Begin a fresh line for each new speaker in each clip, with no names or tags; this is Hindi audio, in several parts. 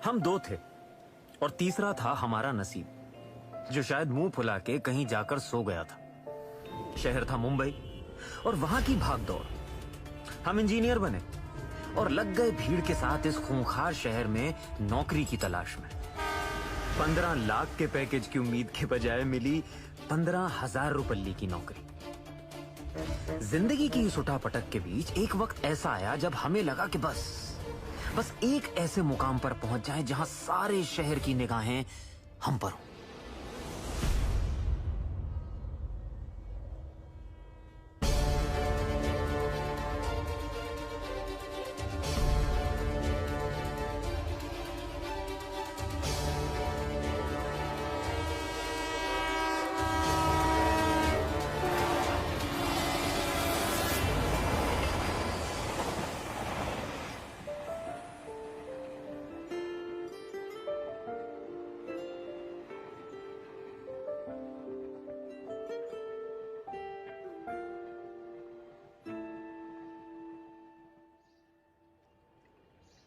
हम दो थे और तीसरा था हमारा नसीब, जो शायद मुंह फुला के कहीं जाकर सो गया था। शहर था मुंबई और वहां की भागदौड़। हम इंजीनियर बने और लग गए भीड़ के साथ इस खूंखार शहर में नौकरी की तलाश में। 15 लाख के पैकेज की उम्मीद के बजाय मिली 15,000 रुपये की नौकरी। जिंदगी की इस उठापटक के बीच एक वक्त ऐसा आया जब हमें लगा कि बस एक ऐसे मुकाम पर पहुंच जाएं जहां सारे शहर की निगाहें हम पर हों।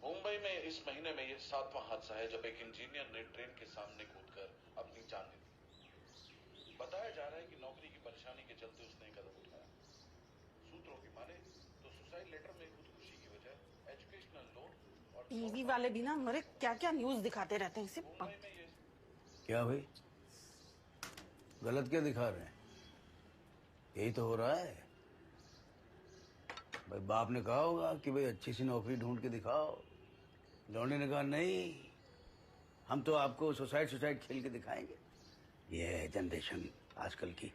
मुंबई में इस महीने में यह 7वां हादसा है जब एक इंजीनियर ने ट्रेन के सामने कूदकर अपनी जान ले ली। बताया जा रहा है कि नौकरी की परेशानी के चलते उसने एक कदम उठाया। सूत्रों की माने तो सुसाइड लेटर में खुदकुशी की वजह एजुकेशनल लोन और
टीवी वाले भी ना मेरे क्या क्या न्यूज दिखाते रहते हैं इसे।
क्या भाई, गलत क्या दिखा रहे हैं? यही तो हो रहा है भाई। बाप ने कहा होगा कि भाई अच्छी सी नौकरी ढूंढ के दिखाओ। लौंडे ने कहा नहीं, हम तो आपको सुसाइड खेल के दिखाएंगे। ये है जनरेशन आजकल की।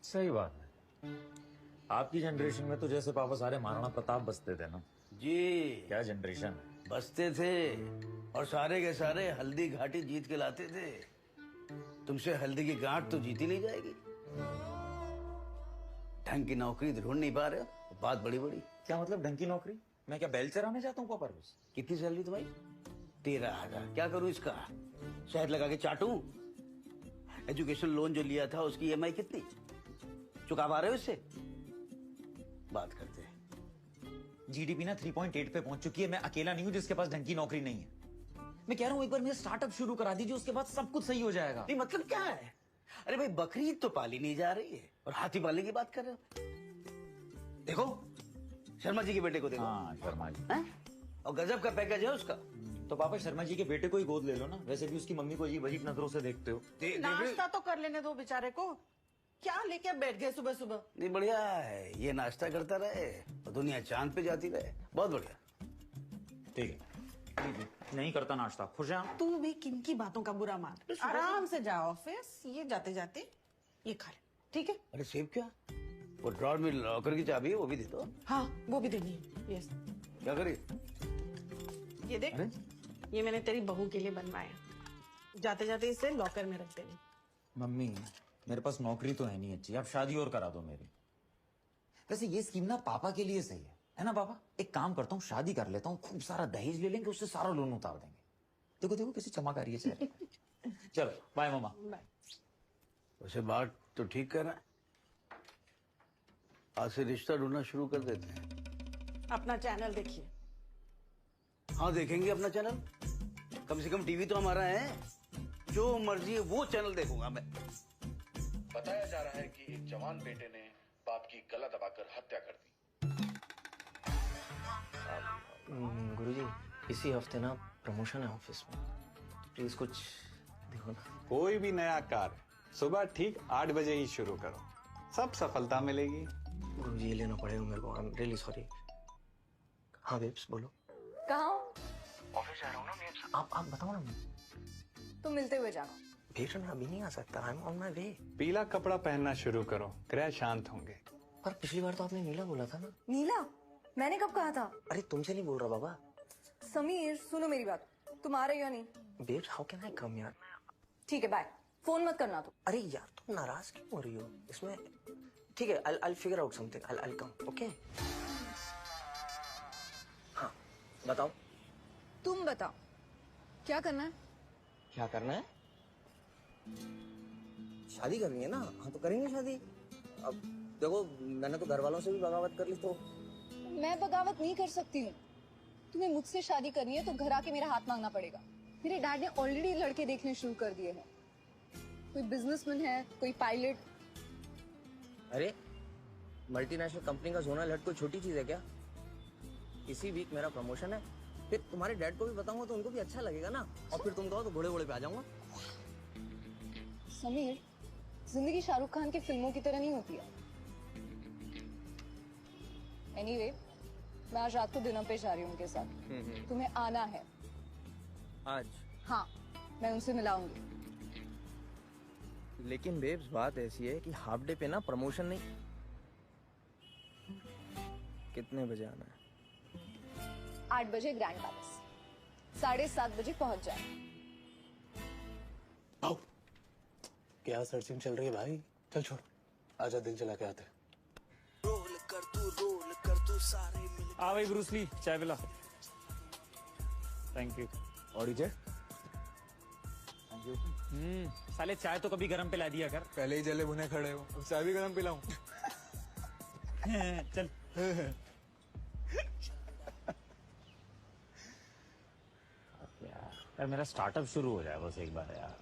सही बात है। आपकी जनरेशन में तो जैसे पापा सारे महाराणा प्रताप बसते थे ना
जी।
क्या जनरेशन
बसते थे और सारे के सारे हल्दी घाटी जीत के लाते थे। तुमसे हल्दी की गांठ तो जीती नहीं जाएगी। ढंग की नौकरी ढूंढ नहीं पा रहे हो, बात बड़ी बड़ी।
क्या मतलब ढंग की नौकरी? मैं क्या बैल चराने जाता हूँ पापा रोज?
कितनी सैलरी तुम्हारी? 13,000। क्या करूं इसका? शहद लगा के चाटूं? एजुकेशन लोन जो लिया था उसकी ईएमआई कितनी चुका पा रहे हो इससे? बात करते हैं।
जीडीपी ना 3.8 पे पहुंच चुकी है। मैं अकेला नहीं हूं जिसके पास ढंग की नौकरी नहीं है। मैं कह रहा हूं एक बार मेरा स्टार्टअप शुरू करा दीजिए, उसके बाद सब कुछ सही हो जाएगा।
नहीं मतलब क्या है? अरे भाई, बकरी तो पाली नहीं जा रही है और हाथी पालने की बात कर रहे हो। देखो शर्मा जी के बेटे को देखो।
हाँ शर्मा जी
है? और गजब का पैकेज है उसका।
तो पापा शर्मा जी के बेटे को ही गोद ले लो ना। वैसे भी उसकी मम्मी को अजीब अजीब नजरों से देखते हो।
नाश्ता तो कर लेने दो बेचारे को। क्या लेके बैठ गए सुबह सुबह?
नहीं बढ़िया है, ये नाश्ता करता रहे और दुनिया चांद पे जाती रहे। बहुत बढ़िया।
ठीक है नहीं करता नाश्ता, खुश है।
तू भी किनकी बातों का बुरा मान। आराम से जा ऑफिस, ये जाते जाते ये खा ले, ठीक है?
अरे सेब क्या? वो ड्रॉर में लॉकर की चाबी है, वो भी दे दो।
हाँ वो भी देनी है। यस।
क्या करी?
ये देख, ये मैंने तेरी बहू के लिए बनवाया। जाते जाते इसे लॉकर में रख देनी।
मम्मी मेरे पास नौकरी तो है नहीं अच्छी, आप शादी और करा दो मेरी। वैसे ये स्कीम ना पापा के लिए सही है ना पापा? एक काम करता हूँ, शादी कर लेता हूँ, खूब सारा दहेज ले लेंगे, उससे सारा लोन उतार देंगे। देखो देखो कैसी चमक आ रही है चेहरे पे। चलो बाय मामा।
बाय।
वैसे बात तो ठीक कर रहा है। आज से रिश्ता ढूंढना शुरू कर देते हैं।
अपना चैनल देखिए।
हाँ देखेंगे अपना चैनल। कम से कम टीवी तो हमारा है। जो मर्जी है वो चैनल देखूंगा मैं।
बताया जा रहा है कि एक जवान बेटे ने बाप की गला दबाकर हत्या कर दी।
गुरुजी इसी हफ्ते ना प्रमोशन है ऑफिस में, प्लीज कुछ देखो ना।
कोई भी नया कार्य सुबह ठीक 8 बजे ही शुरू करो, सब सफलता मिलेगी।
गुरुजी ये लेना पड़ेगा मेरे को, आई एम रियली सॉरी। हाँ बेब्स बोलो।
कहाँ हो?
ऑफिस जा रहा हूँ ना बेब्स। आप बताओ ना।
तुम मिलते हुए जाना।
बेब्स मैं अभी नहीं आ सकता, I am on my way.
पीला कपड़ा पहनना शुरू करो, ग्रह शांत होंगे।
पर पिछली बार तो आपने नीला बोला था ना।
नीला? मैंने कब कहा था?
अरे तुमसे नहीं बोल रहा बाबा।
समीर सुनो मेरी बात, तुम आ रहे हो या नहीं?
बेब्स हाउ कैन आई कम यार।
ठीक है बाय, फोन मत करना तुम।
अरे यार तुम नाराज क्यों हो रही हो इसमें? ठीक है I'll figure out something, I'll come, okay? हाँ बताओ।
तुम बताओ क्या करना है?
क्या करना है? शादी करनी है ना? हाँ तो करेंगे शादी। अब देखो मैंने तो घर वालों से भी बगावत कर ली, तो
मैं बगावत नहीं कर सकती हूँ। तुम्हें मुझसे शादी करनी है तो घर आके मेरा हाथ मांगना पड़ेगा। मेरे डैड ने ऑलरेडी लड़के देखने शुरू कर दिए हैं। कोई बिजनेसमैन है, कोई पायलट।
अरे मल्टीनेशनल कंपनी का जोनल हेड कोई छोटी चीज है क्या? इसी वीक मेरा प्रमोशन है, फिर तुम्हारे डैड को भी बताऊंगा तो उनको भी अच्छा लगेगा ना, और फिर तुम कहो तो घोड़े घोड़े पे आ जाऊंगा।
समीर, जिंदगी शाहरुख खान की फिल्मों की तरह नहीं होती है। एनीवे, मैं आज रात को डिनर पे जा रही हूँ उनके साथ। तुम्हें आना है।
आज?
हाँ, मैं उनसे मिलाऊंगी।
लेकिन बेब्स बात ऐसी है कि हाफ डे पे ना प्रमोशन नहीं। कितने बजे आना है?
8 बजे ग्रैंड पैलेस, 7:30 बजे पहुंच जाए।
आओ, क्या सर्चिंग चल रही है भाई? चल छोड़, आजा दिन चला के आते।
आ भाई ब्रूसली, चाय पिला। Thank you.
और इजे?
साले चाय तो कभी गरम पिला दिया कर।
पहले ही जले भुने खड़े हो, अब चाय भी गरम पिलाऊं?
चल। यार मेरा स्टार्टअप शुरू हो जाए बस एक बार यार।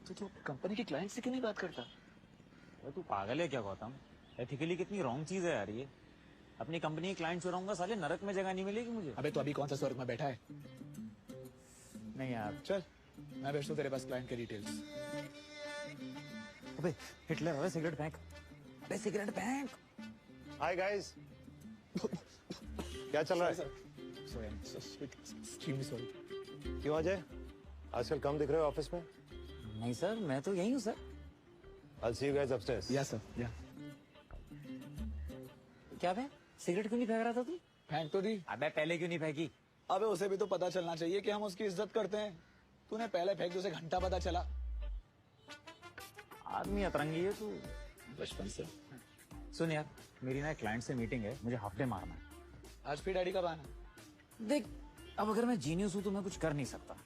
तो कंपनी के क्लाइंट से क्यों नहीं बात करता?
अरे तू पागल है क्या गौतम? एथिकली कितनी रॉन्ग चीज है यार ये। अपनी कंपनी के क्लाइंट चुराऊंगा, साले नरक में जगह नहीं मिलेगी मुझे।
अबे तो अभी कौन सा स्वर्ग में बैठा है?
नहीं यार।
चल, मैं भेजता हूँ तेरे पास क्लाइंट के डिटेल्स।
अबे हिटलर, अबे सिगरेट फेंक। अबे सिगरेट फेंक।
हाय गाइस, क्या चल रहा है?
Sorry, extremely sorry.
क्यों अजय, आजकल कम दिख रहे हो ऑफिस में?
नहीं सर, मैं तो यही हूँ sir.
I'll see you guys upstairs.
या सर, या।
क्या बे, सिगरेट क्यों नहीं फेंक रहा था तू?
फेंक तो दी।
अबे पहले क्यों नहीं फेंकी?
अबे उसे भी तो पता चलना चाहिए कि हम उसकी इज्जत करते हैं। तूने पहले फेंक दी, उसे घंटा पता चला।
आदमी अतरंगी है तू।
बचपन से।
सुन यार, मेरी ना क्लाइंट से मीटिंग है, मुझे हाफ डे मारना है।
आज फिर डैडी कब आना?
देख, अब अगर मैं जीनियस हूँ तो मैं कुछ कर नहीं सकता।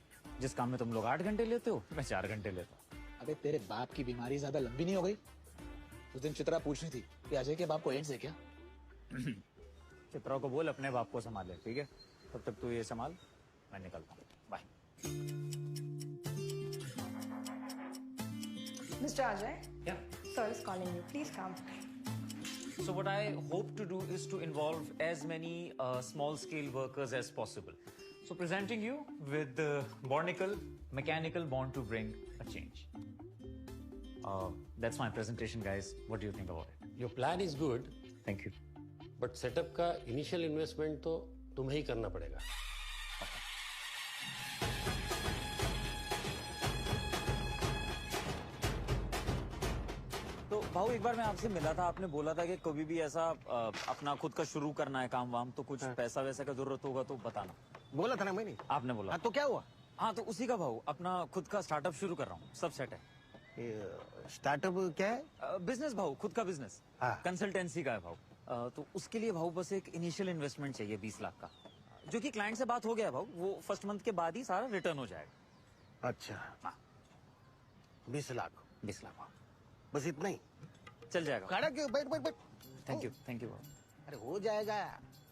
जिस काम में तुम लोग 8 घंटे लेते हो, मैं 4 घंटे लेता हूँ।
अबे तेरे बाप की बीमारी ज्यादा लंबी नहीं हो गई? उस दिन चित्रा पूछ रही थी कि अजय के बाप को एड्स है क्या?
चित्रा को बोल अपने बाप को संभाले, ठीक है? तब तक तू ये संभाल, मैं निकलता हूँ। Bye.
Mister Ajay,
Yeah.
Sir is calling you, please come.
So what I hope to do is to involve as many small-scale workers as possible. So presenting you with the Bornicle Mechanical Bond to bring a change. That's my presentation, guys. What do you think about it?
Your plan is good,
Thank you.
but setup का initial investment तो तुम्हें ही करना पड़ेगा।
तो भाऊ, एक बार मैं आपसे मिला था, आपने बोला था कि कभी भी ऐसा अपना खुद का शुरू करना है काम वाम, तो कुछ पैसा वैसा का जरूरत होगा तो बताना।
बोला था ना मैंने।
आपने बोला।
हाँ तो क्या हुआ?
हाँ तो उसी का भाऊ, अपना खुद का स्टार्टअप शुरू कर रहा हूँ, सब सेट है।
स्टार्टअप क्या है?
बिजनेस भाऊ, खुद का बिजनेस।
हाँ।
कंसल्टेंसी का है भाऊ। तो उसके लिए भाऊ बस एक इनिशियल इन्वेस्टमेंट चाहिए 20 लाख का, जो कि क्लाइंट से बात हो गया है भाऊ। वो फर्स्ट मंथ के बाद ही सारा रिटर्न हो जाएगा।
अच्छा,
हाँ।
20 लाख?
20 लाख भाऊ,
बस इतना ही?
चल जाएगा।
खड़ा क्यों? बैठ बैठ बैठ।
थैंक यू भाऊ।
अरे हो जाएगा,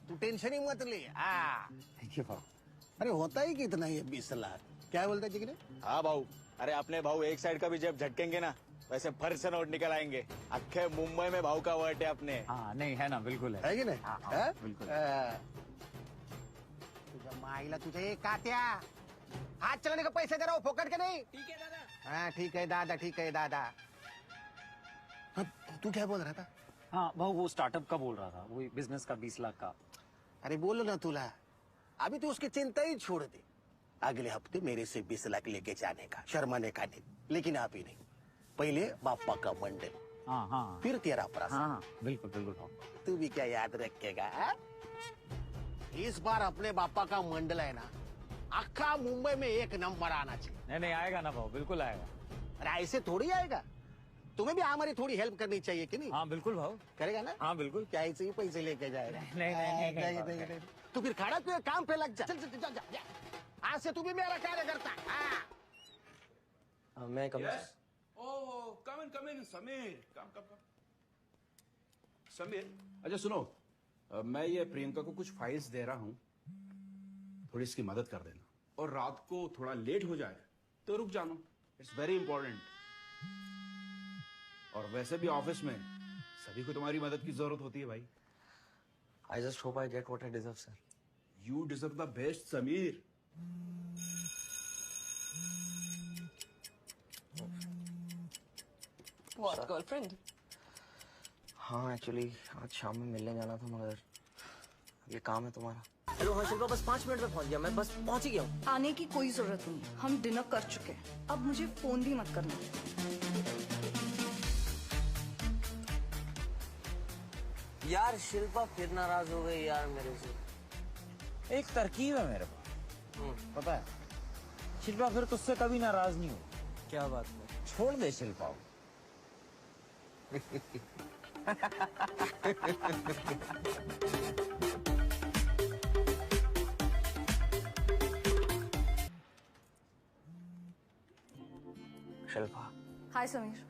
तू टेंशन ही मत ले।
थैंक यू भाऊ।
अरे होता ही कितना ये 20 लाख? क्या बोलता है जिगरे?
हाँ भाऊ, अरे अपने भाऊ एक साइड का भी जब झटकेंगे ना, वैसे फर से नोट निकल आएंगे। अक्खे मुंबई में भाऊ का वर्ट है अपने।
हाँ नहीं है ना, बिल्कुल
है कि नहीं?
हाँ,
हाँ?
बिल्कुल।
तुझ्या माईला तुझे कात्या हाथ चलाने का पैसे दे रहा हूँ, फोकट के नहीं। ठीक है दादा। हाँ ठीक है दादा, ठीक है दादा। हाँ, तू क्या बोल रहा था?
हाँ भाऊ, वो स्टार्टअप का बोल रहा था, वो बिजनेस का 20 लाख का।
अरे बोलो ना तुला, अभी तो उसकी चिंता ही छोड़ दे। अगले हफ्ते मेरे से 20 लाख लेके जाने का, शर्माने का नहीं। लेकिन आप ही नहीं, पहले बापा का मंडल,
हाँ,
फिर तेरा प्रासा।
हाँ, बिल्कुल बिल्कुल भाऊ।
तू भी क्या याद रखेगा? इस बार अपने बापा का मंडल है ना, अक्खा मुंबई में 1 नंबर आना चाहिए।
नहीं आएगा ना भाऊ, बिल्कुल आएगा।
अरे ऐसे थोड़ी आएगा, तुम्हें भी हमारी थोड़ी हेल्प करनी चाहिए कि नहीं?
हाँ बिल्कुल भाऊ,
करेगा ना?
हाँ बिल्कुल।
क्या ऐसे ही पैसे लेके जाएगा?
नहीं।
तू फिर खड़ा क्यों है? काम पे लग जा। चल चल चल जा। आज से तू भी मेरा कार्य करता है।
मैं कम
Oh, come in, Sameer. come. Sameer, अच्छा सुनो, मैं ये प्रियंका को कुछ फाइल्स दे रहा हूँ, थोड़ी इसकी मदद कर देना।
और रात को थोड़ा लेट हो जाए तो रुक जाना, इट्स वेरी इंपॉर्टेंट। और वैसे भी ऑफिस में सभी को तुम्हारी मदद की जरूरत होती है भाई।
I just hope I get what I deserve, sir.
You deserve the best, Sameer.
What, girlfriend?
हाँ एक्चुअली आज शाम में मिलने जाना था मगर ये काम है तुम्हारा। हेलो हाँ शिल्पा, बस 5 मिनट में पहुंच गया, मैं बस पहुंच ही गया हूँ।
आने की कोई जरूरत नहीं, हम डिनर कर चुके हैं, अब मुझे फोन भी मत करना।
यार शिल्पा फिर नाराज हो गई यार मेरे से।
एक तरकीब है मेरे पास, पता है? शिल्पा फिर तुझसे कभी नाराज नहीं हो।
क्या बात है?
छोड़ दे शिल्पा को।
शिल्पा।
हाय समीर।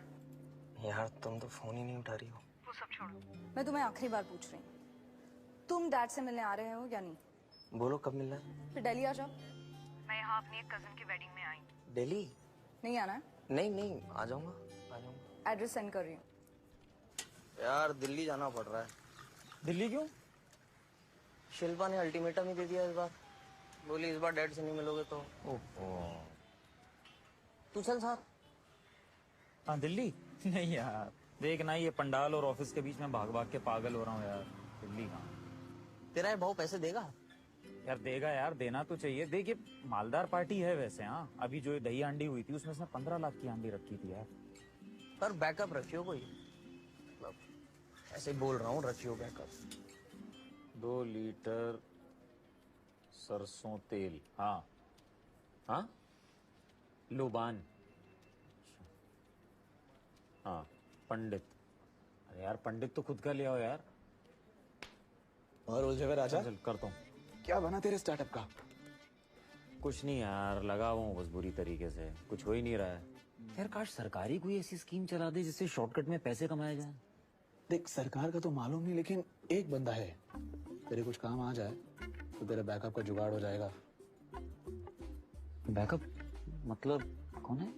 यार तुम तो फोन ही नहीं उठा रही हो।
वो सब छोड़ो, मैं तुम्हें आखिरी बार पूछ रही हूँ, तुम डैड से मिलने आ रहे हो या नहीं?
बोलो कब मिलना है?
फिर दिल्ली आ जाओ, मैं यहाँ अपनी एक कजन की वेडिंग में आई।
दिल्ली?
नहीं आना है?
नहीं आ जाऊंगा।
एड्रेस सेंड कर रही हूँ।
यार दिल्ली जाना पड़ रहा है।
दिल्ली क्यों?
शिल्पा ने अल्टीमेटम ही दे दिया इस बार, बोली इस बार डैड से नहीं मिलोगे तो। तू चल साथ।
हाँ दिल्ली? नहीं यार, देख ना ये पंडाल और ऑफिस के बीच में भाग भाग के पागल हो रहा हूँ यार। दिल्ली कहाँ?
तेरा ये भाव पैसे देगा?
यार देगा यार, देना तो चाहिए। देखिए मालदार पार्टी है वैसे। हाँ अभी जो ये दही हांडी हुई थी उसमें उसने 15 लाख की हांडी रखी थी यार।
पर बैकअप रखियो कोई, ऐसे बोल रहा हूँ, रखियो बैकअप।
2 लीटर सरसों तेल। हाँ लोबान। हाँ पंडित। अरे यार पंडित तो खुद का ले आओ यार।
और उलझे राजा,
चल करता हूँ।
क्या बना तेरे स्टार्टअप का?
कुछ नहीं यार, लगा हुआ हूँ बस बुरी तरीके से, कुछ हो ही नहीं रहा है यार। काश सरकारी कोई ऐसी स्कीम चला दे जिससे शॉर्टकट में पैसे कमाए जाए।
देख सरकार का तो मालूम नहीं, लेकिन एक बंदा है, तेरे कुछ काम आ जाए तो तेरे बैकअप का जुगाड़ हो जाएगा।
बैकअप मतलब कौन है?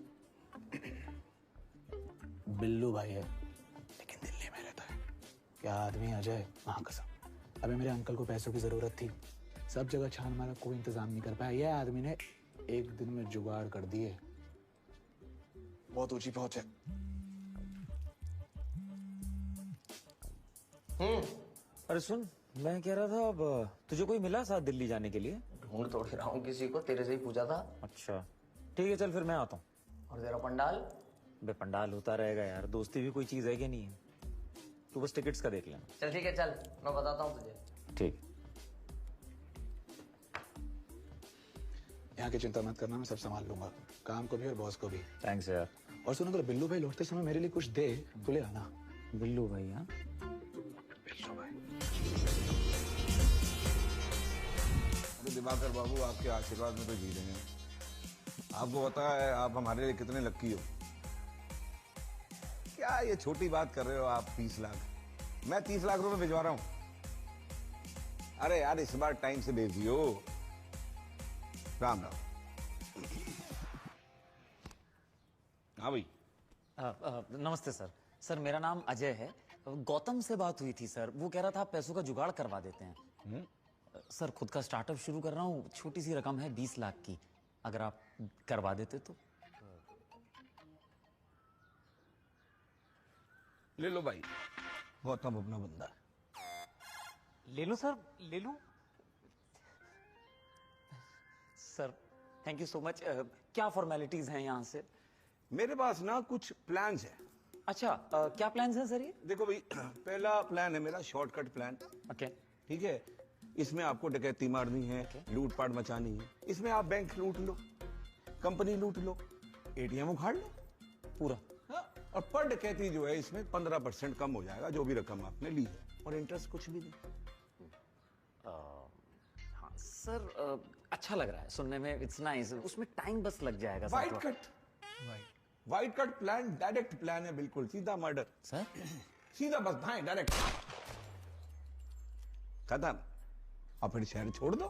बिल्लू भाई है, लेकिन दिल्ली में रहता है। क्या आदमी अजय, वहां कसम। अबे मेरे अंकल को पैसों की जरूरत थी, सब जगह छान मारा, कोई इंतजाम नहीं कर पाया। यह आदमी ने एक दिन में जुगाड़ कर दिए। बहुत ऊंची पहुंच है।
अरे सुन, मैं कह रहा था अब तुझे कोई मिला साथ दिल्ली जाने के लिए?
ढूंढ तोड़ रहा हूँ किसी को, तेरे से ही पूछा था।
अच्छा ठीक है, चल फिर मैं आता हूँ।
और तेरा पंडाल?
बे पंडाल होता रहेगा यार, दोस्ती भी कोई चीज है कि नहीं है। तू बस टिकट्स का देख लेना।
चल ठीक है, चल मैं बताता हूँ तुझे।
ठीक।
यहाँ की चिंता मत करना, मैं सब संभाल लूंगा, काम को भी और बॉस को भी।
थैंक्स यार।
और सुन, अगर बिल्लू भाई लौटते समय मेरे लिए कुछ दे तो ले आना।
बिल्लू भाई? हाँ
बिल्लू भाई।
अरे दिवाकर बाबू, आपके आशीर्वाद में तो जी रहे हैं। आपको पता है आप हमारे लिए कितने लक्की हो। क्या ये छोटी बात कर रहे हो आप? 30 लाख, मैं 30 लाख रुपए भिजवा रहा हूं। अरे यार इस बार टाइम से भेजियो। राम राम। हाँ भाई।
नमस्ते सर। सर मेरा नाम अजय है, गौतम से बात हुई थी सर, वो कह रहा था आप पैसों का जुगाड़ करवा देते हैं। सर खुद का स्टार्टअप शुरू कर रहा हूँ, छोटी सी रकम है 20 लाख की, अगर आप करवा देते तो।
ले लो भाई, गौतम अपना बंदा।
ले लो सर, ले लो। Sir thank you so much. क्या फॉर्मेलिटीज हैं यहाँ से?
मेरे पास ना कुछ प्लान्स है।
अच्छा क्या प्लान्स हैं सर ये?
देखो भाई, पहला प्लान है मेरा शॉर्टकट प्लान।
ओके
ठीक है, इसमें आपको डकैती मारनी है, लूटपाट मचानी है। इसमें आप बैंक लूट लो, कंपनी लूट लो, एटीएम उखाड़ लो
पूरा।
हाँ, और पर डकैती जो है इसमें 15% कम हो जाएगा, जो भी रकम आपने ली है, और इंटरेस्ट कुछ भी नहीं।
हाँ सर अच्छा लग रहा है सुनने में, इट्स नाइस। उसमें टाइम बस लग जाएगा sir.
White cut plan, direct plan है, बिल्कुल सीधा मर्डर
सर।
सीधा बस भाई, डायरेक्ट खत्म। और फिर शहर छोड़ दो,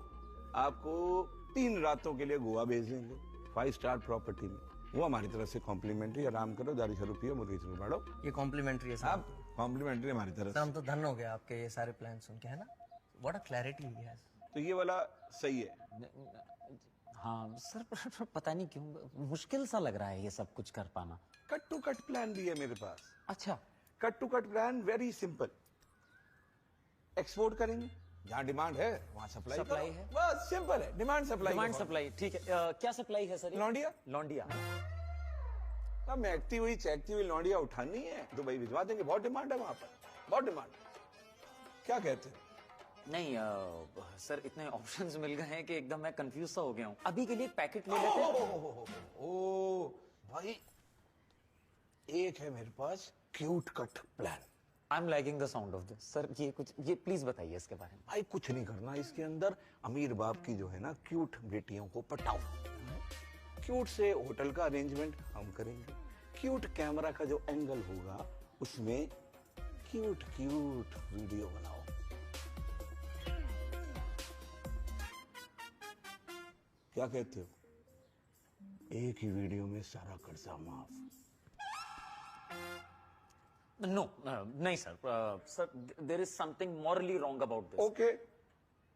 आपको 3 रातों के लिए गोवा भेज देंगे 5 स्टार प्रॉपर्टी में। वो हमारी तरफ से कॉम्प्लीमेंट्री। आराम करो, दारू शरू पियो, मुर्गी शरू बाड़ो।
ये कॉम्प्लीमेंट्री है सर।
आप कॉम्प्लीमेंट्री हमारी तरफ
सर हम
से।
तो धन्य हो गए आपके ये सारे प्लान सुन के, है ना? What a clarity he has.
तो ये वाला सही है।
हाँ सर, पर पता नहीं क्यों मुश्किल सा लग रहा है ये सब कुछ कर पाना।
कट टू कट प्लान भी है मेरे पास।
अच्छा,
cut to cut plan very simple. Export करेंगे, जहाँ डिमांड है वहाँ सप्लाई
है।
बस सिंपल है, डिमांड सप्लाई।
डिमांड सप्लाई, ठीक है। क्या सप्लाई है सर?
लौंडिया।
लौंडिया।
अब महकती हुई चहकती हुई लौंडिया उठानी है, दुबई भिजवा देंगे। बहुत डिमांड है वहां पर, बहुत डिमांड। क्या कहते हैं?
नहीं सर, इतने ऑप्शंस मिल गए हैं कि एकदम मैं कंफ्यूज सा हो गया हूँ। अभी के लिए एक पैकेट ले लेते हैं।
ओ भाई, एक है मेरे पास cute cut plan.
I am liking the sound of this sir. ये प्लीज बताइए इसके बारे में।
भाई कुछ नहीं करना, इसके अंदर अमीर बाप की जो है ना क्यूट बेटियों को पटाओ। क्यूट से होटल का अरेंजमेंट हम करेंगे। क्यूट कैमरा का जो एंगल होगा उसमें क्यूट क्यूट वीडियो बनाओ। क्या कहते हो? एक ही वीडियो में सारा कर्जा माफ।
नो नहीं sir. Sir there is something morally wrong about this.
Okay,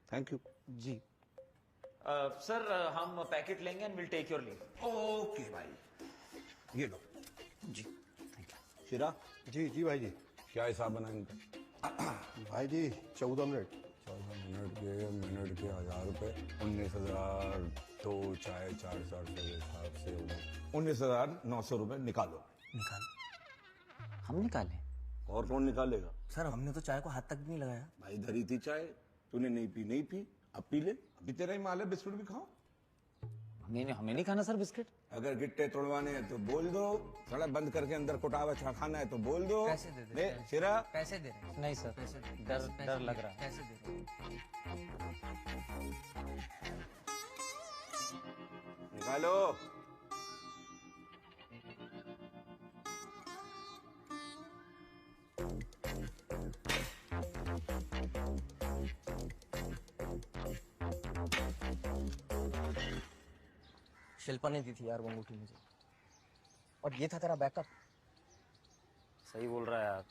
thank you
जी। सर हम पैकेट लेंगे and will take your leave.
Okay भाई, ये लो
जी, थैंक यू।
शिरा
जी जी भाई जी।
क्या हिसाब बनाएंगे?
भाई जी 14 मिनट।
14 मिनट के 1000 रुपए। 19,000 तो चाय 400 के हिसाब से 19,900 रुपए निकालो।
निकाल।
हम निकालें?
और कौन निकालेगा?
सर हमने तो चाय को हाथ तक भी नहीं लगाया।
भाई धरी थी चाय, तूने नहीं पी, नहीं पी, अब पी ले। अभी तेरा ही माल है, बिस्कुट भी खाओ।
हमें नहीं खाना सर बिस्किट।
अगर गिट्टे तोड़वाने हैं तो बोल दो, सड़क बंद करके अंदर कोटावा खाना है तो बोल दो।
पैसे दे दे।
ले शिरा।
पैसे दे रहे हैं।
नहीं सर,
पैसे दे रहे हैं।
डर लग रहा है।
पैसे दे रहे हैं।
निकालो।
शिल्पा ने दी थी यार वो अंगूठी मुझे, और ये था तेरा बैकअप।
सही बोल रहा है यार।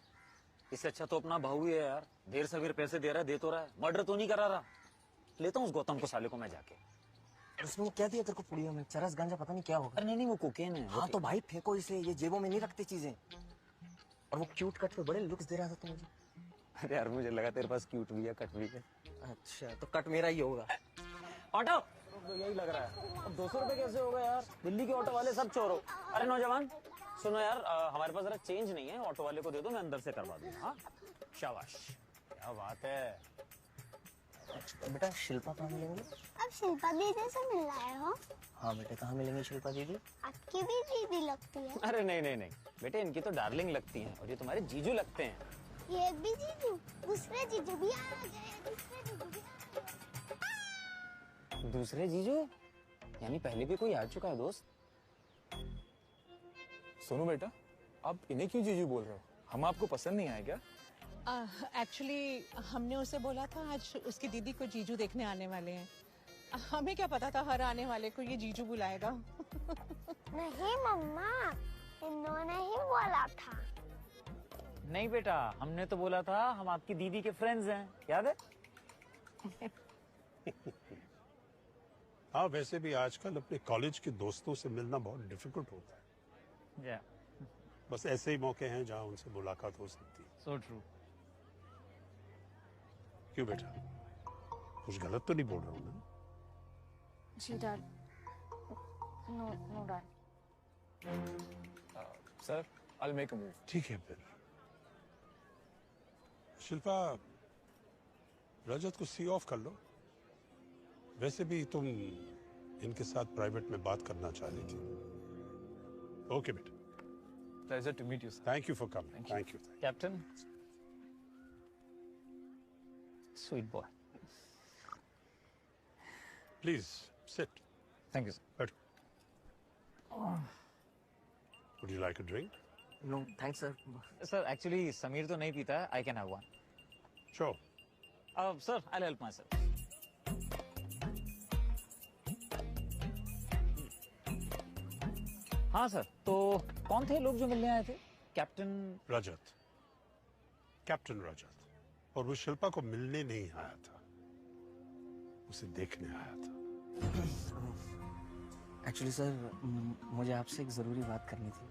इससे अच्छा तो अपना भाऊ ही है यार। देर सवेर पैसे दे रहा है, दे तो रहा है, मर्डर तो नहीं करा रहा। लेता हूँ उस गौतम को साले को मैं जाके।
उसने क्या दिया तेरे को पुड़िया में? चरस गांजा पता नहीं क्या होगा।
अरे नहीं वो कोकेन है।
हाँ तो भाई फेंको इसे, ये जेबों में नहीं रखते चीजें। और वो क्यूट कट पे बड़े लुक्स दे रहा था तू मुझे।
अरे यार मुझे लगा तेरे पास क्यूट भी है, कट भी है।
अच्छा तो कट मेरा ही होगा।
ऑटो तो यही लग रहा है। अब 200 रुपए कैसे हो गए यार? दिल्ली के ऑटो वाले सब चोर हो। अरे नौजवान सुनो यार, हमारे पास जरा चेंज नहीं है, ऑटो वाले को दे दो, मैं अंदर से करवा दूंगा। हाँ शाबाश, क्या बात है।
बेटा शिल्पा कहाँ मिलेंगे?
अब शिल्पा दीदी से मिल रहे हो?
हाँ बेटे कहाँ मिलेंगे शिल्पा दीदी?
आपकी भी दीदी लगती है।
अरे नहीं बेटे, इनकी तो डार्लिंग लगती हैं और ये तुम्हारे जीजू लगते हैं।
ये भी जीजू, दूसरे जीजू भी आ गए, दूसरे जीजू भी आ गए।
दूसरे जीजू यानी पहले भी कोई आ चुका है दोस्त?
सोनू बेटा, आप इन्हें क्यों जीजू बोल रहे हो? हम आपको पसंद नहीं आए क्या?
एक्चुअली हमने उसे बोला था आज उसकी दीदी को जीजू देखने आने वाले हैं। हमें क्या पता था हर आने वाले को ये जीजू बुलाएगा।
नहीं मम्मा, इन्होंने ही बोला था।
नहीं बेटा, हमने तो बोला था हम आपकी दीदी के फ्रेंड्स हैं, याद है?
हाँ वैसे भी आजकल अपने कॉलेज के दोस्तों से मिलना बहुत डिफिकल्ट होता है। बस ऐसे ही मौके हैं जहाँ उनसे मुलाकात हो सकती है।
So true.
क्यों बेटा, कुछ गलत तो नहीं बोल रहा हूँ ना?
जी dad. No dad.
Sir, I'll make a move.
ठीक है फिर। शिल्पा, रजत को सी ऑफ कर लो। वैसे भी तुम इनके साथ प्राइवेट में बात करना चाह रही थी। ओके बेटा।
Pleasure to meet you, sir.
Thank you for coming. Thank you.
Captain. Sweet boy.
Please sit.
Thank you, sir.
But would you like a drink?
No, thanks, sir.
Sir, actually Sameer तो नहीं पीता है. I can have one.
Sure.
Sir, I'll help myself. हाँ सर, तो कौन थे लोग जो मिलने आए थे? कैप्टन
रजत, कैप्टन रजत। और वो शिल्पा को मिलने नहीं आया था, उसे देखने आया था।
एक्चुअली सर, मुझे आपसे एक जरूरी बात करनी थी।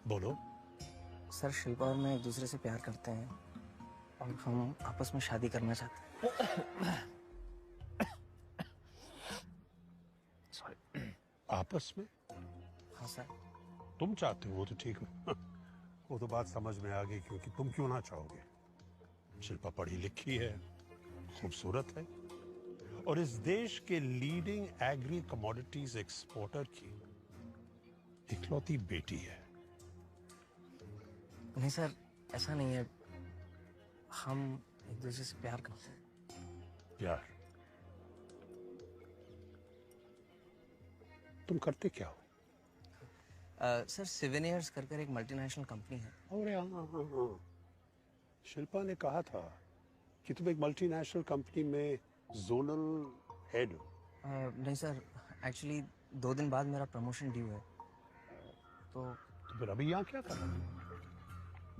बोलो।
सर, शिल्पा और मैं एक दूसरे से प्यार करते हैं और हम आपस में शादी करना चाहते हैं।
सॉरी। आपस में?
हाँ सर।
तुम चाहते हो वो तो ठीक है। वो तो बात समझ में आ गई, क्योंकि तुम क्यों ना चाहोगे। शिल्पा पढ़ी लिखी है, खूबसूरत है और इस देश के लीडिंग एग्री कमोडिटीज एक्सपोर्टर की इकलौती बेटी है।
नहीं सर, ऐसा नहीं है। हम एक दूसरे से प्यार करते हैं।
प्यार? तुम करते क्या हो?
सर, सिवेनियर्स कर एक मल्टीनेशनल कंपनी है।
अरे हाँ। शिल्पा ने कहा था कि तुम एक मल्टीनेशनल कंपनी में जोनल हेड हो।
नहीं सर, एक्चुअली 2 दिन बाद मेरा प्रमोशन ड्यू है, तो
फिर अभी यहाँ क्या कर रहा है?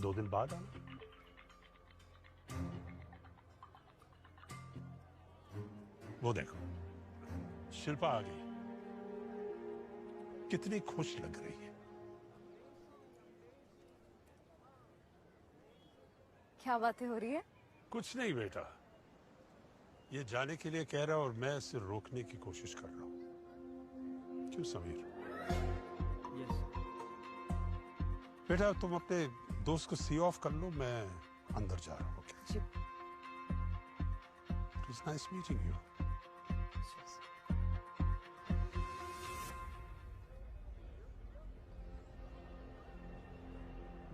2 दिन बाद आना। वो देखो, शिल्पा आ गई, कितनी खुश लग रही है।
क्या बातें हो रही है?
कुछ नहीं बेटा, ये जाने के लिए कह रहा और मैं इसे रोकने की कोशिश कर रहा हूं। क्यों समीर? बेटा, तुम अपने दोस्त को सी ऑफ कर लो, मैं अंदर जा रहा हूँ। It was nice meeting you.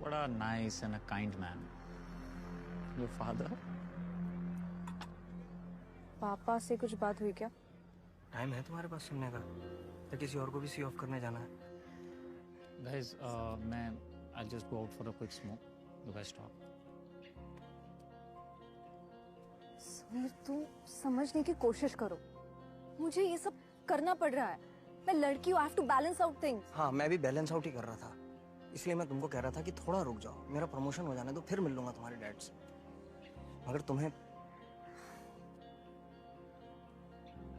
What a nice and a kind man. Your father?
पापा से कुछ बात हुई क्या?
टाइम है तुम्हारे पास सुनने का? तो किसी और को भी सी ऑफ करने जाना है?
Guys, I'll just go out for a quick smoke. You guys talk.
Sameer, तुम समझने की कोशिश करो। मुझे ये सब करना पड़ रहा है। मैं लड़की हूँ, I have to balance out things.
हाँ, मैं भी बैलेंस आउट ही कर रहा था, इसलिए मैं तुमको कह रहा था कि थोड़ा रुक जाओ, मेरा प्रमोशन हो जाने दो, फिर मिल लूंगा तुम्हारे डैड से। मगर तुम्हें,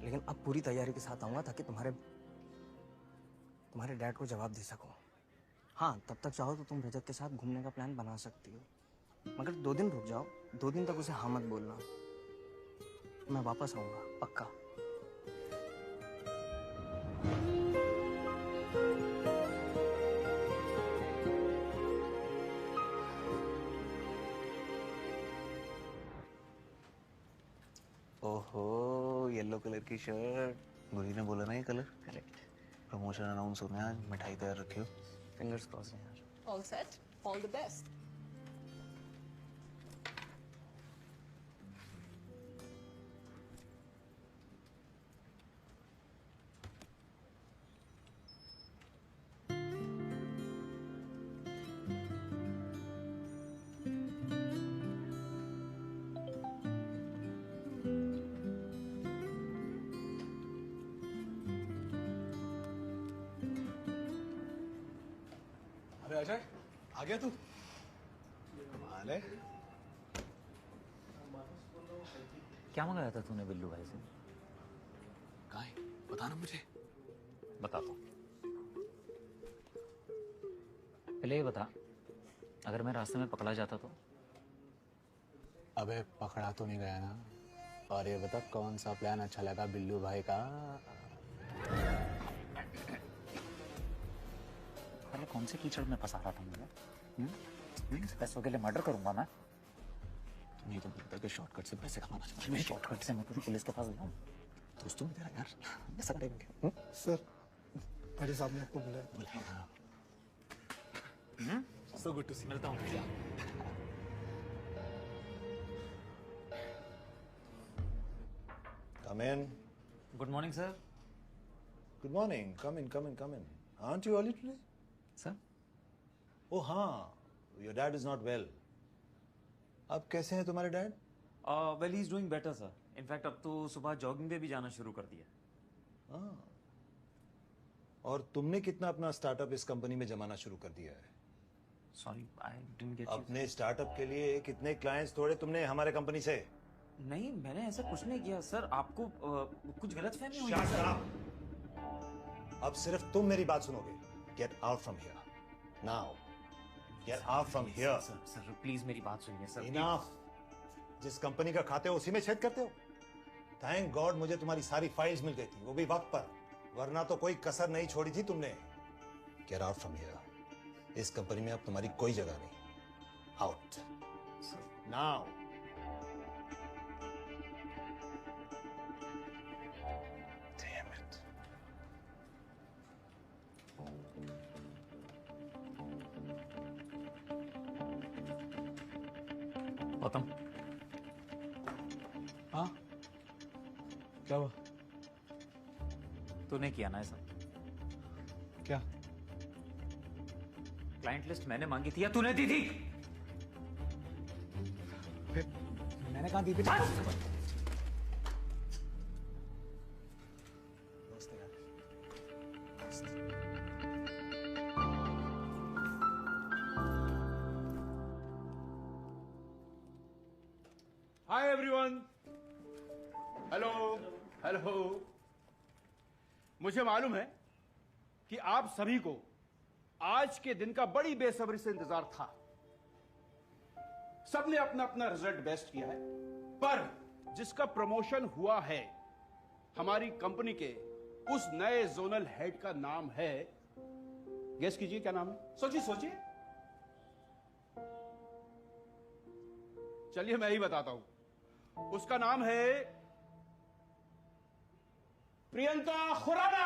लेकिन अब पूरी तैयारी के साथ आऊंगा ताकि तुम्हारे डैड को जवाब दे सकूं। हाँ, तब तक चाहो तो तुम रजत के साथ घूमने का प्लान बना सकती हो, मगर 2 दिन रुक जाओ। 2 दिन तक उसे हाँ मत बोलना। मैं वापस आऊंगा, पक्का।
ओहो, येलो कलर की शर्ट। गुरी ने बोला ना ये कलर?
करेक्ट।
प्रमोशन अनाउंस होने आज, मिठाई तैयार रखियो।
फिंगर्स क्रॉस हैं यार।
All set. All the best.
अरे अजय, आ गया तू? कमाल है।
क्या मंगाया था तूने बिल्लू भाई से?
कहाँ है? बता ना मुझे।
बताता हूँ। पहले ये बता, अगर मैं रास्ते में पकड़ा जाता तो?
अबे पकड़ा तो नहीं गया ना। और ये बता, कौन सा प्लान अच्छा लगा बिल्लू भाई का?
अरे कौन से कीचड़ में फंसा रहा था मुझे? पैसों के लिए मर्डर करूंगा मैं।
तुम ये तो बोलता कि शॉर्टकट से पैसे कमाना चाहता है।
मैं शॉर्टकट से मैं तुझे पुलिस के पास जाऊँ?
दोस्तों में तेरा यार ऐसा करेंगे।
सर, बड़े साहब ने आपको बुलाया। So good to see you.
मिलता हूँ।
Come in.
Good morning, sir.
Good morning. Come in, come in, come in. Aren't you early today?
Sir?
Oh, हाँ. Your dad is not well. अब कैसे हैं तुम्हारे dad?
Well, he's doing better, sir. In fact, अब तो सुबह जॉगिंग पे भी जाना शुरू कर दिया।
और तुमने कितना अपना स्टार्टअप इस कंपनी में जमाना शुरू कर दिया है?
सॉरी आई डिडंट गेट
अपने स्टार्टअप के लिए कितने क्लाइंट्स तोड़े तुमने हमारे कंपनी से?
नहीं, मैंने ऐसा कुछ नहीं किया सर। आपको कुछ गलतफहमी हुई है
Shut
सर।
up! अब सिर्फ तुम मेरी बात सुनोगे। Get out from here. Now. Get out from here.
Sir please मेरी बात सुनिए सर।
Enough. जिस कंपनी का खाते हो उसी में छेद करते हो। थैंक गॉड मुझे तुम्हारी सारी फाइल्स मिल गई थी, वो भी वक्त पर, वरना तो कोई कसर नहीं छोड़ी थी तुमने। Get out from here. इस कंपनी में अब तुम्हारी कोई जगह नहीं। Out. Now. Damn it.
Gautam,
हाँ क्या हुआ?
तूने किया ना ऐसा?
क्या?
क्लाइंट लिस्ट मैंने मांगी थी या तूने दी थी?
मैंने कहा दी थी?
Hi everyone. Hello hello. मुझे मालूम है कि आप सभी को आज के दिन का बड़ी बेसब्री से इंतजार था। सबने अपना अपना रिजल्ट बेस्ट किया है, पर जिसका प्रमोशन हुआ है हमारी कंपनी के उस नए जोनल हेड का नाम है, गेस कीजिए क्या नाम है? सोचिए सोचिए। चलिए मैं ही बताता हूं। उसका नाम है प्रियंका खुराना।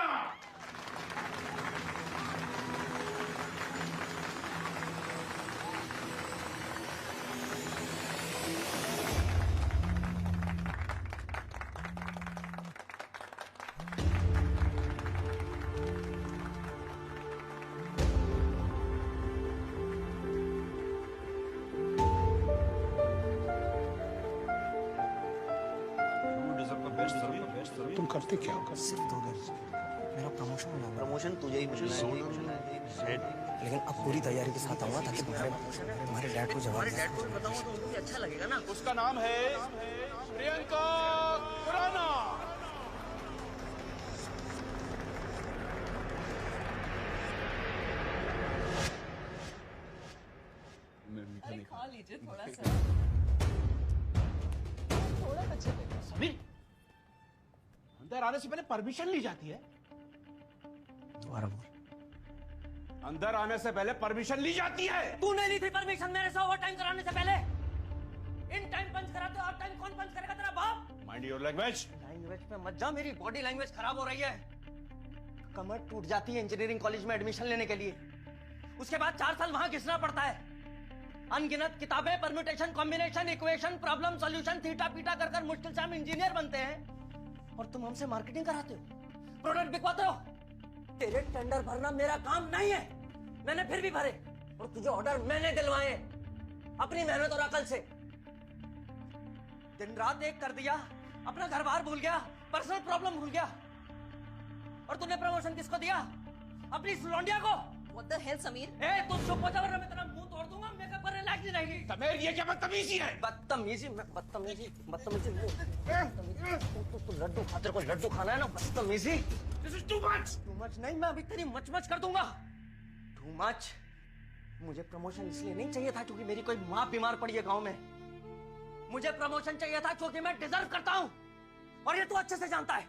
तुम करते क्या हो?
सिर्फ 2 दिन मेरा प्रमोशन होना है। प्रमोशन तुझे ही मिलना है, लेकिन अब पूरी तैयारी के साथ आऊंगा ताकि तुम्हारे डैड को जवाब बताऊंगा तो उनको भी अच्छा लगेगा ना।
उसका नाम है प्रियंका खुराना।
खा लीजिए थोड़ा सा, थोड़ा बच्चे देखो।
समीर, अंदर आने से पहले परमिशन ली जाती है?
दोबारा बोल।
अंदर आने से पहले परमिशन ली जाती है?
तूने ली थी परमिशन मेरे से ओवर टाइम कराने से पहले? इन टाइम पंच कराते हो, आउट टाइम कौन पंच करेगा? तेरा बाप।
Mind your language.
लैंग्वेज पे मत जा, मेरी बॉडी लैंग्वेज खराब हो रही है। कमर टूट जाती है इंजीनियरिंग कॉलेज में एडमिशन लेने के लिए, उसके बाद 4 साल वहां घिसना पड़ता है। अनगिनत किताबें, permutation, combination, equation, problem solution, theta पीटा कर कर मुश्किल से हम इंजीनियर बनते हैं और तुम हमसे मार्केटिंग कराते हो, प्रोडक्ट बिकवाते हो। तेरे टेंडर भरना मेरा काम नहीं है, मैंने फिर भी भरे और तुझे ऑर्डर मैंने दिलवाए अपनी मेहनत और अकल से। दिन रात एक कर दिया, अपना घर बार भूल गया, पर्सनल प्रॉब्लम भूल गया। और तूने प्रमोशन किसको दिया? अपनी सुलौंडिया को।
What the hell, Sameer?
ए, तू चुप हो जा वरना मैं तेरा मुंह तोड़ दूंगा। मेकअप करने लायक नहीं रहेगी।
समीर, ये क्या बदतमीजी है?
बदतमीजी तू लड्डू खा, तेरे को लड्डू खाना है ना? बदतमीजी।
This is too much.
Too much नहीं, मैं अभी तेरी मच कर दूंगा। Too much. मुझे प्रमोशन इसलिए नहीं चाहिए था क्योंकि मेरी कोई माँ बीमार पड़ी है गांव में। मुझे प्रमोशन चाहिए था क्योंकि मैं डिजर्व करता हूँ और ये तू अच्छे से जानता है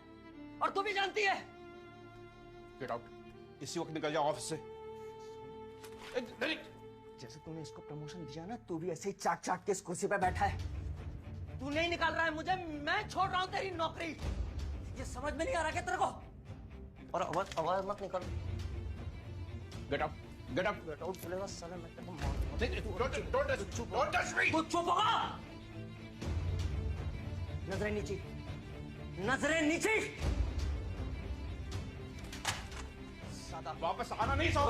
और तू भी जानती है।
Get out. इसी वक्त निकल जाओ ऑफिस से।
जैसे तूने इसको प्रमोशन दिया ना, तू भी ऐसे ही चाट के इस कुर्सी पे बैठा है। तू नहीं निकाल रहा है मुझे, मैं छोड़ रहा हूँ तेरी नौकरी। ये समझ में नहीं आ रहा क्या तेरे को? और आवाज मत निकाल।
Get out. Get out.
Get out बोलेगा साला, मैं तेरे को मार।
Don't touch me.
तू चुप होगा। नजरें नीचे, नजरें नीचे।
वापस आना नहीं सो।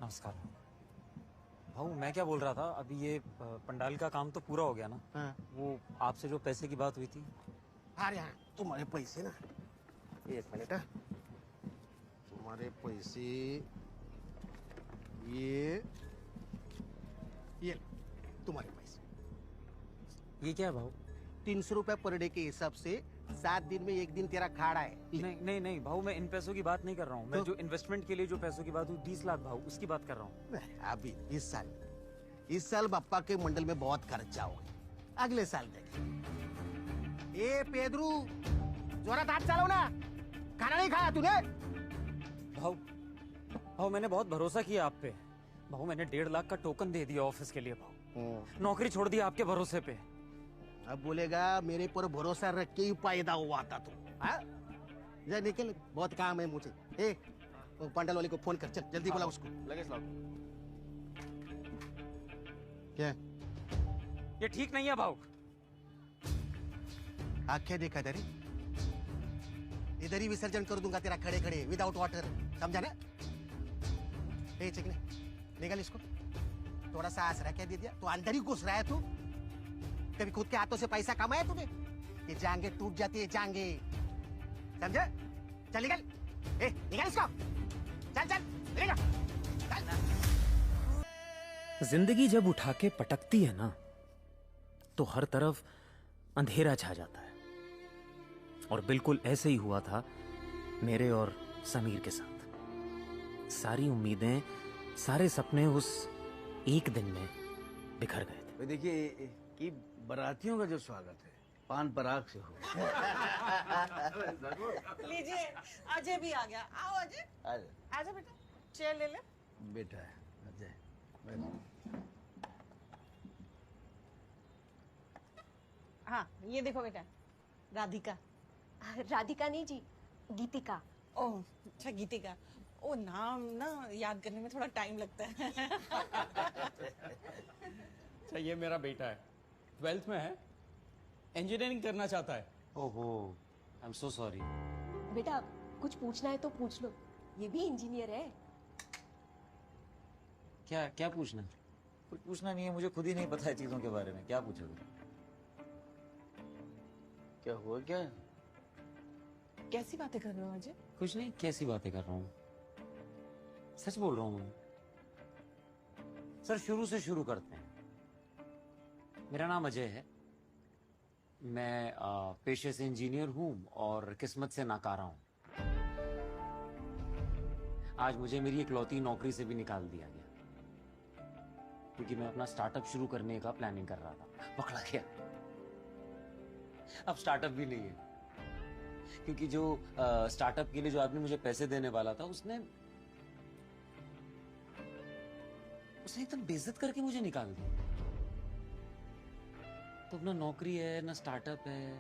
नमस्कार भाऊ, मैं क्या बोल रहा था, अभी ये पंडाल का काम तो पूरा हो गया ना?
हाँ।
वो आपसे जो पैसे की बात हुई थी।
अरे हाँ, तुम्हारे पैसे ना, एक मिनट है, तुम्हारे पैसे ये तुम्हारे पैसे।
ये क्या है भाऊ?
300 रुपए पर डे के हिसाब से 7 दिन में 1 दिन तेरा खाड़ा है।
नहीं नहीं नहीं भाऊ, मैं इन पैसों की बात नहीं कर रहा हूँ। मैं जो इन्वेस्टमेंट के लिए जो पैसों की बात हुई 20 लाख भाऊ, उसकी बात कर रहा हूँ।
अभी इस साल बापा के मंडल में बहुत खर्चा होगा, अगले साल देख। ए पेदरू, जोरात हाथ चलाओ ना, खाना नहीं खाया तूने?
भाऊ मैंने बहुत भरोसा किया आप पे भाऊ। मैंने 1.5 लाख का टोकन दे दिया ऑफिस के लिए भाऊ। नौकरी छोड़ दी आपके भरोसे पे।
अब बोलेगा मेरे पर भरोसा रख के ही पैदा हुआ था तू। जा निकल, बहुत काम है मुझे। ए वो पंडाल वाले को फोन कर, चल जल्दी बोला उसको।
लगेज लाओ।
क्या
ये ठीक नहीं है भाऊ।
आंखें देखा इधर ही विसर्जन कर दूंगा तेरा खड़े खड़े, विदाउट वाटर, समझा ना? ए चिकने, निकल इसको। थोड़ा सा आसरा क्या दे दिया, तो अंदर ही घुस रहा है तू। कभी खुद के हाथों से पैसा कमाया तूने? ये जांगे टूट जाती है, जांगे, समझे? चल निकल, ए निकल इसको, चल चल निकल।
जिंदगी जब उठा के पटकती है ना, तो हर तरफ अंधेरा छा जाता है। और बिल्कुल ऐसे ही हुआ था मेरे और समीर के साथ। सारी उम्मीदें, सारे सपने उस एक दिन में बिखर गए थे।
देखिए कि बारातियों का जो स्वागत है पान पराग से हो।
लीजिए, अजय भी आ गया। आओ अजय, आजा बेटा, चेयर ले ले।
बेटा है अजय।
हाँ, ये देखो बेटा, राधिका।
राधिका नहीं जी, गीतिका।
ओह अच्छा, गीतिका। ओ नाम ना याद करने में थोड़ा टाइम लगता है।
अच्छा, ये मेरा बेटा है, 12th में है, इंजीनियरिंग करना चाहता है।
ओहो, आई एम सो सॉरी।
बेटा कुछ पूछना है तो पूछ लो, ये भी इंजीनियर है।
क्या क्या पूछना है? कुछ पूछना नहीं है, मुझे खुद ही नहीं पता है चीजों के बारे में। क्या पूछोगे?
क्या हुआ क्या?
कैसी बातें कर रहे हो अजय?
कुछ नहीं, कैसी बातें कर रहा हूँ, सच बोल रहा हूँ। सर शुरू से शुरू करते हैं। मेरा नाम अजय है, मैं पेशे से इंजीनियर हूँ और किस्मत से नाकारा हूँ। आज मुझे मेरी इकलौती नौकरी से भी निकाल दिया गया क्योंकि मैं अपना स्टार्टअप शुरू करने का प्लानिंग कर रहा था। पकड़ा गया। अब स्टार्टअप भी नहीं है क्योंकि जो स्टार्टअप के लिए जो आदमी मुझे पैसे देने वाला था उसने एकदम बेइज्जत करके मुझे निकाल दिया। तो ना नौकरी है ना स्टार्टअप है।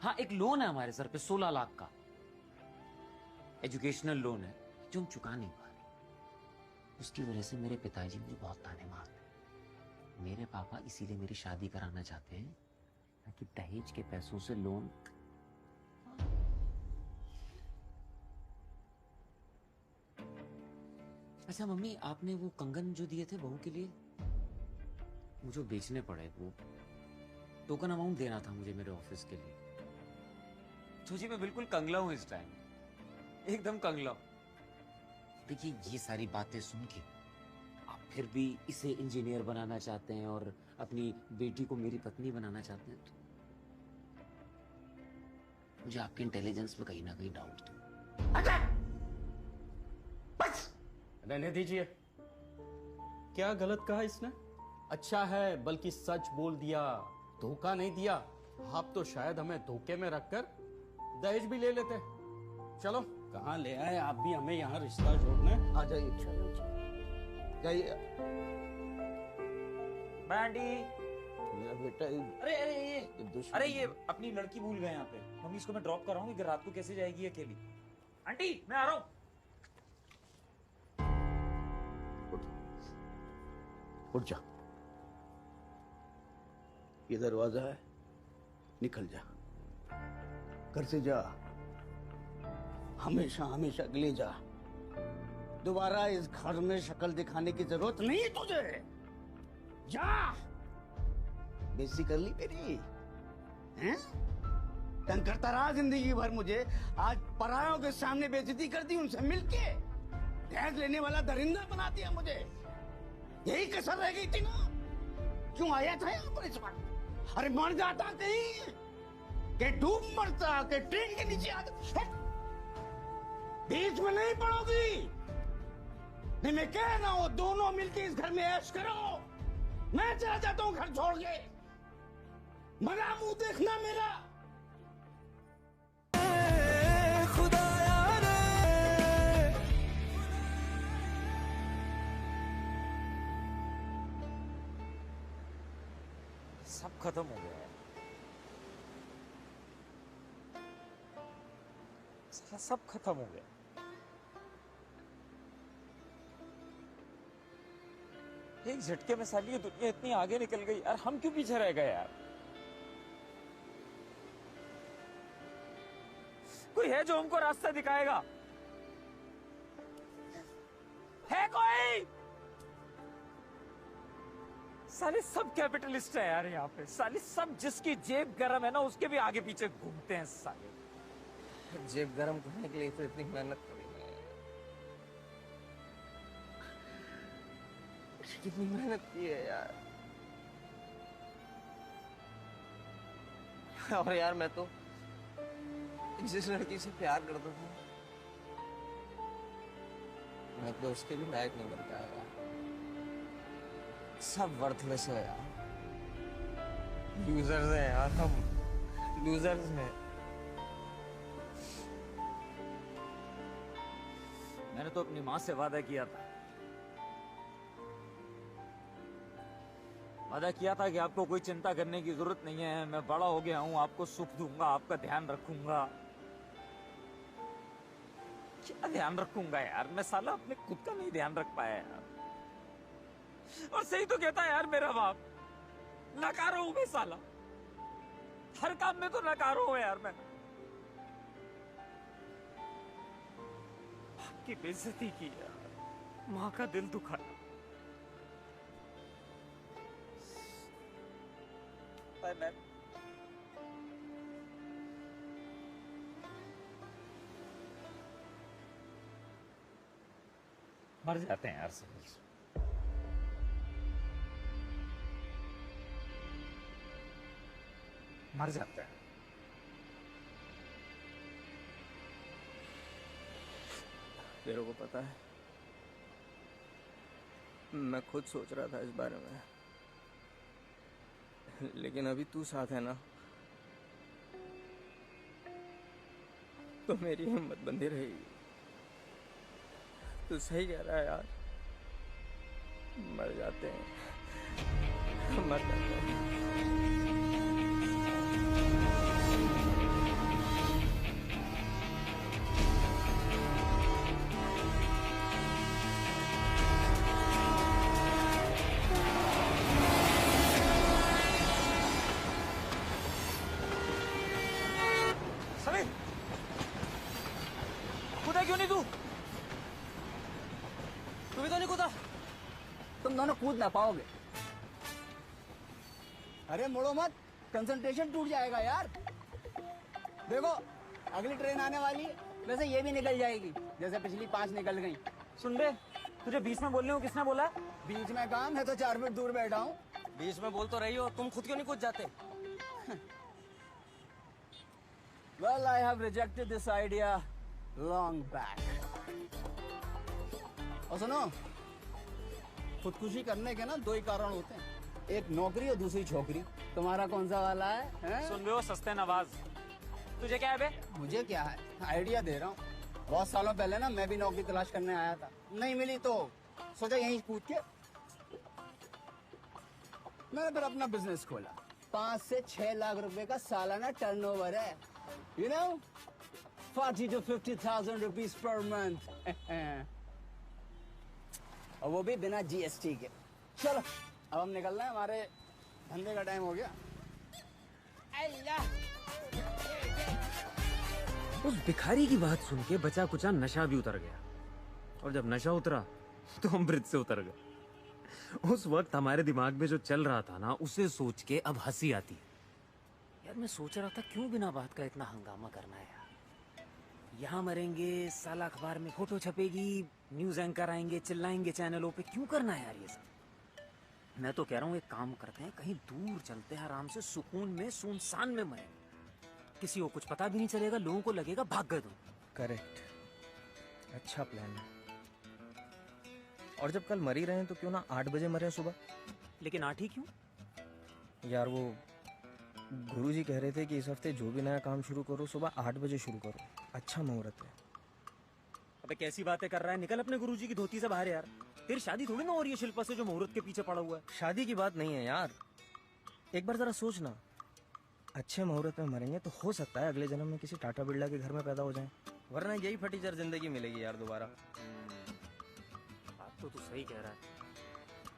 हाँ, एक लोन है हमारे सर पे 16 लाख का, एजुकेशनल लोन है जो हम चुका नहीं पा रहे। उसकी वजह से मेरे पिताजी मुझे बहुत ताने मारते हैं। मेरे पापा इसीलिए मेरी शादी कराना चाहते हैं ताकि दहेज के पैसों से लोन। अच्छा मम्मी, आपने वो कंगन जो दिए थे बहू के लिए, मुझे बेचने पड़े। वो टोकन अमाउंट देना था मुझे मेरे ऑफिस के लिए। सोचिए मैं बिल्कुल कंगला हूं इस टाइम, एकदम कंगला। देखिए ये सारी बातें सुन के आप फिर भी इसे इंजीनियर बनाना चाहते हैं और अपनी बेटी को मेरी पत्नी बनाना चाहते हैं, तो मुझे आपके इंटेलिजेंस पे कहीं ना कहीं डाउट था।
रहने दीजिए। क्या गलत कहा इसने? अच्छा है बल्कि सच बोल दिया, धोखा नहीं दिया। आप तो शायद हमें धोखे में रखकर दहेज भी ले लेते। चलो, कहाँ ले आए आप भी हमें यहाँ रिश्ता जोड़ने।
आ जाइए, चलो जाइए।
बैंडी,
बेटा
अरे ये अपनी लड़की भूल गए यहाँ पे। मम्मी इसको मैं ड्रॉप कर रहा हूँ, रात को कैसे जाएगी अकेली। आंटी मैं आ रहा हूँ।
उठ जा, ये दरवाजा है, निकल जा, घर से जा, हमेशा हमेशा के लिए जा। दोबारा इस घर में शक्ल दिखाने की जरूरत नहीं है तुझे। जा, बेइज्जती कर ली मेरी, हैं? तंग करता रहा जिंदगी भर मुझे, आज परायों के सामने बेइज्जती कर दी, उनसे मिलके टैग लेने वाला दरिंदा बना दिया मुझे। यही कसर रह गई थी ना, क्यों आया था यहाँ पर इस बार? अरे मर जाता कहीं, के डूब मरता, के ट्रेन के नीचे आता। बीच में नहीं पड़ोगी, नहीं मैं कह रहा हूं दोनों मिलके इस घर में ऐश करो। मैं चला जाता हूं घर छोड़ के, मरा मुंह देखना मेरा।
सब खत्म हो गया है, सब खत्म हो गया। एक झटके में साली ये दुनिया इतनी आगे निकल गई यार, हम क्यों पीछे रह गए यार? कोई है जो हमको रास्ता दिखाएगा? है कोई? साले सब कैपिटलिस्ट है यार यहाँ पे, साले सब जिसकी जेब गरम है ना उसके भी आगे पीछे घूमते हैं साले।
जेब गरम करने के लिए तो इतनी मेहनत करी मैं, कितनी मेहनत की है यार। और यार मैं तो जिस लड़की से प्यार करता था मैं तो उसके भी लायक नहीं बन पाया यार। सब वर्थलेस है यार, लूजर्स हैं यार, हम लूजर्स हैं।
मैंने तो अपनी माँ से वादा किया था, कि आपको कोई चिंता करने की जरूरत नहीं है, मैं बड़ा हो गया हूँ, आपको सुख दूंगा, आपका ध्यान रखूंगा। क्या ध्यान रखूंगा यार, मैं साला अपने खुद का नहीं ध्यान रख पाया यार। और सही तो कहता है यार मेरा बाप, नकारा हूं मैं साला, हर काम में तो नकारा हूं यार मैं। की बेइज्जती की यार, माँ का दिल दुखाया। मैं मर जाते हैं यार सब, मर जाते हैं।
तेरे को पता है मैं खुद सोच रहा था इस बारे में, लेकिन अभी तू साथ है ना तो मेरी हिम्मत बंधी रहेगी। तू सही कह रहा है यार, मर जाते हैं, मर जाते हैं।
क्यों नहीं तू भी तो नहीं कूदा।
तुम दोनों कूद ना पाओगे। अरे मुड़ो मत, कंसंट्रेशन टूट जाएगा यार। देखो अगली ट्रेन आने वाली है, वैसे ये भी निकल जाएगी जैसे पिछली 5 निकल गई।
सुन बे, तुझे बीच में बोलने को किसने बोला?
बीच में काम है तो 4 फीट दूर बैठा हूँ।
बीच में बोल तो रही हो, तुम खुद क्यों नहीं कूद जाते?
Well, I have rejected this idea long back. और सुनो, खुदकुशी करने के ना 2 ही कारण होते हैं, एक नौकरी और दूसरी छोकरी। तुम्हारा कौन सा वाला है?
सुन बे वो सस्ते नवाज, तुझे क्या है बे?
मुझे क्या है, आइडिया दे रहा हूँ। बहुत सालों पहले ना मैं भी नौकरी तलाश करने आया था, नहीं मिली तो सोचा यहीं पूछ के मैंने फिर अपना बिजनेस खोला। 5 से 6 लाख रुपए का सालाना टर्नओवर है। You know, 40 to 50,000 rupees per month. और वो भी बिना GST के। चलो अब हम निकलना है, हमारे धंधे का टाइम हो गया।
उस भिखारी की बात सुन के बचा कुचा नशा भी उतर गया और जब नशा उतरा तो हम ब्रिज से उतर गए। उस वक्त हमारे दिमाग में जो चल रहा था ना, उसे सोच के अब हंसी आती है।
यार मैं सोच रहा था क्यों बिना बात का इतना हंगामा करना है यार। यहाँ मरेंगे, साला अखबार में फोटो छपेगी, न्यूज एंकर आएंगे, चिल्लाएंगे चैनलों पे, क्यों करना है यार ये सब। मैं तो कह रहा हूँ एक काम करते हैं, कहीं दूर चलते हैं, आराम से सुकून में सुनसान में मरेंगे, किसी को कुछ पता भी नहीं चलेगा, लोगों को लगेगा भाग गए तुम।
करेक्ट, अच्छा प्लान है। और जब कल मर ही रहे हैं तो क्यों ना 8 बजे मरे सुबह।
लेकिन 8 ही क्यों?
यार वो गुरुजी कह रहे थे कि इस हफ्ते जो भी नया काम शुरू करो सुबह 8 बजे शुरू करो, अच्छा मुहूर्त है।
अबे कैसी बातें कर रहा है, निकल अपने गुरुजी की धोती से बाहर यार। तेरी शादी थोड़ी ना हो रही है शिल्पा से जो मुहूर्त के पीछे पड़ा हुआ है।
शादी की बात नहीं है यार, एक बार जरा सोचना, अच्छे मुहूर्त में मरेंगे तो हो सकता है अगले जन्म में किसी टाटा बिरला के घर में पैदा हो जाए, वरना यही फटीचर जिंदगी मिलेगी यार दोबारा।
बात तो तू सही कह रहा है।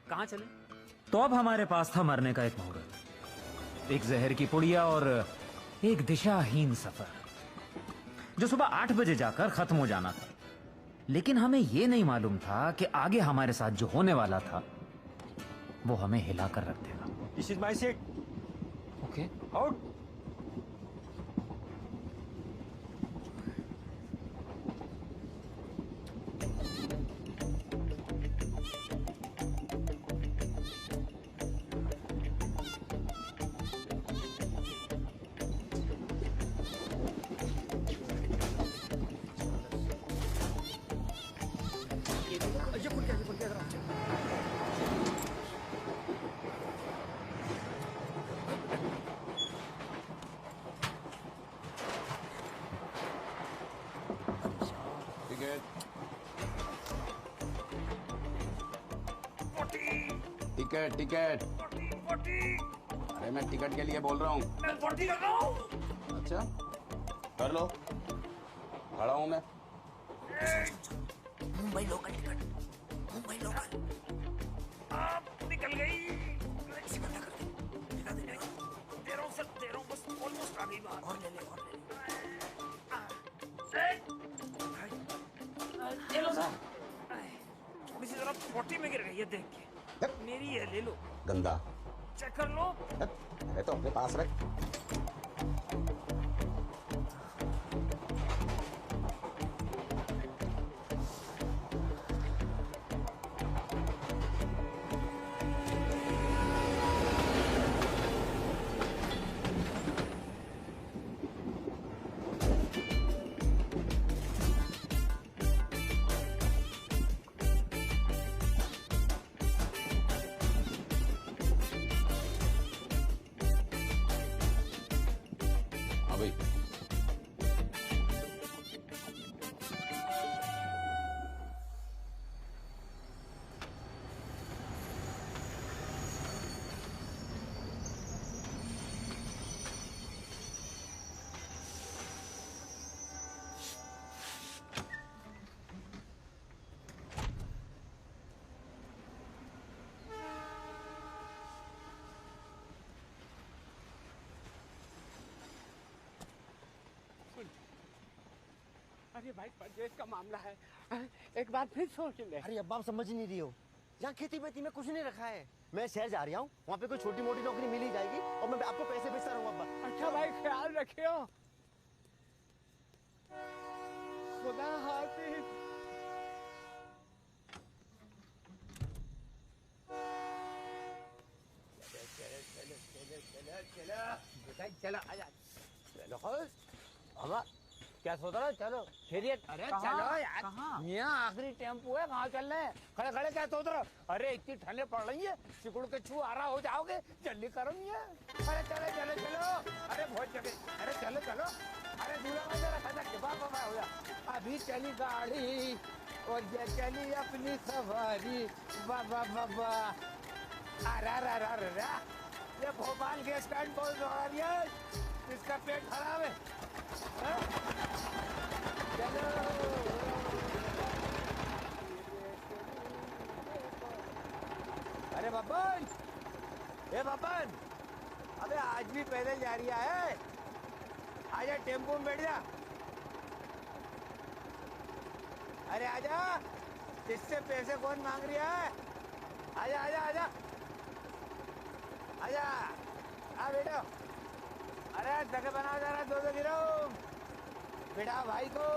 कहाँ चले?
तो अब हमारे पास था मरने का एक मुहूर्त, एक जहर की पुड़िया और एक दिशाहीन सफर जो सुबह 8 बजे जाकर खत्म हो जाना था। लेकिन हमें यह नहीं मालूम था कि आगे हमारे साथ जो होने वाला था वो हमें हिलाकर रख देगा।
This is my seat.
Okay,
out.
Ticket ticket. अरे मैं टिकट के लिए बोल रहा हूँ। अच्छा कर लो, खड़ा हूँ मैं।
Mumbai local ticket, Mumbai local. आप निकल गई। ऐसे बंदा कर दे, दिखा दे। दे रहा हूँ सर, दे रहा हूँ, बस ऑलमोस्ट आ गई बात। और ले ले, और ले ले। ये लो सर। थोड़ी सी जरा 40 में गिर गई है, देख के। मेरी है, ले लो।
गंदा
चेक कर लो।
अरे तो अपने पास रख। भाई
अरे भाई परदेश का मामला है, एक बात फिर सोच ले।
अरे अब आप समझ ही नहीं रही हो, यहाँ खेती बेती में कुछ नहीं रखा है। मैं शहर जा रहा हूँ, वहाँ पे कोई छोटी मोटी नौकरी मिल ही जाएगी और मैं आपको पैसे भेजता रहूँ अब्बा।
अच्छा भाई ख्याल रखियो, खुदा हाफिज। चलो आजा, चलो बाबा क्या सोच रहे हो? चलो खैरियत। अरे चलो यार, यहाँ आखिरी टेम्पो है, कहाँ चल रहे हैं? खड़े खड़े क्या सोच रहे हो? अरे इतनी ठंडे पड़ रही है, सिकुड़ के छू आ रहा हो जाओगे, जल्दी करो ये। अरे चलो चलो चलो, अरे बहुत जगह, अरे चलो चलो, अरे दूल्हा में जरा खतक के बाबा हो जा। अभी चली गाड़ी और ये चली अपनी सवारी, बाबा बाबा। अरे ये भोपाल के स्टैंड बहुत दौड़ा रही है, इसका पेट खराब है। चलो अरे बब्बन, ए बब्बन, अबे आज भी पैदल जा रही है? आजा टेम्पो में बैठ जा। अरे आजा, इससे पैसे कौन मांग रहा है? आजा आजा आजा आजा, आ बेटा। अरे जगह बना जा रहा, दो गिरो बेटा भाई को।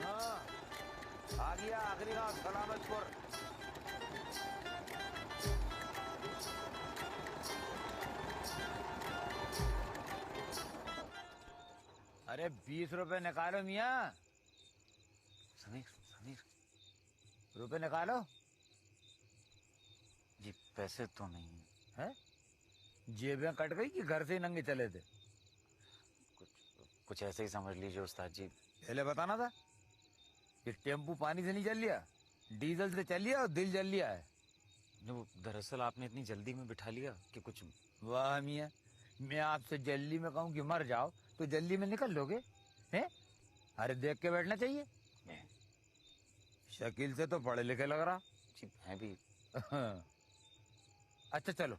हाँ, आ गया आखिरी गांव सलामतपुर। अरे 20 रुपए निकालो मियाँ।
समीर समीर
रुपए निकालो।
जी पैसे तो नहीं
है। जेबें कट गई कि घर से ही नंगे चले थे?
कुछ ऐसे ही समझ लीजिए उस्ताद जी।
पहले बताना था। ये टेम्पू पानी से नहीं चल लिया, डीजल से चल लिया और दिल जल लिया है।
जो दरअसल आपने इतनी जल्दी में बिठा लिया कि कुछ।
वाह मियाँ, मैं आपसे जल्दी में कहूँ कि मर जाओ तो जल्दी में निकल लोगे हैं? अरे देख के बैठना चाहिए। शकील से तो पढ़े लिखे लग रहा।
जी मैं भी।
अच्छा चलो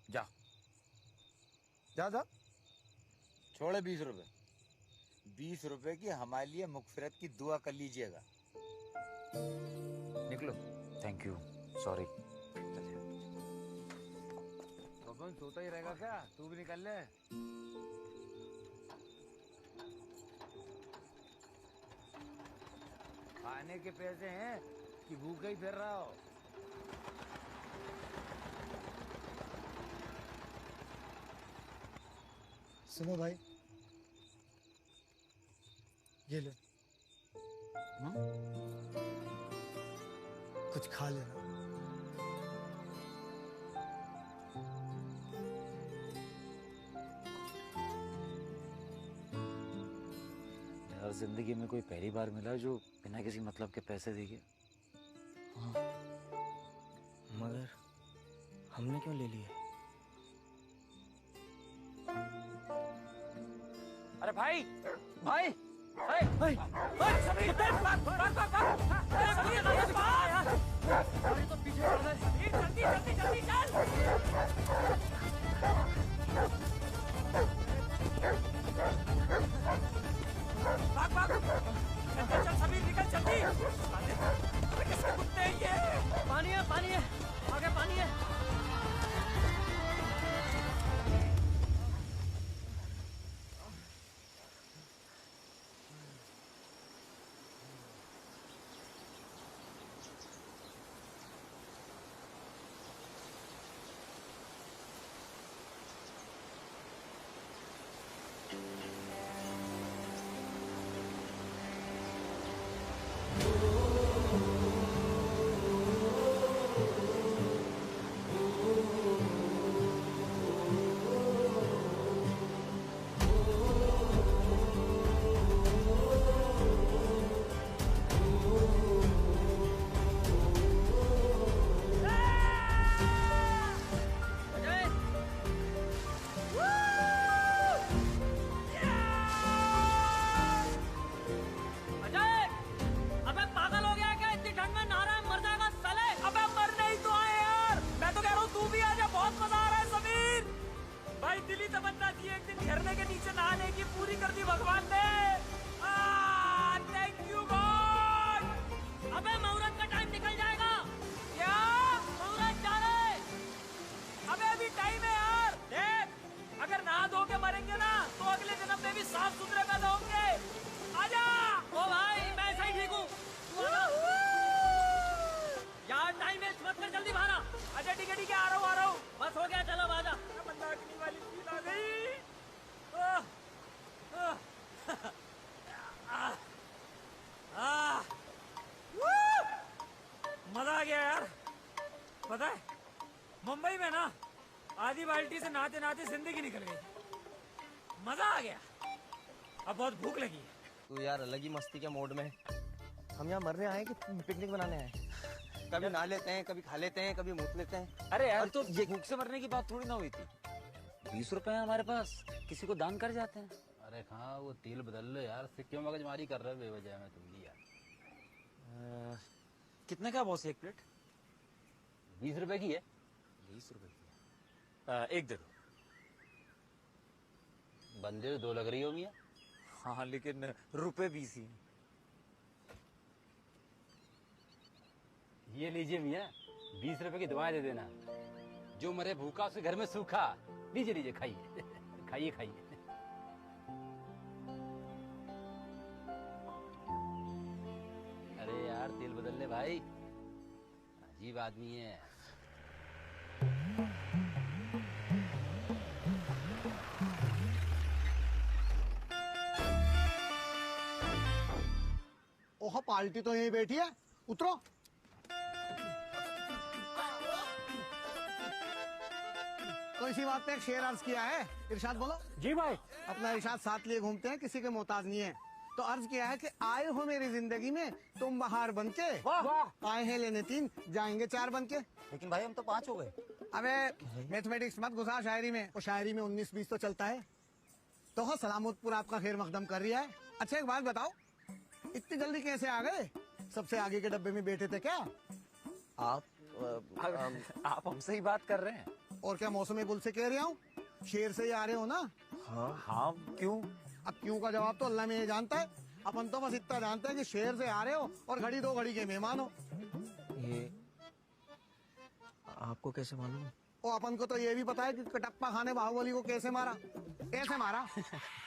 जाओ जाओ जाओ। छोड़े 20 रुपए। 20 रुपए की हमारे लिए मुगफिरत की दुआ कर लीजिएगा। निकलो।
Thank you, sorry.
बबन सोता ही रहेगा क्या? तू भी निकल ले। खाने के पैसे हैं कि भूखे ही फिर रहा हो?
सुनो भाई, ये ले, कुछ खा लेना।
यार जिंदगी में कोई पहली बार मिला जो बिना किसी मतलब के पैसे दे गया।
हाँ, मगर हमने क्यों ले लिए?
अरे भाई भाई
भाई भाई भाई समीर तो पीछे पड़ गए। जल्दी जल्दी जल्दी चल। भाग भाग, चल समीर निकल जल्दी। अरे किसके कुत्ते हैं ये? पानी है आगे पानी है।
पता है मुंबई में ना आधी बाल्टी से नहाते नहाते जिंदगी निकल गई। मजा आ गया। अब बहुत भूख लगी है।
तू यार अलग ही मस्ती के मोड में। हम यहाँ मरने आए कि पिकनिक बनाने आए? कभी नहा लेते हैं, कभी खा लेते हैं, कभी मूत लेते हैं।
अरे यार तो ये भूख से मरने की बात थोड़ी ना हुई थी। 20 रुपए हमारे पास, किसी को दान कर जाते हैं।
अरे हाँ वो तेल बदल लो यार, से क्यों मगजमारी कर रहे हो बेवजह में तुम भी यार।
कितने का बॉस एक प्लेट?
20 रुपए की है।
20 रुपए की है। एक दे दो।
बंदे तो 2 लग रही हो मियाँ।
हाँ लेकिन रुपए 20 ही।
ये लीजिए मियाँ, 20 रुपए की दवाएं दे देना। जो मरे भूखा उसके घर में सूखा। लीजिए लीजिए, खाइए खाइए खाइए। अरे यार तेल बदल ले भाई, अजीब आदमी है।
ओह पार्टी तो यहीं बैठी है, उतरो। तो इसी बात पे एक शेर अर्ज किया है। इरशाद बोलो।
जी भाई।
अपना इरशाद साथ लिए घूमते हैं, किसी के मोहताज नहीं है। तो अर्ज किया है कि आए हो मेरी जिंदगी में तुम बहार बनके, आए हैं लेने 3 जाएंगे 4 बनके।
लेकिन भाई हम तो 5 हो गए।
अबे मैथमेटिक्स मत घुसा शायरी में, और शायरी में 19-20 तो चलता है। तो हो सलामतपुर आपका खैर मकदम कर रही है। अच्छा एक बात बताओ, इतनी जल्दी कैसे आ गए? सबसे आगे के डब्बे में बैठे थे क्या
आप हमसे ही बात कर रहे हैं?
और क्या मौसमी गुल से कह रहा हूँ, शेर से ही आ रहे हो ना?
हाँ क्यों?
अब क्यों का जवाब तो अल्लाह में ये जानता है। अपन तो बस इतना जानते हैं कि शेर से आ रहे हो और घड़ी 2 घड़ी के मेहमान हो।
ये आपको कैसे मालूम?
ओ अपन को तो ये भी पता है कि कटप्पा खाने बाहुबली को कैसे मारा, कैसे मारा।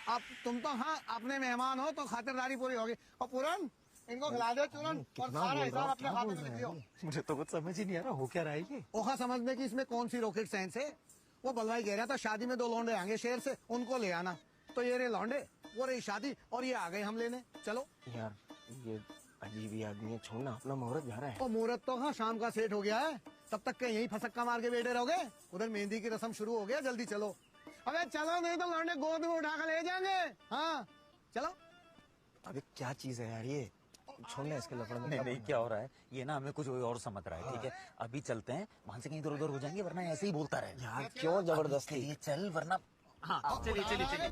अब तुम तो हाँ अपने मेहमान हो तो खातिरदारी पूरी होगी। और पूरन इनको खिला दो चूरन, और सारा हिसाब अपने खाते में लिख लियो।
मुझे तो कुछ समझ ही नहीं आ रहा, हो क्या रहा है ये?
ओखा समझने की इसमें कौन सी रॉकेट साइंस है। वो बलवाई कह रहा था शादी में 2 लौंडे आएंगे शहर से, उनको ले आना। तो ये रहे लौंडे, वो रही शादी, और ये आ गए हम लेने। चलो
यार ये अजीब ही आदमी है, छोड़ना, अपना मुहूर्त जा रहा है।
और मुहूर्त तो हाँ शाम का सेट हो गया है, तब तक के यही फसक्का मार के बैठे रहोगे। उधर मेहंदी की रस्म शुरू हो गया, जल्दी चलो। अबे चलो नहीं तो लौंडे गोद में उठा कर ले जाएंगे। हाँ चलो।
अबे क्या चीज है यार ये, छोड़ना इसके लफड़े में।
नहीं क्या हो रहा है ये ना, हमें कुछ और समझ रहा है। ठीक है अभी चलते हैं, वहां से कहीं इधर उधर हो जाएंगे, वरना ऐसे ही बोलता रहे।
यार क्यों जबरदस्ती?
ये चल वरना। हाँ चलिए चलिए चलिए।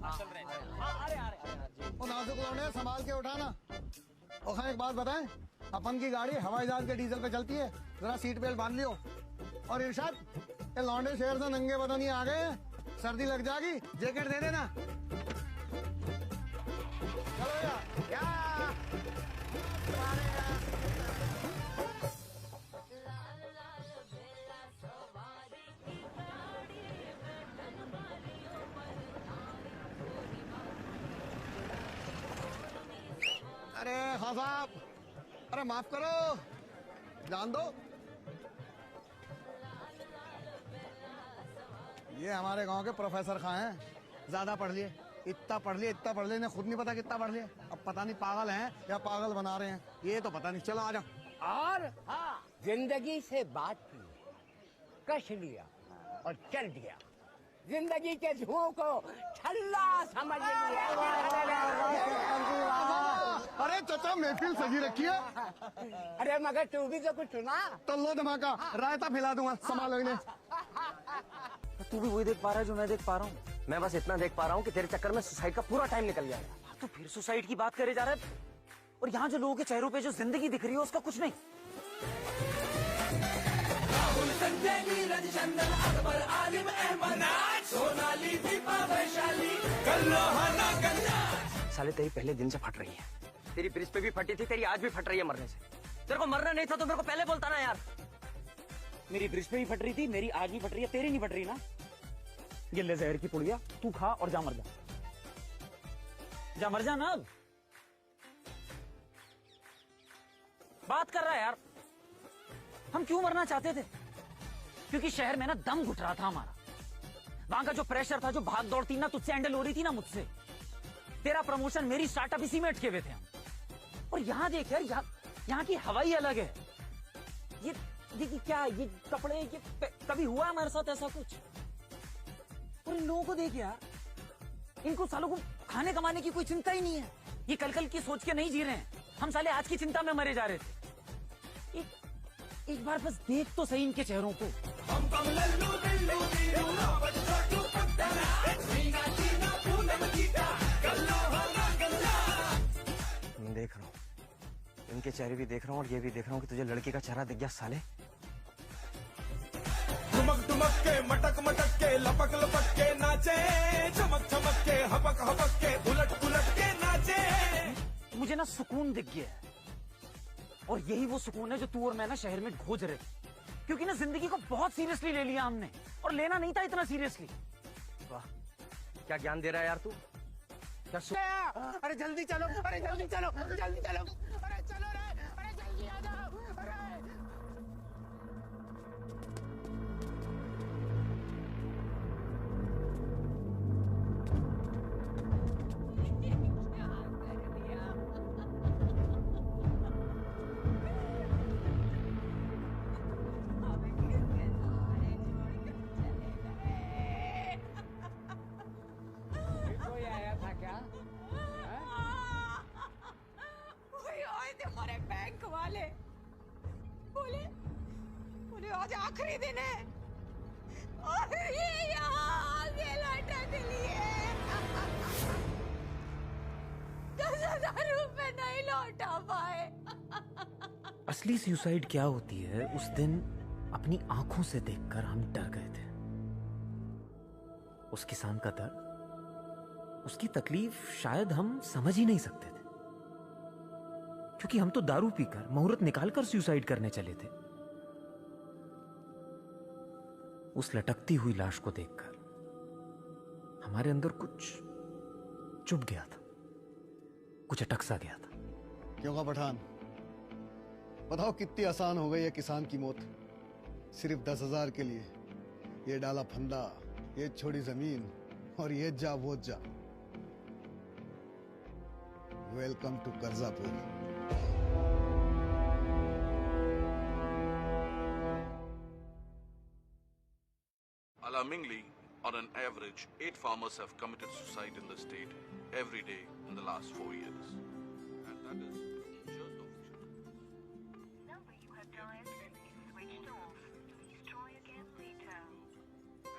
वो नाजुक लौंडे संभाल के उठाना। और हाँ एक बात बताएं, अपन की गाड़ी हवाई जहाज के डीजल पे चलती है, जरा सीट बेल्ट बांध लियो। और इरशाद ये लौंडे शहर से नंगे बदन ही आ गए हैं, सर्दी लग जाएगी, जैकेट दे देना। चलो यार अरे हाँ साहब, अरे माफ करो, जान दो। ये हमारे गांव के प्रोफेसर खां हैं, ज्यादा पढ़ लिए, इतना पढ़ लिए इन्हें खुद नहीं पता कितना पढ़ लिए। अब पता नहीं पागल हैं या पागल बना रहे हैं, ये तो पता नहीं। चलो आ जाओ।
और जिंदगी से बात की, कश लिया और चल दिया, जिंदगी के धुओं को ठल्ला समझ लिया।
अरे चाचा महफिल सजी रखी है।
अरे मगर तू भी तो कुछ सुना।
तो लो धमाका, रायता फैला दूंगा, संभालो इन्हें।
तू भी वही देख पा रहा है जो मैं देख पा रहा हूँ। मैं बस इतना देख पा रहा हूँ कि तेरे चक्कर में सुसाइड का पूरा टाइम निकल जाएगा।
तो फिर सुसाइड की बात करे जा रहा है, और यहाँ जो लोगों के चेहरों पे जो जिंदगी दिख रही है उसका कुछ नहीं।
राहुल संजय नीरज चंदन अकबर आलिम अहमद सोनाली दीपा वैशाली गल्लोहाना गंजा।
साले तेरी पहले दिन से फट रही है, तेरी ब्रिज पे भी फटी थी, तेरी आज भी फट रही है मरने से। तेरे को मरना नहीं था तो मेरे को पहले बोलता ना यार।
मेरी ब्रिज पे भी फट रही थी, मेरी आज भी फट रही है, तेरी नहीं फट रही ना। ये ले जहर की पुड़िया, तू खा और जा मर जा, जा मर जा ना। अब बात कर रहा है यार, हम क्यों मरना चाहते थे? क्योंकि शहर में ना दम घुट रहा था हमारा, वहां का जो प्रेशर था, जो भाग दौड़ थी ना, तुझसे हैंडल हो रही थी ना मुझसे। तेरा प्रमोशन, मेरी स्टार्टअप इसी में अटके हुए थे हम। और यहाँ देख यार, यहाँ की हवा ही अलग है। ये क्या, ये कपड़े, ये कभी हुआ हमारे साथ ऐसा कुछ? और इन लोगों को देख यार, इनको सालों को खाने कमाने की कोई चिंता ही नहीं है। ये कल कल की सोच के नहीं जी रहे हैं, हम साले आज की चिंता में मरे जा रहे थे। एक बार बस देख तो सही इनके चेहरों को।
देख रहा हूँ, इनके चेहरे भी देख रहा हूँ और ये भी देख रहा हूँ कि तुझे लड़की का चेहरा दिख गया साले।
ठुमक के मटक मटक के लपक लपक के नाचे, चमक चमक के हपक हपक के उलट उलट के नाचे।
मुझे ना सुकून दिख गया है, और यही वो सुकून है जो तू और मैं ना शहर में खोज रहे, क्योंकि ना जिंदगी को बहुत सीरियसली ले लिया हमने, और लेना नहीं था इतना सीरियसली।
वाह, क्या ज्ञान दे रहा है यार तू। क्या अरे जल्दी चलो, अरे जल्दी चलो, जल्दी चलो, अरे चलो रे, अरे जल्दी आ जाओ, अरे कोई आया था क्या?
वही आए थे हमारे बैंक वाले, बोले बोले आज आखिरी दिन है और ये यहाँ आगे लटक लिए। 10,000 रुपए नहीं लौटा पाए।
असली सुसाइड क्या होती है उस दिन अपनी आंखों से देखकर हम डर गए थे। उस किसान का दर्द, उसकी तकलीफ शायद हम समझ ही नहीं सकते थे, क्योंकि हम तो दारू पीकर मुहूर्त निकालकर सुसाइड करने चले थे। उस लटकती हुई लाश को देखकर हमारे अंदर कुछ चुभ गया था, कुछ अटक सा गया था।
क्यों का पठान, बताओ कितनी आसान हो गई है किसान की मौत। सिर्फ 10,000 के लिए ये डाला फंदा, ये छोड़ी जमीन, और ये जा वो जा। Welcome to Karjapur.
Alarmingly, on an average, 8 farmers have committed suicide in the state every day in the last 4 years. And that is just official. Number you have dialed is switched off. Please try again later.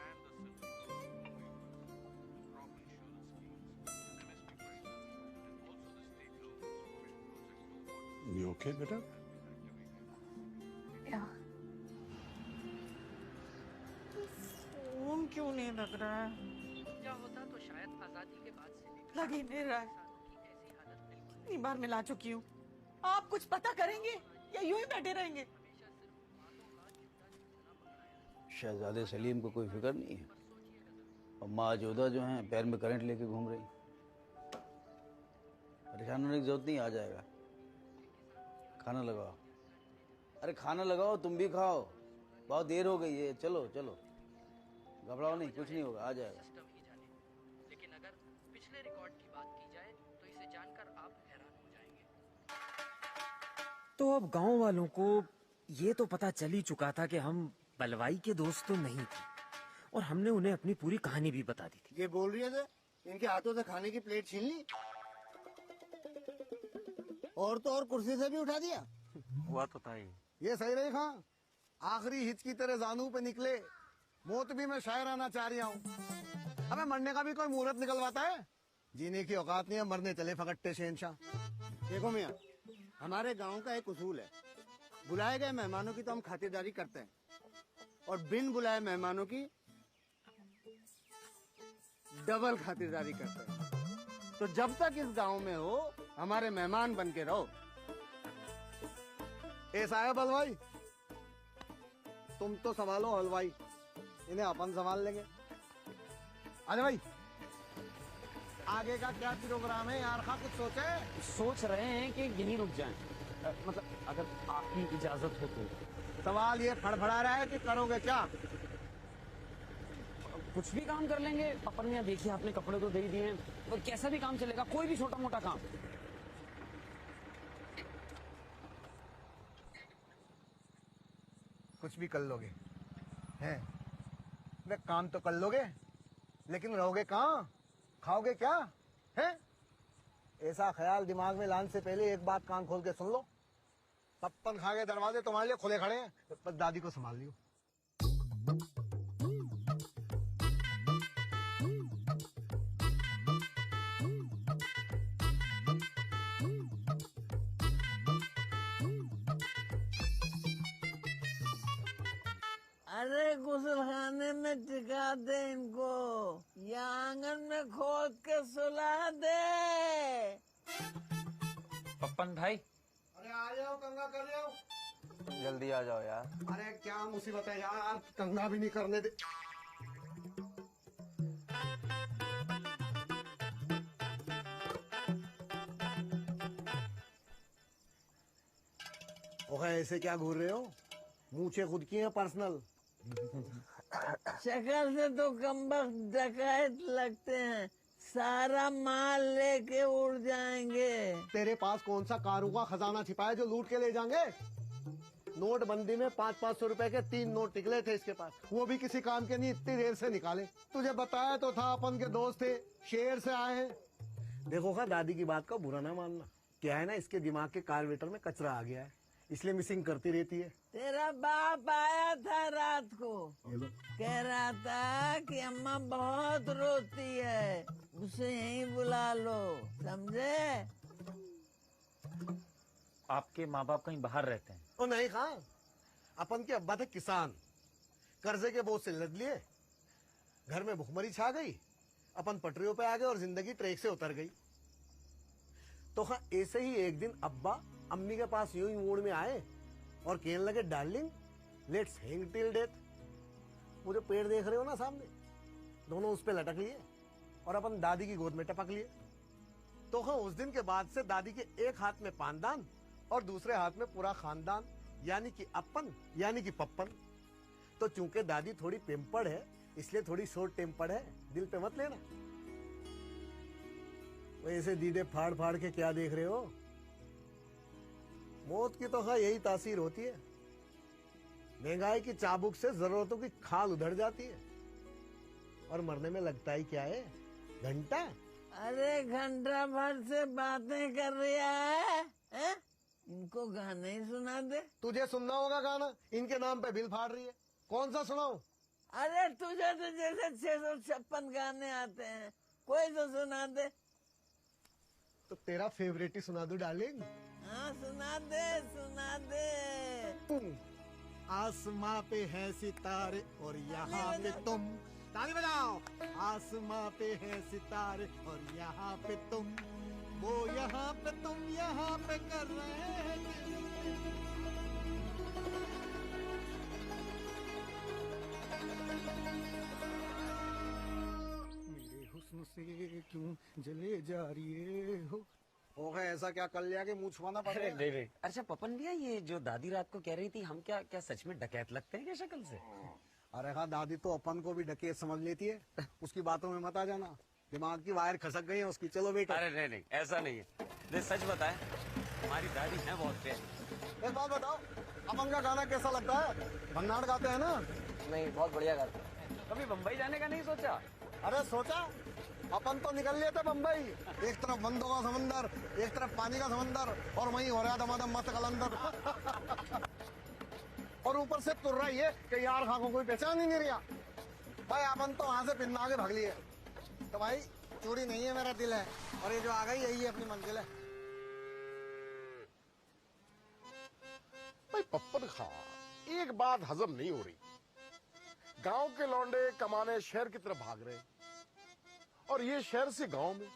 And the symptoms crop insurance schemes, MSP prices, and also the state government's projects to avoid.
You okay, beta?
Yeah. Phone क्यों नहीं लग रहा है?
क्या होता तो शायद आजादी के बाद से
लग ही नहीं रहा है। कितनी बार मिला चुकी हूँ। आप कुछ पता करेंगे या यूं ही बैठे रहेंगे?
शहजादे सलीम को कोई फिक्र नहीं है, और माँ जोधा जो हैं पैर में करंट लेके घूम रही। परेशान होने की जरूरत नहीं, आ जाएगा। खाना लगाओ, अरे खाना लगाओ, तुम भी खाओ, बहुत देर हो गई है। चलो चलो, घबराओ नहीं, कुछ नहीं होगा, आ जाएगा।
लेकिन अगर पिछले रिकॉर्ड की बात की जाए तो इसे जानकर आप हैरान हो जाएंगे।
तो अब गांव वालों को ये तो पता चल ही चुका था कि हम बलवाई के दोस्त तो नहीं थे, और हमने उन्हें अपनी पूरी कहानी भी बता दी थी।
ये बोल रही है थे, इनके हाथों से खाने की प्लेट छीन ली, और तो और कुर्सी से भी उठा दिया।
हुआ तो था ही।
ये सही रही खां, आखिरी हिच की तरह जानू पे निकले। मौत भी मैं शायराना चाह रहा हूँ। अबे मरने का भी कोई मुहूर्त निकलवाता है? जीने की औकात नहीं है, मरने चले फकट्टे शहनशाह।
देखो मियाँ, हमारे गांव का एक उसूल है, बुलाए गए मेहमानों की तो हम खातिरदारी करते हैं, और बिन बुलाए मेहमानों की डबल खातिरदारी करते हैं। तो जब तक इस गांव में हो, हमारे मेहमान बन के रहो।
ऐसा है बलवाई, तुम तो संभालो हलवाई, इन्हें अपन संभाल लेंगे। अरे भाई, आगे का क्या प्रोग्राम है यार? कुछ सोचे?
सोच रहे हैं कि यहीं रुक जाएं, मतलब अगर आपकी इजाजत हो तो।
सवाल ये फड़फड़ा रहा है कि करोगे क्या?
कुछ भी काम कर लेंगे अपन। यहाँ देखिए, आपने कपड़े तो दे ही दिए हैं, तो कैसा भी काम चलेगा, कोई भी छोटा मोटा काम।
कुछ भी कर लोगे हैं? वे काम तो कर लोगे, लेकिन रहोगे कहाँ? खाओगे क्या? हैं? ऐसा ख्याल दिमाग में लाने से पहले एक बात कान खोल के सुन लो। पप्पन खा के दरवाजे तुम्हारे लिए खुले खड़े हैं, बस दादी को संभाल लियो।
अरे गुसलखाने में टिका दे इनको या आंगन में खोद के सुला दे।
पप्पन भाई
अरे आ जाओ, कंगा कर जाओ।
जल्दी आ जाओ यार।
अरे क्या मुसीबत है यार, कंगा भी नहीं करने दे। ओहे ऐसे क्या घूर रहे हो? मूछे खुद की हैं पर्सनल।
शक्ल से तो कमबख्त डकैत लगते हैं, सारा माल लेके उड़ जाएंगे।
तेरे पास कौन सा कारों का खजाना छिपा है जो लूट के ले जाएंगे? नोटबंदी में 500-500 रुपए के 3 नोट निकले थे इसके पास, वो भी किसी काम के नहीं, इतनी देर से निकाले। तुझे बताया तो था अपन के दोस्त थे, शहर से आए हैं। देखो खा, दादी की बात का बुरा ना मानना। क्या है ना, इसके दिमाग के कार्बेटर में कचरा आ गया है, इसलिए मिसिंग करती रहती है।
तेरा बाप आया था रात को, कह रहा था कि अम्मा बहुत रोती है, उसे यहीं बुला लो, समझे?
आपके माँ बाप कहीं बाहर रहते हैं?
ओ नहीं खा, अपन के अब्बा थे किसान, कर्जे के बोझ से लद लिए, घर में भुखमरी छा गई, अपन पटरियों पे आ गए और जिंदगी ट्रैक से उतर गई। तो हाँ, ऐसे ही एक दिन अब्बा अम्मी के पास यूं ही मूड में आए और कहने लगे, darling let's hang till death. वो जो पेड़ देख रहे हो ना सामने, दोनों उस पे लटक लिए और अपन दादी की गोद में टपक लिए। तो हाँ, उस दिन के बाद से दादी के एक हाथ में पानदान और दूसरे हाथ में पूरा खानदान, यानी कि अपन यानी कि पप्पन। तो चूंकि दादी थोड़ी पेम्पर्ड है, इसलिए थोड़ी शॉर्ट टेम्पर्ड है, दिल पे मत लेना। वैसे दीदे फाड़ फाड़ के क्या देख रहे हो? मौत की तो हाँ यही तासीर होती है, महंगाई की चाबुक से जरूरतों की खाल उधड़ जाती है और मरने में लगता ही क्या है, घंटा।
अरे घंटा भर से बातें कर रहा है? इनको गाने ही सुना दे।
तुझे सुनना होगा गाना, इनके नाम पे बिल फाड़ रही है, कौन सा सुनाऊं?
अरे तुझे तो जैसे 656 गाने आते हैं, कोई तो सुना दे।
तो तेरा फेवरेट ही सुना दूं डार्लिंग?
हाँ सुना दे, सुना दे।
आसमां पे है सितारे और यहाँ पे तुम, ताली बजाओ। आसमां पे है सितारे और यहाँ पे तुम, वो यहाँ पे तुम यहाँ पे कर रहे हैं। मेरे हुस्न से क्यों जले जा रही हो? हो गया ऐसा क्या कर लिया कि मुंह छुपाना पड़
अरे
गया?
नहीं नहीं। अच्छा पपन भैया, ये जो दादी रात को कह रही थी, हम क्या क्या सच में डकैत लगते हैं क्या शक्ल से?
अरे हाँ, दादी तो अपन को भी डकैत समझ लेती है, उसकी बातों में मत आ जाना, दिमाग की वायर खसक गई है उसकी। चलो बेटा।
अरे नहीं नहीं, ऐसा नहीं है। नहीं सच बताए, हमारी दादी है बहुत प्यारी।
एक बात बताओ, अपन का गाना कैसा लगता है? भन्नाट गाते हैं ना?
नहीं, बहुत बढ़िया गाते हैं।
कभी बम्बई जाने का नहीं सोचा?
अरे सोचा, अपन तो निकल लिए थे बम्बई, एक तरफ बंदों का समंदर, एक तरफ पानी का समंदर, और वहीं हो रहा दमादम मस्त कलंदर। और ऊपर से तुर रही है कि यार खां को कोई पहचान ही नहीं रहा। भाई अपन तो वहां से पिन्ना के भाग लिए। तो भाई चोरी नहीं है, मेरा दिल है, और ये जो आ गई यही है अपनी मंजिल है।
भाई पप्पन खां, एक बात हजम नहीं हो रही, गांव के लौंडे कमाने शहर की तरफ भाग रहे और ये शहर से गांव में।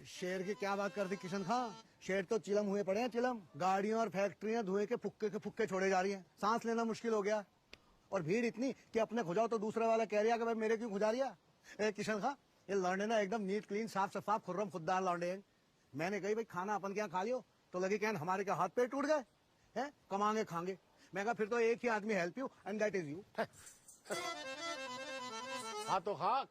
शेर की क्या बात करती किशन खां, शेर तो चिलम हुए पड़े हैं, चिलम। गाड़ियां और फैक्ट्रियां धुएं के फुक्के छोड़े जा रही हैं, सांस लेना मुश्किल हो गया। और भीड़ इतनी कि अपने खुजाओ तो दूसरा वाला कह रहा कि भाई मेरे क्यों खुजा रिया। किशन खां, ये लौंडे ना एकदम नीट क्लीन साफ शफाफ खुर्रम खुददार लौंडे हैं। मैंने कही भाई खाना अपन के यहाँ खा लियो, तो लगी कहन हमारे क्या हाथ पेट टूट गए हैं, कमांगे खाएंगे। मैं कहा फिर तो एक ही आदमी help you and that is you.
हाँ तो हाँ,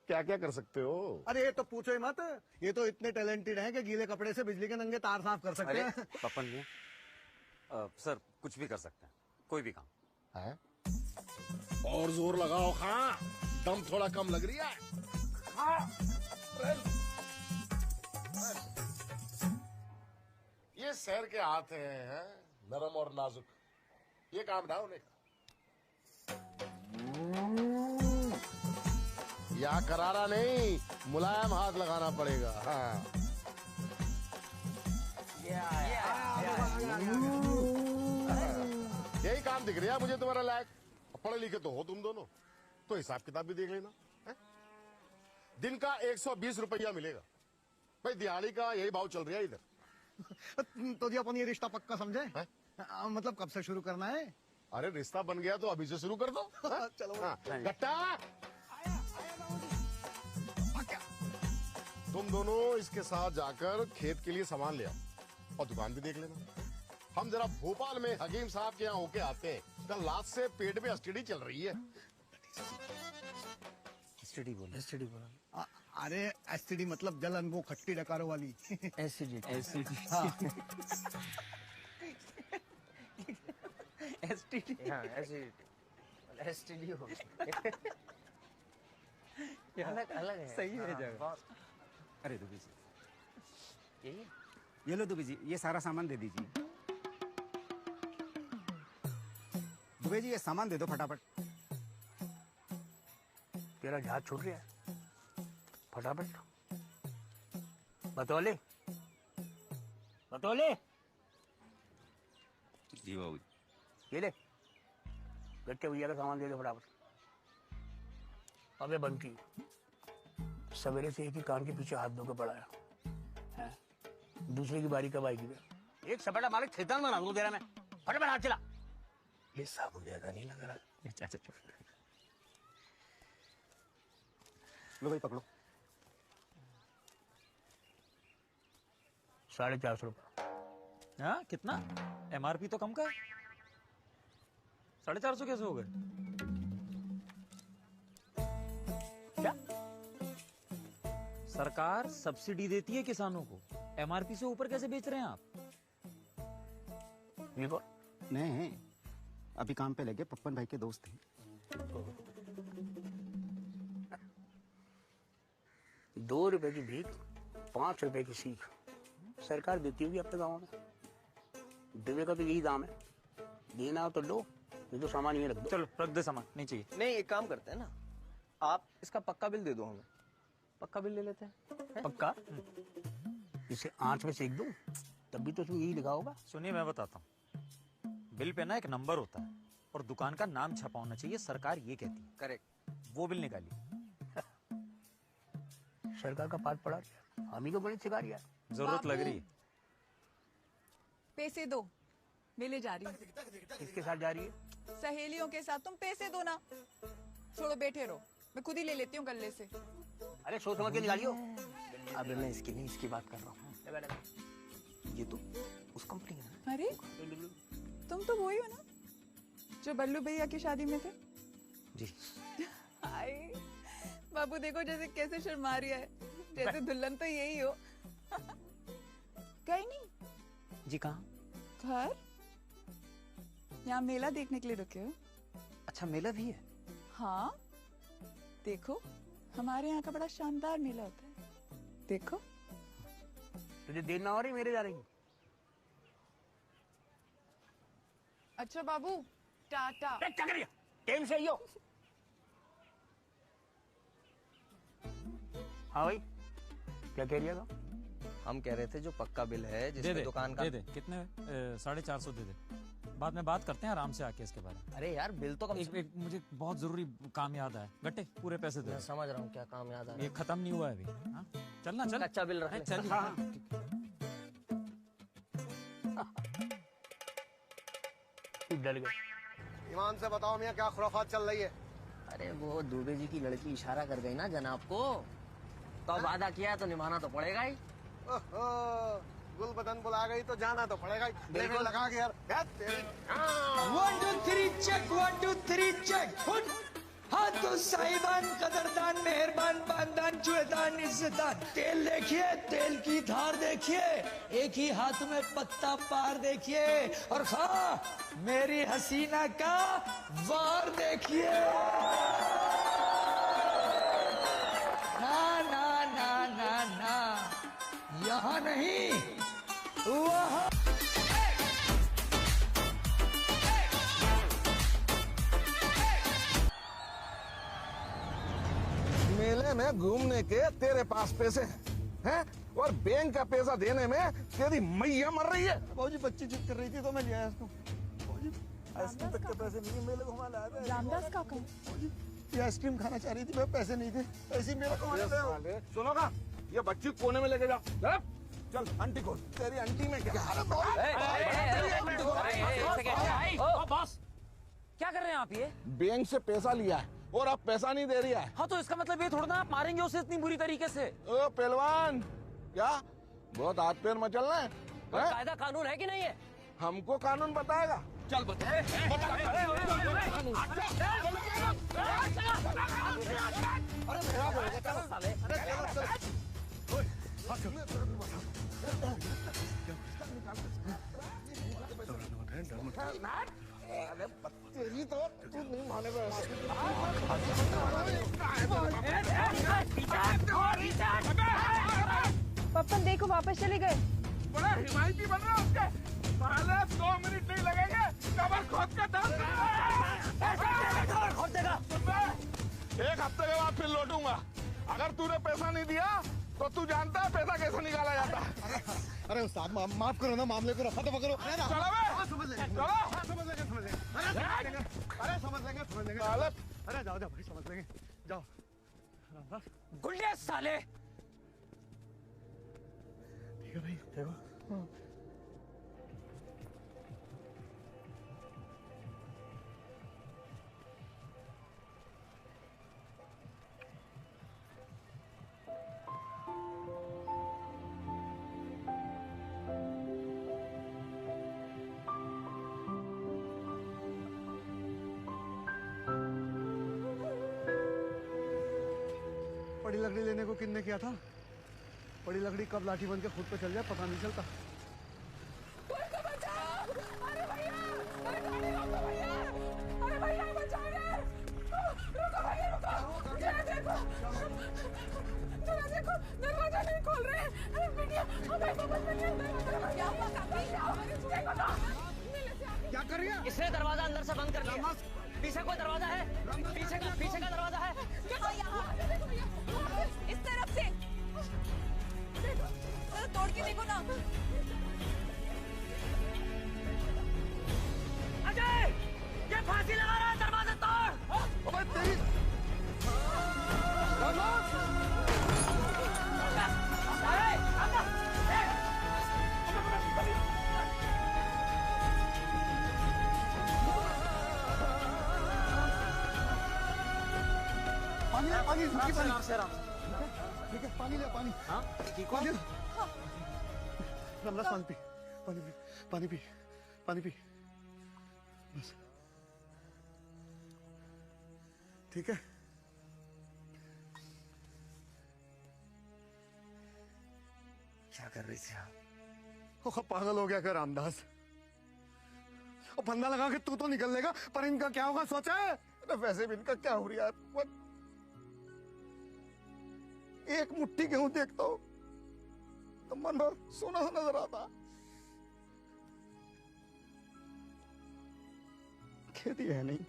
क्या क्या कर सकते हो?
अरे ये तो पूछो ही मत, ये तो इतने टैलेंटेड हैं कि गीले कपड़े से बिजली के नंगे तार साफ कर सकते हैं।
पपन भैया, सर कुछ भी कर सकते हैं, कोई भी काम
है। और जोर लगाओ खां, दम थोड़ा कम लग रही है। ये शहर के हाथ हैं, नरम और नाजुक, ये काम ना होने का। या करारा नहीं, मुलायम हाथ लगाना पड़ेगा। हाँ यही काम दिख रहा है मुझे तुम्हारा लायक। पढ़े लिखे तो हो तुम दोनों, तो हिसाब किताब भी देख लेना है? दिन का 120 रुपया मिलेगा भाई, दिहाड़ी का यही भाव चल रहा है इधर।
तो जी अपन ये रिश्ता पक्का समझे? मतलब कब से शुरू करना है?
अरे रिश्ता बन गया तो अभी से शुरू कर दो।
चलो
गट्टा, तुम दोनों इसके साथ जाकर खेत के लिए सामान ले आओ और दुकान भी देख लेना। हम जरा भोपाल में हकीम साहब के यहाँ होके आते हैं, कल रात से पेट में एसटीडी चल रही है।
एसटीडी बोला।
अरे एसटीडी मतलब जलन, वो खट्टी डकारों वाली।
एसिडिटी। एसटीडी। हाँ एसिडिटी। एसटीडी हो अलग अलग है।
सही है जगह। अरे दुबे जी, यही ये लो दुबे जी, ये सारा सामान दे दीजिए। दुबे जी ये सामान दे दो फटाफट।
तेरा जहाज छूट गया, फटाफट बतौले बतौले।
जी बाबू।
ये ले, गट्टे भैया का सामान दे दो फटाफट। अबे बंटी, सवेरे से एक ही कान के पीछे हाथ धोकर पड़ा है, दूसरे की बारी कब आएगी? एक सपाटा मालिक खेतान में रंगू तेरा मैं, फटाफट हाथ चला। ये साबुन ज्यादा नहीं लग रहा।
अच्छा लो भाई पकड़ो।
450 रुपये।
हाँ कितना? एमआरपी तो कम का है। 450 कैसे हो गए?
क्या?
सरकार सब्सिडी देती है किसानों को, एमआरपी से ऊपर कैसे बेच रहे हैं आप?
ये कौन?
नहीं, अभी काम पे लगे, पप्पन भाई के दोस्त हैं।
2 रुपए की भीख, 5 रुपए की सीख सरकार देती होगी अपने गाँव में। डिब्बे का तो यही दाम है, देना हो तो लो, नहीं तो सामान ये रख दो।
चलो रख दे सामान, नहीं चाहिए।
नहीं एक काम करते हैं ना, आप इसका पक्का बिल दे दो हमें। पक्का बिल ले लेते हैं।
पक्का? इसे आंच में सेक दूं तब भी तो उसमें यही लिखा होगा।
सुनिए मैं बताता हूँ, बिल पे ना एक नंबर होता है और दुकान का नाम छपा होना चाहिए, सरकार ये कहती है।
करेक्ट।
वो बिल निकालिए।
सरकार का पाठ पढ़ा दिया, हम ही को गणित सिखा दिया।
जरूरत लग रही है।
पैसे दो, मैं ले जा रही हूँ।
किसके साथ जा रही है?
सहेलियों के साथ। तुम पैसे दो ना। छोड़ो बैठे रहो, मैं खुद ही ले लेती हूँ गल्ले से।
अरे सोच समझ के निकालियो।
अबे मैं इसकी नहीं, इसकी बात कर रहा हूँ। ये तो उस कंपनी का है।
अरे तुम तो वही हो ना जो बल्लू भैया की शादी में थे?
जी।
हाय बाबू, देखो जैसे कैसे शर्मा रही है, जैसे दुल्हन तो यही हो। कहीं नहीं।
जी कहाँ?
घर। यहाँ मेला देखने के लिए रुके हो?
अच्छा मेला भी है?
हाँ देखो, हमारे यहाँ का बड़ा शानदार मेला होता है, देखो।
तुझे देर ना हो रही, मेरे जा रही।
अच्छा बाबू, टाटा।
टाइम से ही हो। हाँ भाई, क्या कह रही है?
हम कह रहे थे जो पक्का बिल है जिसमें दुकान का
दे दे। कितने? 450 दे दे। बाद में बात करते हैं आराम से आके इसके बारे में।
अरे यार बिल तो कम
एक मुझे बहुत जरूरी काम याद आया। गट्टे पूरे पैसे दे।
मैं समझ रहा हूँ क्या काम याद आ रहा है।
ये खत्म नहीं हुआ है अभी। हाँ? चलना चल।
अच्छा बिल रख ले।
चल।
डर गए।
ईमान से बताओ मियाँ, क्या खुराफात चल रही है?
अरे वो दुबे जी की लड़की इशारा कर गई ना जनाब को, तो वादा किया है तो निभाना तो पड़ेगा ही।
गुल बदन बुला गई तो जाना तो पड़ेगा ही।
बिल्कुल।
लगा के यार।
1 2 3 चेक, 1 2 3 चेक। हाँ तो साहिबान, कदरदान, मेहरबान, बानदान, जुएदान, इज्जतदान, तेल देखिए, तेल की धार देखिए, एक ही हाथ में पत्ता पार देखिए, और हाँ मेरी हसीना का वार देखिए। ना ना ना ना ना, यहाँ नहीं वहाँ।
मेले में घूमने के तेरे पास पैसे हैं, और बैंक का पैसा देने में तेरी मैया मर रही है।
बाबूजी बच्ची जिद कर रही थी तो मैं ले आया इसको। आइसक्रीम तक के पैसे नहीं है, मेरे को घुमा लाया था।
रामदास काका
ये आइसक्रीम खाना चाह रही थी, मैं पैसे नहीं थे, ऐसे ही मेरे को
सुनो ना, ये बच्ची कोने में लेके जा।
चल आंटी को, तेरी आंटी में क्या?
बॉस क्या कर रहे हैं आप ये?
बैंक से पैसा लिया है और अब पैसा नहीं दे रही है।
हाँ तो इसका मतलब ये थोड़ा ना आप मारेंगे उसे इतनी बुरी तरीके से।
ओ पहलवान, क्या बहुत हाथ पैर मचल रहे हैं?
कायदा कानून है कि नहीं है?
हमको कानून बताएगा। चल
तेरी तो तू नहीं माने
पप्पन देखो वापस चले गए।
बड़ा हिमायती बन रहा है उसके। पहले 2 मिनट नहीं लगेंगे, कमर खोद के दर्द खोद देगा। 1 हफ्ते के बाद फिर लौटूंगा। अगर तूने पैसा नहीं दिया तो तू जानता है पैसा कैसे निकाला जाता है।
अरे उस्ताद माफ करो ना, मामले को रफा दफा करो।
चलो बे,
समझ लेंगे,
चलो।
समझ लेंगे। अरे समझ लेंगे। अरे जाओ भाई, समझ लेंगे, जाओ।
गुंडे साले।
ठीक है भाई, देखो। बड़ी लकड़ी लेने को किन्ने किया था? बड़ी लकड़ी कब लाठी बन के खुद पे चल जाए पता नहीं चलता।
अरे भैया, अरे गाड़ी रोको भैया, अरे भैया बचाओ यार, रुको भैया रुको, जरा देखो, दरवाजा नहीं खोल रहे हैं, अरे बिटिया, हमें समझ में नहीं आता दरवाजा क्या हुआ काकी, देखो तो,
क्या कर रही है?
इसने दरवाजा अंदर से बंद कर दिया। पीछे कोई दरवाजा है? पीछे का दरवाजा है?
देखो यहाँ, इस तरफ से, देखो, तोड़ के देखो ना।
अजय, ये फांसी लगा रहा है, दरवाजा तोड़।
अबे तेरी पानी
आराम से
ठीक है, पानी ले, पानी।
हाँ ठीक हो?
रामदास पानी पी, पानी पी बस, ठीक है।
क्या कर रही थी आप?
ओ पागल हो गया क्या रामदास? और फंदा लगा के तू तो निकल लेगा, पर इनका क्या होगा सोचा है? वैसे भी इनका क्या हो रहा है? एक मुट्ठी गेहूं देखता हूं तो मन भर सोना सा नजर आता। खेती है नहीं,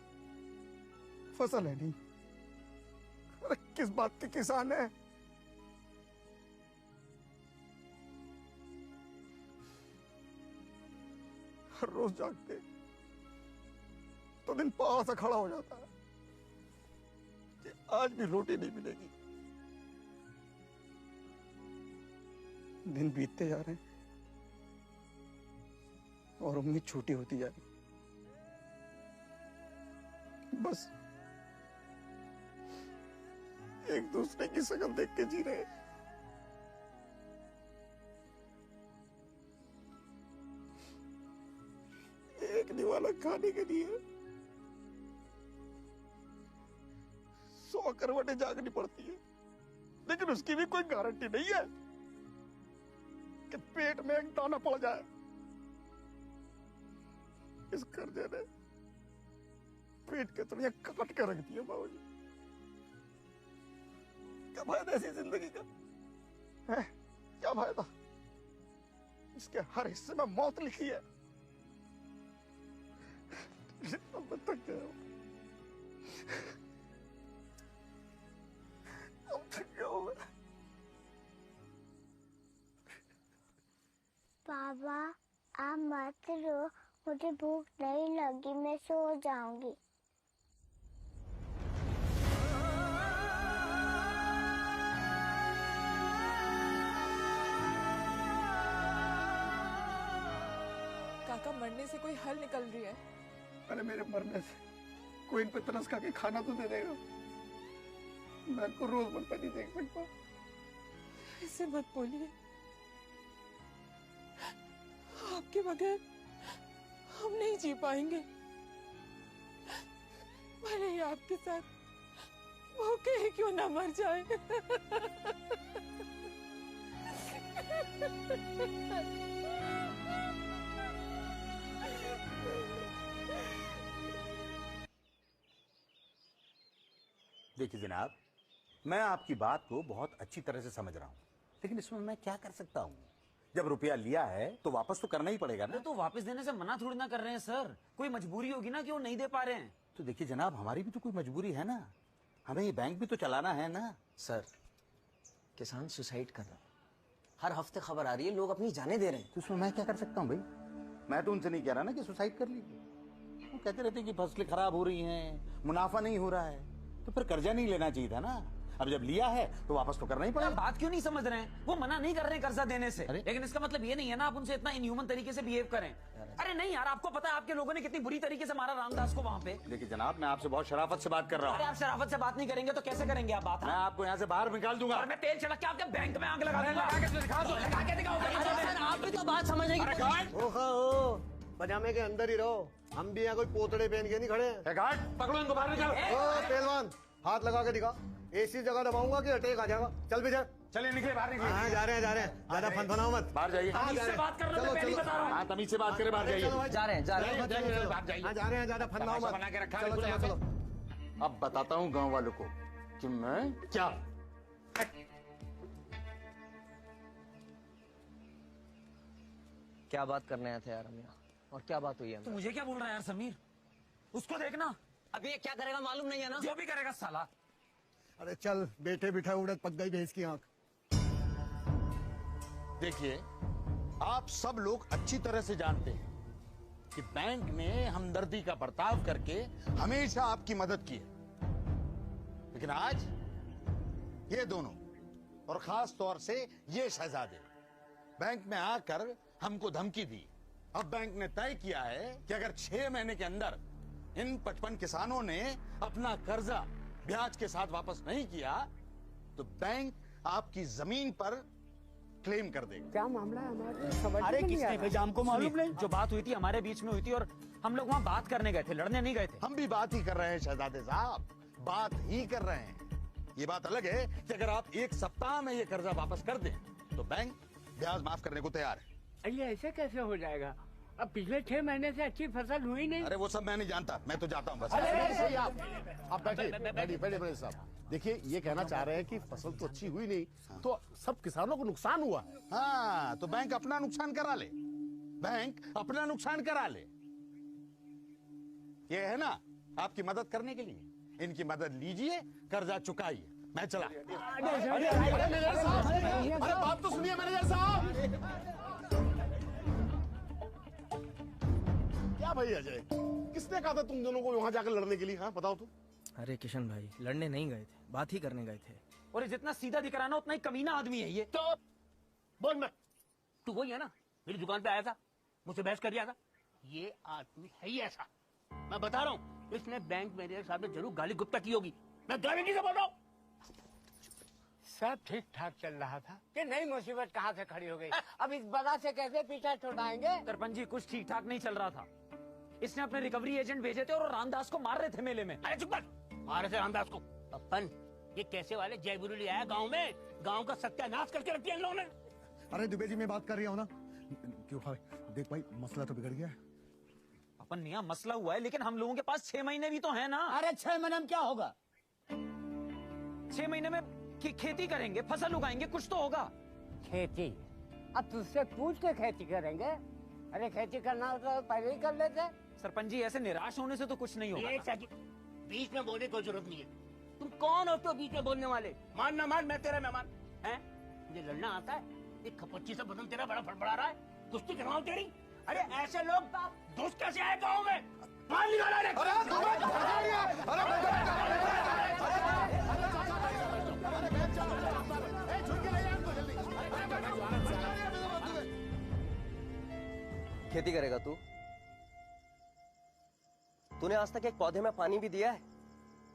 फसल है नहीं, अरे किस बात के किसान है? हर रोज जागते तो दिन पास सा खड़ा हो जाता है कि आज भी रोटी नहीं मिलेगी। दिन बीतते जा रहे हैं और उम्मीद छोटी होती जा रही। बस एक दूसरे की शक्ल देख के जी रहे हैं। एक निवाला खाने के लिए 100 करवटें जागनी पड़ती है, लेकिन उसकी भी कोई गारंटी नहीं है कि पेट में एक दाना पड़ जाए। इस कर्जे ने पेट के तलिए काट के रख दिया बाबूजी। क्या फायदा ऐसी जिंदगी का है? क्या फायदा? इसके हर हिस्से में मौत लिखी है। अब तक गया हूं, अब तक गया हूं मैं।
बाबा आप मत रो, मुझे भूख नहीं लगी, मैं सो जाऊंगी।
काका मरने से कोई हल निकल रही है?
अरे मेरे मरने से कोई इन पे तरस खा के खाना तो दे देगा। मैं इनको रोज बनता नहीं देख सकता।
ऐसे मत बोलिए, आपके बगैर हम नहीं जी पाएंगे। भले ही आपके साथ भूखे ही क्यों ना मर जाए।
देखिए जनाब, मैं आपकी बात को बहुत अच्छी तरह से समझ रहा हूँ, लेकिन इसमें मैं क्या कर सकता हूँ? जब रुपया लिया है तो वापस तो करना ही पड़ेगा ना।
तो वापस देने से मना थोड़ी ना कर रहे हैं सर, कोई मजबूरी होगी ना कि वो नहीं दे पा रहे हैं।
तो देखिए जनाब, हमारी भी तो कोई मजबूरी है ना, हमें ये बैंक भी तो चलाना है ना।
सर, किसान सुसाइड कर रहा है, हर हफ्ते खबर आ रही है, लोग अपनी जानें दे रहे हैं।
तो उसमें मैं क्या कर सकता हूँ भाई? मैं तो उनसे नहीं कह रहा ना कि सुसाइड कर लीजिए। वो कहते रहते कि फसलें खराब हो रही हैं, मुनाफा नहीं हो रहा है, तो फिर कर्जा नहीं लेना चाहिए था ना। अब जब लिया है तो वापस तो करना ही पड़ेगा।
बात क्यों नहीं समझ रहे हैं? वो मना नहीं कर रहे हैं कर्जा देने से, लेकिन इसका मतलब ये नहीं है ना आप उनसे इतना इनह्यूमन तरीके से बिहेव करें। अरे नहीं यार, आपको पता है आपके लोगों ने कितनी बुरी तरीके से मारा रामदास को वहाँ पे।
देखिए जनाब, मैं आपसे बहुत शराफत से बात कर रहा हूँ।
अरे आप शराफत से बात नहीं करेंगे तो कैसे करेंगे आप बात?
मैं आपको यहाँ से बाहर निकाल दूंगा।
और मैं तेल छिड़क के आपके बैंक में आग लगा दूंगा। लगा के दिखाओ।
आप भी तो बात समझने की
पजामे के अंदर ही रहो, हम भी यहाँ कोई पोतड़े पहन के नहीं खड़े हैं।
पकड़ो इनको, बाहर निकालो।
पहलवान हाथ लगा के दिखा, ऐसी जगह दबाऊंगा कि अटैक आ जाएगा। चल भी जा।
चलिए निकले बाहर, निकले।
हाँ जा रहे हैं ज्यादा फनफनाओ मत।
बाहर जाइए।
तमीज से बात कर रहे हो, मैं पहले बता रहा हूँ।
हाँ तमीज से बात करें, बाहर जाइए।
जा रहे हैं
बाहर जाइए।
ज्यादा फनफनाओ मत।
बना के रखा है चलो। अब बताता हूँ गाँव वालों को कि मैं क्या।
क्या बात करने आए थे यार हम यहाँ, और क्या बात हुई है?
तो मुझे क्या बोल रहा है यार समीर? उसको देखना,
अब ये क्या करेगा मालूम नहीं है ना।
जो भी करेगा साला।
अरे चल, बैठे बिठा उड़द पक गई भैंस की आंख।
देखिए, आप सब लोग अच्छी तरह से जानते हैं कि बैंक ने हमदर्दी का बर्ताव करके हमेशा आपकी मदद की है, लेकिन आज ये दोनों और खास तौर से ये शहजादे बैंक में आकर हमको धमकी दी। अब बैंक ने तय किया है कि अगर 6 महीने के अंदर इन 55 किसानों ने अपना कर्जा ब्याज के साथ वापस नहीं किया तो बैंक आपकी जमीन पर क्लेम कर देगा।
क्या मामला है हमारे समझ
अरे
में नहीं आ
किसने
रहा।
भेजा हमको मालूम नहीं। जो बात हुई थी हमारे बीच में हुई थी और हम लोग वहाँ बात करने गए थे, लड़ने नहीं गए थे।
हम भी बात ही कर रहे हैं शहजादे साहब, बात ही कर रहे हैं। ये बात अलग है कि अगर आप 1 सप्ताह में ये कर्जा वापस कर दें तो बैंक ब्याज माफ करने को तैयार है।
ये ऐसे कैसे हो जाएगा? अब पिछले 6 महीने से अच्छी फसल हुई नहीं।
अरे वो सब मैं नहीं जानता, मैं तो जाता हूँ बस।
सही आप बैठिए साहब। देखिए, ये कहना चाह रहे हैं कि फसल तो अच्छी हुई नहीं, तो सब किसानों को नुकसान हुआ है।
हाँ, तो बैंक अपना नुकसान करा ले, बैंक अपना नुकसान करा ले। ये है ना आपकी मदद करने के लिए, इनकी मदद लीजिए, कर्जा चुकाइए। मैं चला।
अरे बात तो सुनिए मैनेजर साहब। क्या भाई अजय, किसने कहा था तुम दोनों को वहां जाकर लड़ने के लिए? हाँ बताओ तो।
अरे किशन भाई, लड़ने नहीं गए थे, बात ही करने गए थे।
और जितना सीधा दिख रहा है ना उतना ही कमीना आदमी है ये।
तो बोल मत, तू वही है ना मेरी दुकान पे आया था, मुझसे बहस कर दिया था। ये आदमी है ही ऐसा, मैं बता रहा हूँ। इसने बैंक मैनेजर साहब ने जरूर गाली गुप्ता की होगी। मैं गारंटी से बोल रहा हूँ। सब ठीक ठाक चल रहा था कि नई मुसीबत कहाँ से खड़ी हो गई। अब इस बगा से कैसे पीछा छुड़ाएंगे?
सरपंच जी, कुछ ठीक ठाक नहीं चल रहा था। इसने अपने रिकवरी एजेंट भेजे थे और रामदास को मार रहे थे मेले में।
अरे चुप कर, मार रहे थे रामदास को। अपन ये कैसे वाले जय बुरुली आया गांव में, गांव का सत्यानाश करके रख दिया इन लोगों ने।
अरे दुबे जी, मैं बात कर रही हूँ ना। क्यों भाई, देख भाई, मसला तो बिगड़ गया है।
अपन नया मसला हुआ है, लेकिन हम लोगों के पास 6 महीने भी तो है ना।
अरे 6 महीने में क्या होगा?
6 महीने में खेती करेंगे, फसल उगाएंगे, कुछ तो होगा।
खेती? अब तुझसे पूछ के खेती करेंगे? अरे खेती करना होता तो पहले ही कर लेते।
सरपंच जी, ऐसे निराश होने से तो कुछ नहीं होगा।
एक सेकंड, बीच में बोलने की जरूरत नहीं है। तुम कौन हो तो बीच में बोलने वाले? मान ना मान, मैं तेरा मेहमान है। मुझे लड़ना आता है। एक खपच्ची से बदन तेरा बड़ा फड़फड़ा रहा है, कुश्ती करवाऊं तेरी? अरे ऐसे लोग घुस कैसे आए गाँव में? बाहर निकालो।
खेती करेगा तू? तूने आज तक एक पौधे में पानी भी दिया है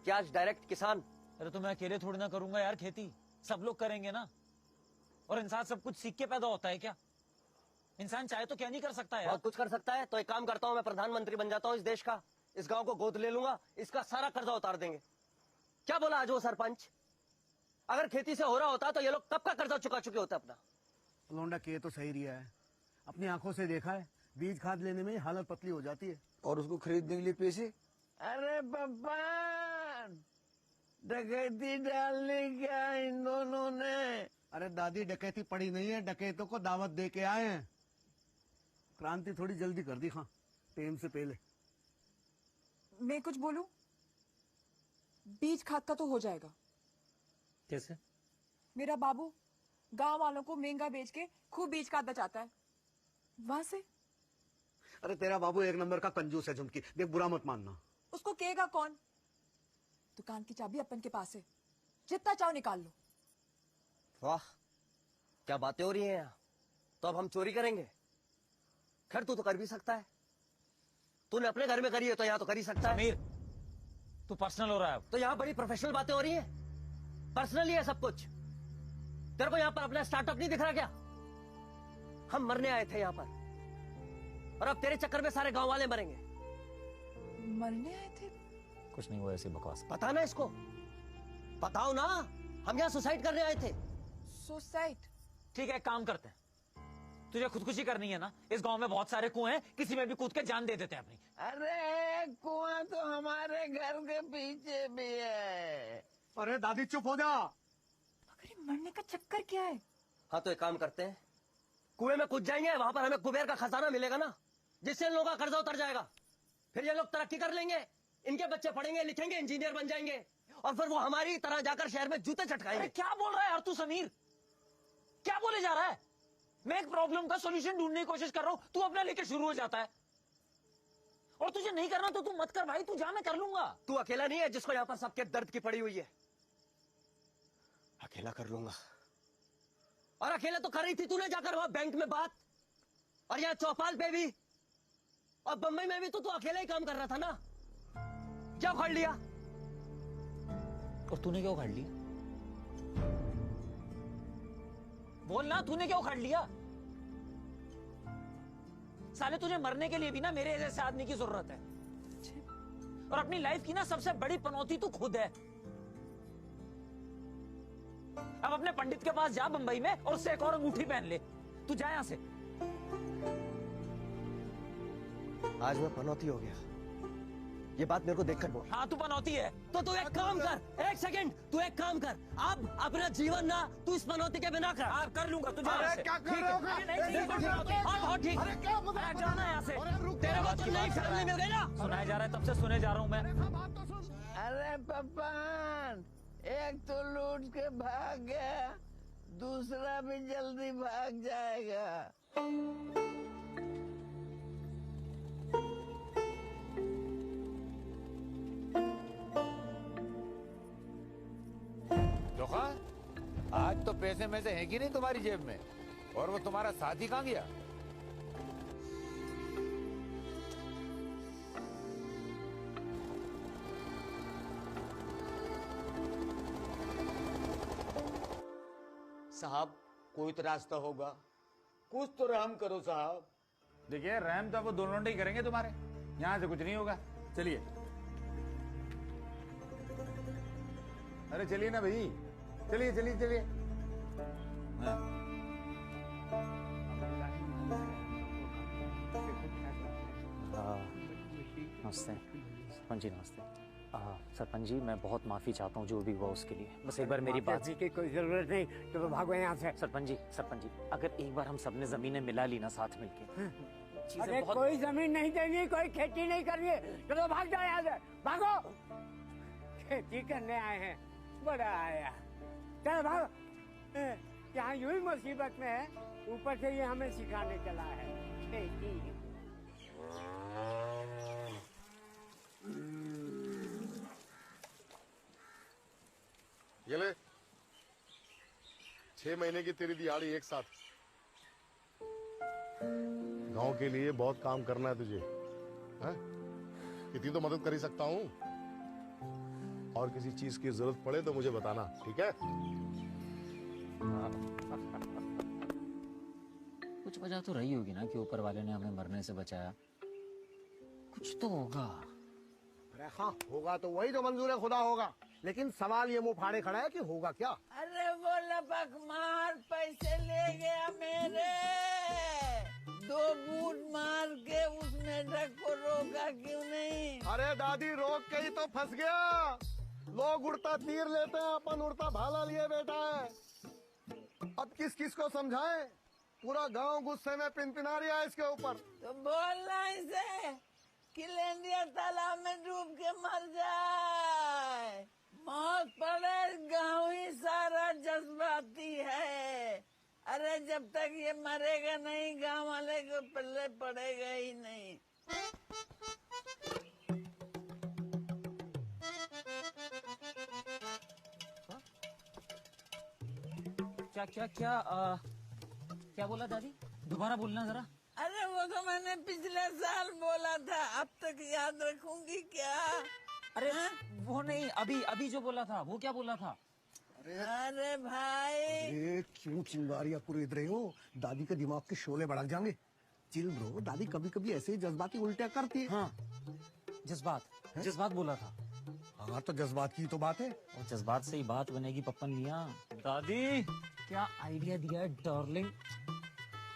क्या? आज डायरेक्ट किसान?
अरे तो मैं अकेले थोड़ी ना करूंगा यार खेती, सब लोग करेंगे ना। और इंसान सब कुछ सीख के पैदा होता है क्या? इंसान चाहे तो क्या नहीं कर सकता यार?
बहुत कुछ कर सकता है। तो एक काम करता हूँ, मैं प्रधानमंत्री बन जाता हूँ इस देश का, इस गांव को गोद ले लूंगा, इसका सारा कर्जा उतार देंगे। क्या बोला आज वो सरपंच? अगर खेती से हो रहा होता तो ये लोग कब का कर्जा चुका चुके होते अपना।
लौंडा के तो सही रिया है, अपनी आंखों से देखा है, बीज खाद लेने में हालत पतली हो जाती है।
और उसको खरीदने के लिए पैसे?
अरे पप्पा, डकैती डालने क्या इन दोनों ने?
अरे दादी डकैती पड़ी नहीं है, डकैतों को दावत दे के आए हैं। क्रांति थोड़ी जल्दी कर दी, हाँ टाइम से पहले।
मैं कुछ बोलूं? बीज खाद का तो हो जाएगा।
कैसे?
मेरा बाबू गांव वालों को महंगा बेच के खूब बीज खाद बचाता है, वहां से।
अरे तेरा बाबू एक नंबर का कंजूस है झुमकी, देख बुरा मत मानना।
उसको कहेगा कौन? दुकान की चाबी अपन के पास है, जितना चाहो निकाल लो।
वाह क्या बातें हो रही हैं यहाँ। तो अब हम चोरी करेंगे? खैर तू तो कर भी सकता है, तूने अपने घर में करी है तो यहाँ तो कर ही सकता है।
समीर, तू पर्सनल हो रहा है।
तो यहाँ बड़ी प्रोफेशनल बातें हो रही हैं, पर्सनली है सब कुछ। तेरे को यहाँ पर अपना स्टार्टअप नहीं दिख रहा क्या? हम मरने आए थे यहाँ पर, और अब तेरे चक्कर में सारे गांव वाले मरेंगे।
मरने आए थे?
कुछ नहीं हुआ, ऐसी बकवास।
पता ना इसको, बताओ ना। हम यहाँ सुसाइड करने आए थे।
सुसाइड?
ठीक है, एक काम करते हैं, तुझे खुदकुशी करनी है ना, इस गांव में बहुत सारे कुएं हैं, किसी में भी कूद के जान दे देते हैं अपनी।
अरे कुआं तो हमारे घर के पीछे भी है।
अरे दादी चुप हो जा।
अरे मरने का चक्कर क्या है?
हाँ तो एक काम करते हैं, कुएं में कूद जाएंगे, वहां पर हमें कुबेर का खजाना मिलेगा ना, जिससे इन लोगों का कर्जा उतर जाएगा। फिर ये लोग तरक्की कर लेंगे, इनके बच्चे पढ़ेंगे लिखेंगे, इंजीनियर बन जाएंगे, और फिर वो हमारी तरह जाकर शहर में जूते चटकाएंगे।
क्या बोल रहा है यार तू समीर? क्या बोले जा रहा है? मैं एक प्रॉब्लम का सॉल्यूशन ढूंढने की कोशिश कर रहा हूं, तू अपना लेके शुरू हो जाता है। और तुझे नहीं करना तो तू मत कर भाई, तू जा, मैं कर लूंगा।
तू अकेला नहीं है जिसको यहाँ पर सबके दर्द की पड़ी हुई है। अकेला कर लूंगा। और अकेले तो कर रही थी तूने जाकर वहां बैंक में बात, और यहाँ चौपाल पे भी, और बम्बई में भी तो तू अकेला ही काम कर रहा था ना। क्या उखाड़ लिया?
और तूने क्या उखाड़ लिया? बोल ना, तूने क्या उखाड़ लिया? साले तुझे मरने के लिए भी ना मेरे जैसे आदमी की जरूरत है, और अपनी लाइफ की ना सबसे बड़ी पनौती तू खुद है। अब अपने पंडित के पास जा बंबई में, और उससे एक और अंगूठी पहन ले। तू जा यहां से।
आज मैं पनौती हो गया, ये बात मेरे को देखकर बोल।
हाँ तू पनौती है।
तो तू एक काम कर, एक सेकंड, तू एक काम कर, अब अपना जीवन ना तू इस पनौती के बिना कर।
हाँ कर लूंगा, तू जा।
अरे क्या कर रहे हो?
हाँ बहुत ठीक।
अरे क्या मजाक
जाना यहाँ से।
तेरे को तो नई फैमिली मिल गई ना।
सुनाया जा रहा है, तब से सुने जा रहा हूँ मैं।
अरे पप्पन, एक तो लूट के भाग गया, दूसरा भी जल्दी भाग जाएगा।
धोखा? आज तो पैसे में से है कि नहीं तुम्हारी जेब में? और वो तुम्हारा साथी कहाँ गया?
साहब कोई तो रास्ता होगा, कुछ तो रहम करो साहब।
देखिए रहम तो वो दोनों लोग ही करेंगे तुम्हारे, यहाँ से कुछ नहीं होगा। चलिए। अरे चलिए ना भाई, चलिए चलिए चलिए। हाँ।
नमस्ते सरपंच जी, नमस्ते। सरपंच जी मैं बहुत माफी चाहता हूँ जो भी हुआ उसके लिए। बस एक बार मेरी बात
की कोई जरूरत नहीं, तो भागो यहाँ से।
सरपंच जी अगर एक बार हम सबने जमीनें मिला ली ना साथ मिलके,
अरे कोई जमीन नहीं देनी, कोई खेती नहीं करनी है, चलो भाग जाओ यहाँ से, भागो। खेती करने आए हैं, बड़ा आया। चलो भागो। यहाँ यूं ही मुसीबत में है, ऊपर से ये हमें सिखाने चला है खेती।
6 महीने की तेरी दिहाड़ी एक साथ। गांव के लिए बहुत काम करना है तुझे, हैं? इतनी तो मदद कर ही सकता हूँ। और किसी चीज की जरूरत पड़े तो मुझे बताना, ठीक है?
कुछ वजह तो रही होगी ना कि ऊपर वाले ने हमें मरने से बचाया। कुछ तो होगा।
अरे हाँ, होगा तो वही जो मंजूर है खुदा होगा, लेकिन सवाल ये मुंह फाड़े खड़ा है कि होगा क्या?
अरे वो लपक मार पैसे ले गया मेरे। 2 बूट मार के उस मेढक को रोका क्यों नहीं?
अरे दादी, रोक के ही तो फंस गया। लोग उड़ता तीर लेते हैं, अपन उड़ता भाला लिए बैठा है। अब किस किस को समझाएं? पूरा गांव गुस्से में पिनपिना रहा है इसके ऊपर।
तो बोलना इसे कि लेंडिया तालाब में डूब के मर जाए। मौत पड़े, गांव ही सारा जज्बाती है। अरे जब तक ये मरेगा नहीं, गांव वाले को पल्ले पड़ेगा ही नहीं।
क्या बोला दादी? दोबारा बोलना जरा।
अरे वो तो मैंने पिछले साल बोला था, अब तक याद रखूंगी क्या?
अरे वो नहीं, अभी जो बोला था वो क्या बोला था?
अरे भाई,
अरे क्यों चिंगारियां कुरेद रहे हो? दादी के दिमाग के शोले भड़क जाएंगे। चिल ब्रो, दादी कभी कभी ऐसे ही जज्बाती उल्टियां करती है।
हाँ, जज्बात बोला था।
हाँ तो जज्बात की तो बात है,
और जज्बात से ही बात बनेगी पप्पन मियां। दादी क्या आइडिया दिया है डार्लिंग?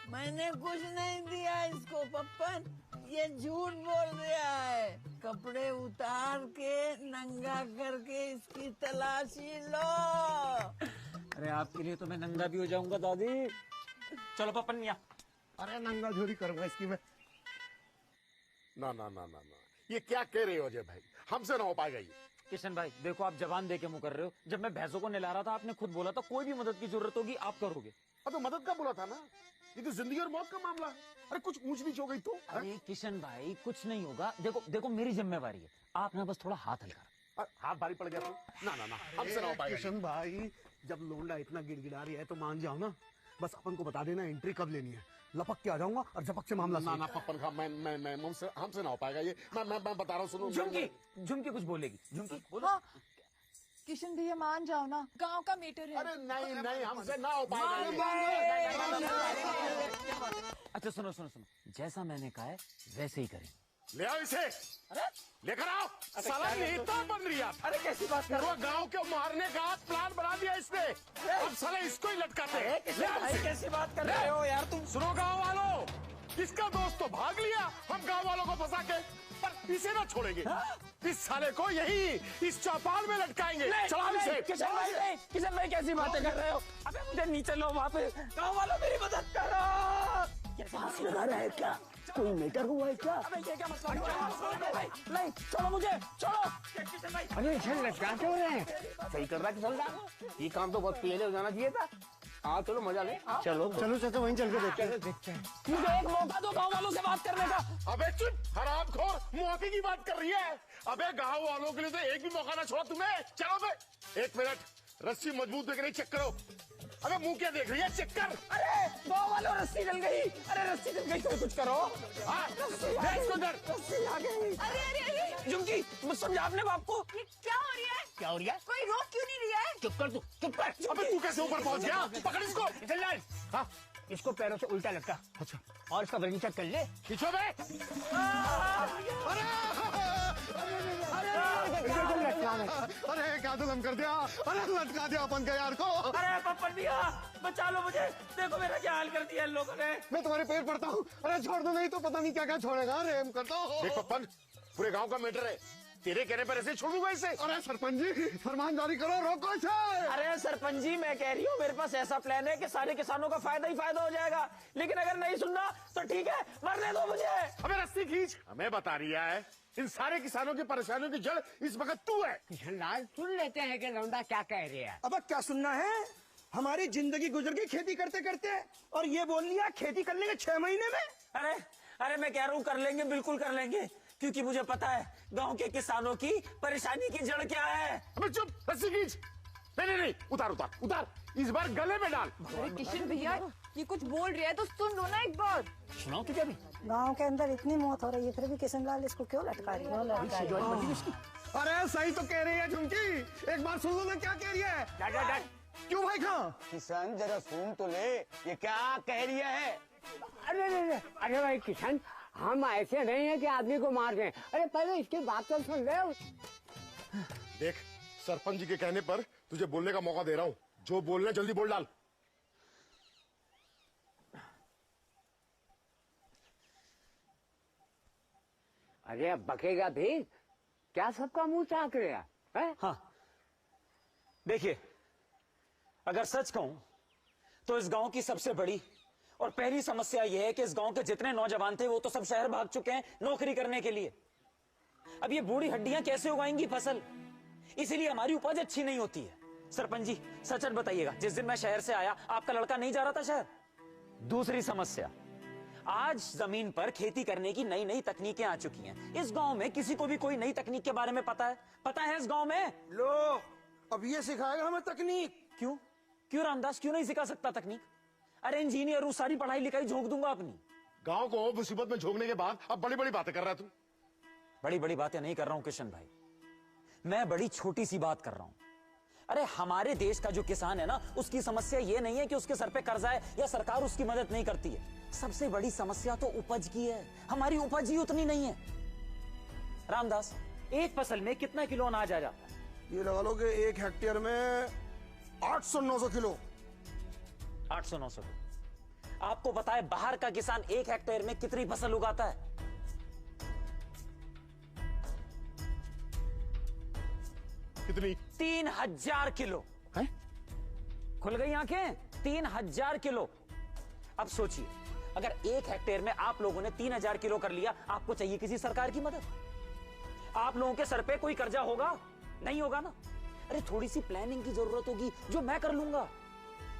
मैंने कुछ नहीं दिया इसको पप्पन, ये झूठ बोल रहा है। कपड़े उतार के नंगा करके इसकी तलाशी लो।
अरे आपके लिए तो मैं नंगा भी हो जाऊंगा दादी। चलो पप्पन मियां।
अरे नंगा झोरी करूंगा इसकी मैं।
ना ना ना ना ना, ये क्या कह रहे हो अजय भाई? हमसे ना हो पाएगा ये।
किशन भाई देखो, आप जबान दे के मुंह कर रहे हो। जब मैं भैंसों को नहला रहा था आपने खुद बोला था कोई भी मदद की जरूरत होगी आप करोगे।
अब तो मदद का बोला था ना, ये तो जिंदगी और मौत का मामला है। अरे कुछ ऊंच नीच हो गई तो?
अरे किशन भाई कुछ नहीं होगा। देखो मेरी जिम्मेवारी है, आप ना बस थोड़ा हाथ हल्का।
हाथ भारी पड़ गया तो? ना ना ना, हमसे ना हो पाएगा।
किशन भाई, जब लोंडा इतना गिड़गिड़ा रही है तो मान जाओ ना। बस अपन को बता देना एंट्री कब लेनी है, लपक के आ जाऊंगा और झपक से मामला।
ना ना पप्पन का मैं हमसे ना हो पाएगा ये। मैं बता रहा हूँ, सुनो।
झुमकी कुछ बोलेगी। झुमकी बोलो।
हाँ, किशन भैया मान जाओ ना, गांव का मीटर है।
अरे नहीं, हमसे ना हो पाएगा।
अच्छा सुनो, जैसा मैंने कहा है वैसे ही करें।
ले आओ इसे।
अरे
लेकर आओ। साला नेता बन रही है।
अरे कैसी बात कर रहे हो?
गांव के मारने का प्लान बना दिया इसने। अब साले इसको ही लटकाते हैं।
कैसी बात कर रहे हो यार तुम?
सुनो गांव वालों, इसका दोस्त तो भाग लिया, हम गांव वालों को फंसा के, पर इसे ना छोड़ेंगे। इस साले को यही इस चौपाल में लटकाएंगे। चलाओ इसे।
किशन भाई कैसी बातें कर रहे हो? अबे मुझे नीचे लो, वहाँ पे गाँव वालों मेरी मदद करो।
फांसी लगा रहा है क्या? कोई मैटर हुआ है क्या?
अबे ये क्या मतलब? नहीं छोड़ो मुझे, छोड़ो।
अरे इसे लटका क्यों रहे हैं? सही कर रहा किशन दा, ये काम तो बहुत पहले हो जाना चाहिए था। हाँ चलो मजा ले।
चलो चाचा वहीं चल के देखते हैं।
मुझे एक मौका दो गाँव वालों से बात करने का।
अबे चुप हरामखोर, मौके की बात कर रही है। अबे गांव वालों के लिए तो एक भी मौका ना छोड़ा तुम्हें। चलो बे, 1 मिनट, रस्सी मजबूत देख रही, चेक करो। अबे मुंह क्या देख रही है, चेक कर।
अरे गाँव वालों रस्सी जल गई। अरे रस्सी जल गई तो कुछ करो।
रस्सी आ गई।
अरे
झुमकी मत समझा आपने बाप को।
ये क्या हो रहा है?
क्या हो रहा है?
कोई रोक क्यों नहीं रहा है?
चुप कर तू, चुप कर।
अबे तू कैसे ऊपर पहुंच गया? पकड़ इसको।
चल जाए। हाँ, इसको पैरों से उल्टा लटका।
अच्छा,
और इसका वजन चेक कर ले।
खींचो बे।
अरे क्या जुल्म कर दिया? अरे लटका दिया अपन के यार को।
अरे पप्पन भैया बचा लो मुझे, देखो मेरा क्या हाल कर दिया इन लोगों ने।
मैं तुम्हारे पैर पड़ता हूँ। अरे छोड़ दो, नहीं तो पता नहीं क्या क्या छोड़ेगा। रेम कर दो।
देख पप्पन, पूरे गांव का मैटर है, तेरे कहने पर ऐसे छोड़ दूंगा इसे?
अरे सरपंच जी फरमान जारी करो, रोको इसे।
अरे सरपंच जी मैं कह रही हूँ मेरे पास ऐसा प्लान है कि सारे किसानों का फायदा ही फायदा हो जाएगा, लेकिन अगर नहीं सुनना तो ठीक है, मरने दो मुझे।
अबे रस्सी खींच। हमें बता रही है इन सारे किसानों की परेशानियों की जड़ इस वक्त तू है।
किशन लाल सुन लेते हैं कि लौंडा क्या कह रहे हैं।
अब क्या सुनना है? हमारी जिंदगी गुजर गई खेती करते करते, और ये बोल लिया खेती कर लेंगे 6 महीने में।
अरे मैं कह रहा हूँ कर लेंगे, बिल्कुल कर लेंगे, क्योंकि मुझे पता है गांव के किसानों की परेशानी की जड़ क्या है।
अबे चुप, रस्सी खींच। नहीं नहीं उतार उतार उतार, इस बार गले में डाल।
अरे किशन भैया, ये कुछ बोल रहा है तो सुन लो ना एक बार।
सुनाओ तुझे भी।
गांव के अंदर इतनी मौत हो रही है, फिर भी किशन लाल इसको क्यों लटका रही है?
अरे सही तो कह रही है झुमकी, एक बार सुन लो ना क्या कह रही है। क्यों भाई खां?
किशन जरा सुन तो ले, ये क्या कह रही है? अरे भाई किशन, हम ऐसे नहीं है कि आदमी को मार दें। अरे पहले इसकी बात तो सुन ले।
देख, सरपंच जी के कहने पर तुझे बोलने का मौका दे रहा हूँ, जो बोलना जल्दी बोल डाल।
अरे अब बकेगा भी क्या? सबका मुंह चाक रहा है?
हाँ, देखिए, अगर सच कहूं तो इस गांव की सबसे बड़ी और पहली समस्या यह है कि इस गांव के जितने नौजवान थे वो तो सब शहर भाग चुके हैं नौकरी करने के लिए। अब ये बूढ़ी हड्डियां कैसे उगाएंगी फसल? इसीलिए हमारी उपज अच्छी नहीं होती है। सरपंच जी, सच सच बताइएगा, जिस दिन मैं शहर से आया आपका लड़का नहीं जा रहा था शहर? दूसरी समस्या, आज जमीन पर खेती करने की नई नई तकनीकें आ चुकी हैं। इस गांव में किसी को भी कोई नई तकनीक के बारे में पता है? पता है इस गांव में?
लो, अब ये सिखाएगा हमें तकनीक?
क्यों क्यों रामदास, क्यों नहीं सिखा सकता तकनीक? अरे इंजीनियर हूं, सारी पढ़ाई लिखाई झोंक दूंगा अपनी।
गांव को मुसीबत में झोंकने के बाद अब बड़ी बड़ी बातें कर रहा है तू।
बड़ी बड़ी बातें नहीं कर रहा हूं किशन भाई, मैं बड़ी छोटी सी बात कर रहा हूं। अरे हमारे देश का जो किसान है ना, उसकी समस्या ये नहीं है कि उसके सर पे कर्जा है या सरकार उसकी मदद नहीं करती है। सबसे बड़ी समस्या तो उपज की है। हमारी उपज ही उतनी नहीं है। रामदास, एक फसल में कितना किलो अनाज आ जाता है?
ये लगा लो कि 1 हेक्टेयर में 800-900 किलो।
800-900 किलो। आपको पता है बाहर का किसान 1 हेक्टेयर में कितनी फसल उगाता है?
कितनी?
3000 किलो। है? खुल गई आंखें? 3000 किलो। अब सोचिए, अगर 1 हेक्टेयर में आप लोगों ने 3000 किलो कर लिया, आपको चाहिए किसी सरकार की मदद? आप लोगों के सर पे कोई कर्जा होगा? नहीं होगा ना। अरे थोड़ी सी प्लानिंग की जरूरत होगी, जो मैं कर लूंगा,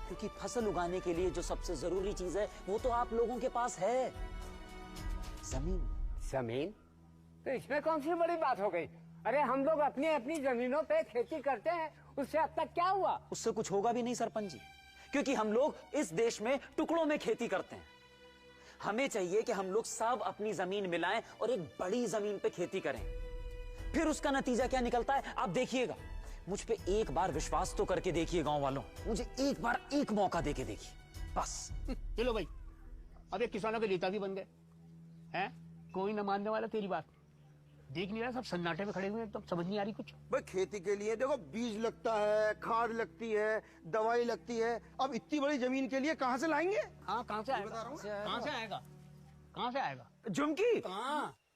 क्योंकि फसल उगाने के लिए जो सबसे जरूरी चीज है वो तो आप लोगों के पास है, जमीन।
जमीन? तो इसमें कौन सी बड़ी बात हो गई? अरे हम लोग अपनी अपनी जमीनों पे खेती करते हैं, उससे अब तक क्या हुआ?
उससे कुछ होगा भी नहीं सरपंच जी, क्योंकि हम लोग इस देश में टुकड़ों में खेती करते हैं। हमें चाहिए कि हम लोग सब अपनी जमीन मिलाएं और एक बड़ी जमीन पे खेती करें। फिर उसका नतीजा क्या निकलता है आप देखिएगा। मुझ पे एक बार विश्वास तो करके देखिए गांव वालों, मुझे एक बार एक मौका देके देखिए बस।
चलो भाई, अब एक किसानों के नेता भी बन गए हैं, कोई न मानने वाला तेरी बात। देख नहीं रहा, सब सन्नाटे में खड़े हुए हैं, तो समझ नहीं आ रही कुछ।
भाई खेती के लिए देखो, बीज लगता है, खाद लगती है, दवाई लगती है। अब इतनी बड़ी जमीन के लिए कहाँ से लाएंगे?
हाँ, कहाँ से आएगा? कहाँ से आएगा? कहाँ से आएगा?
झुमकी,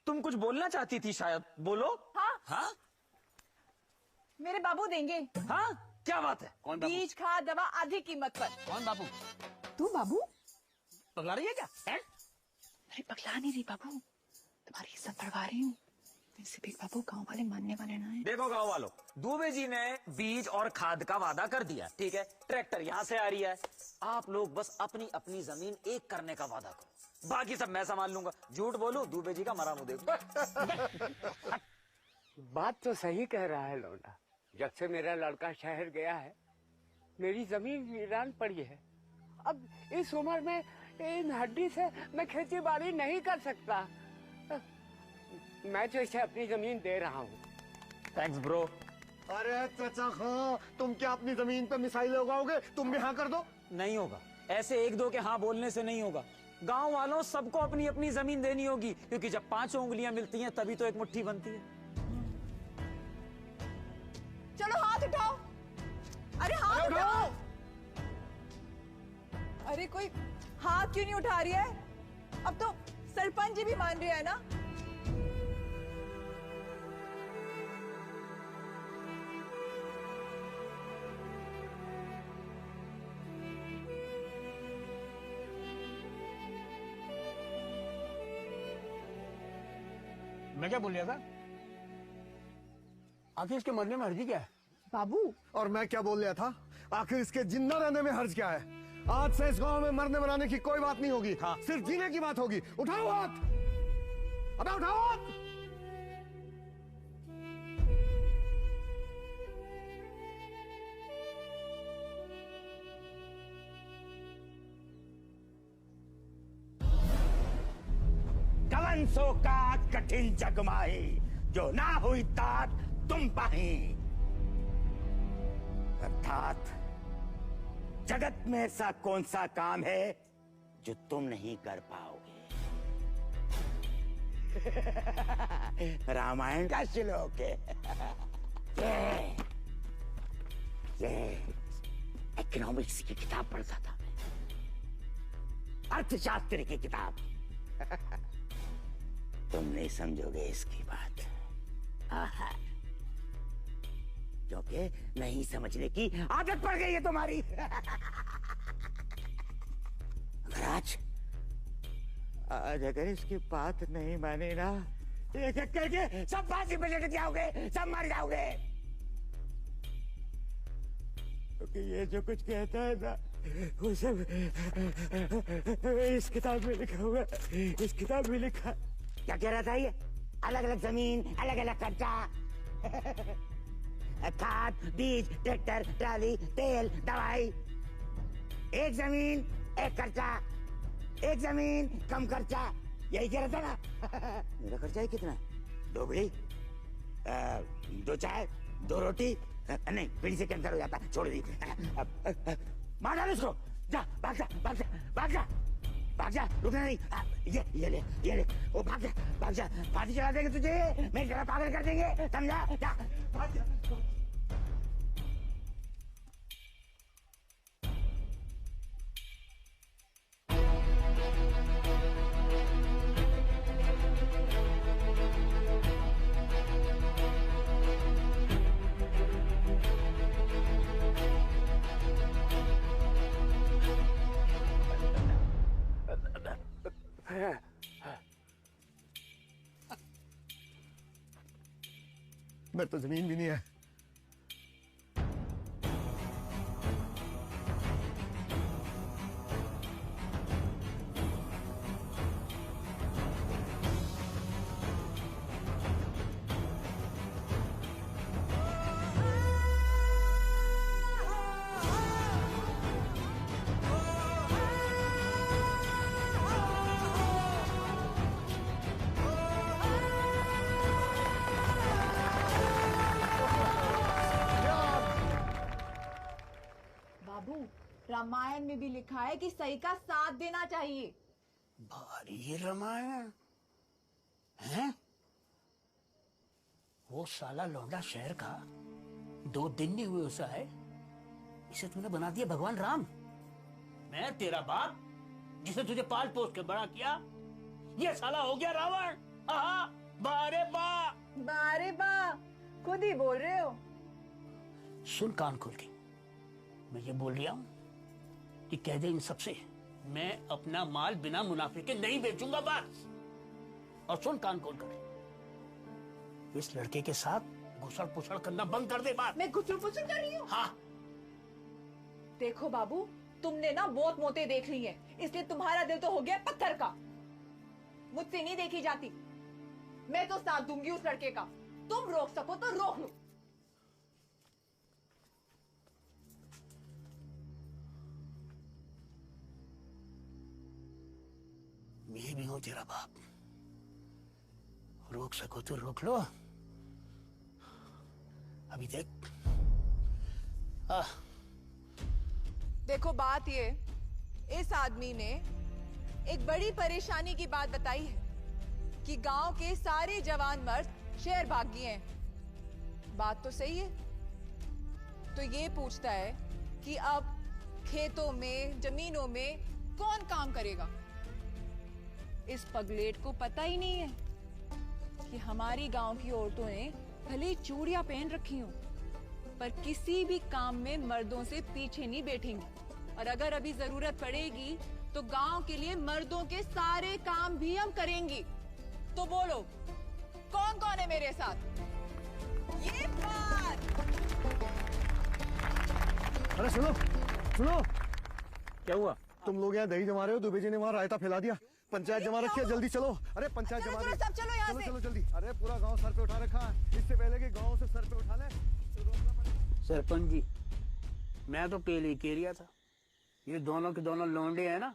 तुम कुछ बोलना चाहती थी शायद, बोलो।
हाँ
हाँ,
मेरे बाबू देंगे।
हाँ, क्या बात है?
कौन बाबू?
बीज खाद दवा आधी कीमत पर।
कौन बाबू?
तू बाबू?
पगला रही है क्या?
अरे पगला नहीं रही बाबू, तुम्हारी इज्जत बढ़वा रही हूँ। वैसे भी बाबू गांव वाले मानने वाले ना है।
देखो गांव वालों, दुबे जी ने बीज और खाद का वादा कर दिया, ठीक है, ट्रैक्टर यहाँ से आ रही है। आप लोग बस अपनी अपनी जमीन एक करने का वादा करो, बाकी सब मैं संभाल लूंगा। झूठ बोलूं, दुबे जी का मरा मुंह देखो।
बात तो सही कह रहा है लौंडा। जब से मेरा लड़का शहर गया है, मेरी जमीन वीरान पड़ी है। अब इस उम्र में इन हड्डी से मैं खेती बाड़ी नहीं कर सकता। मैं तो इसे अपनी जमीन दे रहा हूँ।
Thanks bro.
अरे चाचा हाँ, तुम क्या अपनी जमीन पे मिसाइल उगाओगे? तुम भी हाँ कर दो।
नहीं होगा, ऐसे एक दो के हाँ बोलने से नहीं होगा। गांव वालों सबको अपनी अपनी जमीन देनी होगी, क्योंकि जब 5 उंगलियां मिलती हैं तभी तो एक मुट्ठी बनती है।
चलो हाथ उठाओ। अरे हाथ उठाओ। अरे कोई हाथ क्यों नहीं उठा रही है? अब तो सरपंच जी भी मान रही है ना।
मैं क्या बोल रहा था? आखिर इसके मरने में हर्जी क्या है?
बाबू,
और मैं क्या बोल रहा था? आखिर इसके जिंदा रहने में हर्ज क्या है? आज से इस गांव में मरने मराने की कोई बात नहीं होगी। हाँ। सिर्फ जीने की बात होगी। उठाओ हाथ, अबे उठाओ हाथ।
हंसों का कठिन जगमाही, जो ना हुई तात तुम पाही। अर्थात जगत में ऐसा कौन सा काम है जो तुम नहीं कर पाओगे। रामायण का श्लोक है। ये इकोनॉमिक्स की किताब पढ़ता था मैं, अर्थशास्त्र की किताब। तुम नहीं समझोगे इसकी बात, क्योंकि नहीं समझने की आदत पड़ गई है तुम्हारी। आज अगर इसकी बात नहीं मानी ना, एक एक करके सब फांसी पे लटक जाओगे, सब मर जाओगे। क्योंकि ये जो कुछ कहता है ना, वो सब इस किताब में लिखा हुआ है, इस किताब में लिखा। क्या कह रहा था ये? अलग अलग जमीन, अलग अलग खर्चा, खाद, बीज, ट्रैक्टर, ट्राली, तेल, दवाई। एक जमीन एक खर्चा, एक जमीन कम खर्चा, यही कह रहा था ना। मेरा खर्चा है कितना? 2 बीड़ी, 2 चाय, 2 रोटी, नहीं बीड़ी से कैंसर हो जाता, छोड़ दी। मार डाल इसको, जा भाग जा भाग जा भाग जा भाग जा, रुकना नहीं। ये ले ओ भाग जा भाग जा, फांसी चला देंगे तुझे, मेरी तरह पागल कर देंगे, समझा? जा भाग जा।
मेरे तो जमीन भी नहीं है।
रामायण में भी लिखा है कि सही का साथ देना चाहिए।
भारी रामायण है? वो साला लौंडा शहर का 2 दिन नहीं हुए उसे है, इसे तूने बना दिया भगवान राम। मैं तेरा बाप जिसे तुझे पाल पोस के बड़ा किया, ये साला हो गया रावण। बारे बा
खुद ही बोल रहे हो।
सुन कान खोल के, मैं ये बोल रहा हूं कि कह दे इन सबसे मैं अपना माल बिना मुनाफे के नहीं बेचूंगा बस। और सुन कान खोल कर, इस लड़के के साथ घुसड़ पुसड़ करना बंद कर दे बात।
मैं घुसड़ पुसड़ कर रही हूँ?
हाँ।
देखो बाबू, तुमने ना बहुत मौतें देख ली हैं, इसलिए तुम्हारा दिल तो हो गया पत्थर का। मुझसे नहीं देखी जाती। मैं तो साथ दूंगी उस लड़के का, तुम रोक सको तो रोक लो।
मैं भी हूं तेरा बाप, रोक सको तो रोक लो। अभी देख।
देखो बात ये, इस आदमी ने एक बड़ी परेशानी की बात बताई है कि गांव के सारे जवान मर्द शहर भाग गए हैं। बात तो सही है। तो ये पूछता है कि अब खेतों में, जमीनों में कौन काम करेगा। इस पगलेट को पता ही नहीं है कि हमारी गांव की औरतों ने भले चूड़ियां पहन रखी हों, पर किसी भी काम में मर्दों से पीछे नहीं बैठेंगी। और अगर अभी जरूरत पड़ेगी तो गांव के लिए मर्दों के सारे काम भी हम करेंगी। तो बोलो, कौन कौन है मेरे साथ? ये बात।
अरे सुनो सुनो,
क्या हुआ?
तुम लोग यहाँ दही जमा रहे हो, दुबे जी ने वहाँ रायता फैला दिया। पंचायत जमा रखी है, जल्दी चलो। अरे पंचायत जमा
चलो, सब चलो यहाँ से।
चलो जल्दी। अरे पूरा गांव सर पे उठा रखा है, इससे पहले कि गांव से सर पे उठा ले तो रोकना पड़ेगा।
सरपंच जी, मैं तो पहले ही कह रहा था, ये दोनों के दोनों लौंडे हैं ना,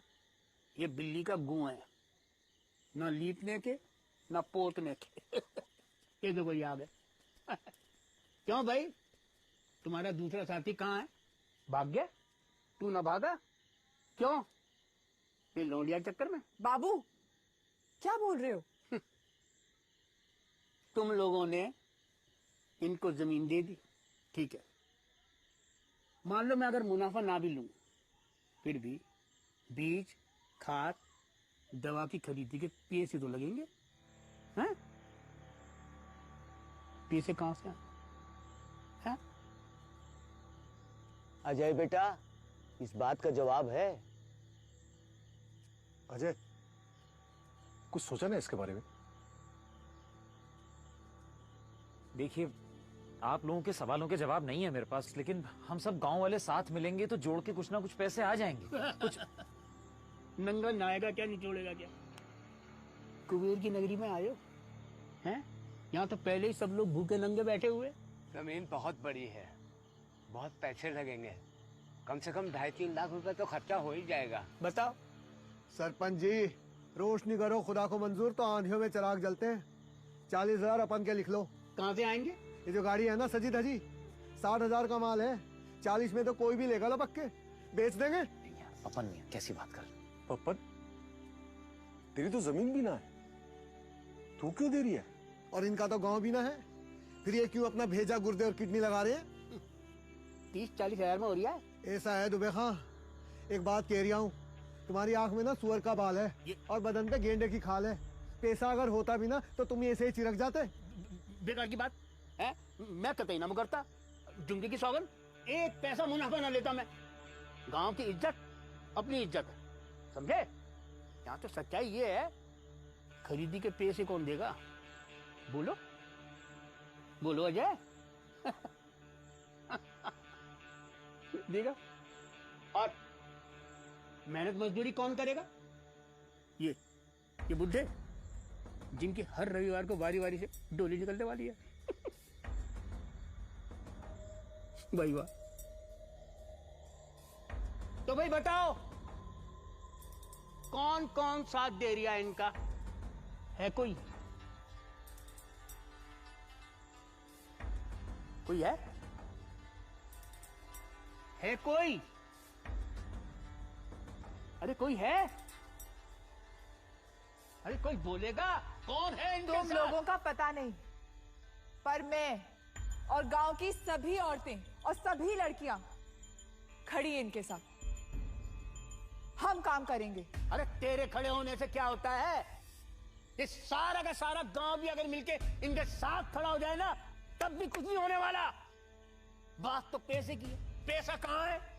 ये बिल्ली का गूं है, ना लीपने के
ना पोतने के। ये देखो ये आ गए। क्यों भाई, तुम्हारा दूसरा साथी कहाँ है? भाग गया? तू ना भागा? क्यों? ये लौंडिया चक्कर में?
बाबू क्या बोल रहे हो?
तुम लोगों ने इनको जमीन दे दी, ठीक है। मान लो मैं अगर मुनाफा ना भी लूं, फिर भी बीज, खाद, दवा की खरीदी के पैसे तो लगेंगे, हैं? पैसे कहां से हैं?
अजय बेटा, इस बात का जवाब है?
अजय, कुछ सोचा ना इसके बारे में?
देखिए, आप लोगों के सवालों के जवाब नहीं है मेरे पास, लेकिन हम सब गांव वाले साथ मिलेंगे तो जोड़ के कुछ ना कुछ पैसे आ जाएंगे। कुछ
नंगा नाएगा क्या, निचोड़ेगा क्या? कुबेर की नगरी में आए हो, हैं? यहाँ तो पहले ही सब लोग भूखे नंगे बैठे हुए। जमीन बहुत बड़ी है, बहुत पैसे लगेंगे, कम से कम 2.5-3 लाख रुपए तो खर्चा हो ही जाएगा। बताओ।
सरपंच जी, रोशनी करो, खुदा को मंजूर तो आंधियों में चिराग जलते हैं। 40,000 अपन के लिख लो।
कहाँ से आएंगे?
ये जो गाड़ी है ना सजी धजी, 60,000 का माल है। 40 में तो कोई भी लेगा, लो पक्के बेच देंगे।
अपन नहीं, कैसी बात कर?
पप्पन, तेरी तो जमीन भी ना है, तू क्यों दे रही है?
और इनका तो गांव भी ना है, फिर ये क्यों अपना भेजा गुर्दे और किडनी लगा रहे हैं?
30-40 हजार में हो रहा है।
ऐसा है दुबे खां, एक बात कह रहा हूँ, तुम्हारी आंख में ना सुअर का बाल है और बदन पे गेंडे की खाल है। पैसा अगर होता भी ना तो तुम ऐसे ही चिरक जाते।
बेकार की बात है, मैं कतई ना मुकरता। जिंदगी की सौगन, एक पैसा मुनाफा ना लेता मैं। गांव की इज्जत अपनी इज्जत है, समझे? यहाँ तो सच्चाई ये है, खरीदी के पैसे कौन देगा? बोलो बोलो अजय। देगा। और मेहनत मजदूरी कौन करेगा? ये बुड्ढे जिनकी हर रविवार को वारी वारी से डोली निकलने वाली है। भाई वाह। तो भाई बताओ, कौन कौन साथ दे रिया इनका? है कोई? कोई है कोई? अरे कोई है? अरे कोई बोलेगा? कौन है इनके
तुम
साथ?
लोगों का पता नहीं, पर मैं और गांव की सभी औरतें और सभी लड़कियां खड़ी हैं इनके साथ। हम काम करेंगे।
अरे तेरे खड़े होने से क्या होता है? ये सारा का सारा गांव भी अगर मिलके इनके साथ खड़ा हो जाए ना, तब भी कुछ नहीं होने वाला। बात तो पैसे की है, पैसा कहां है?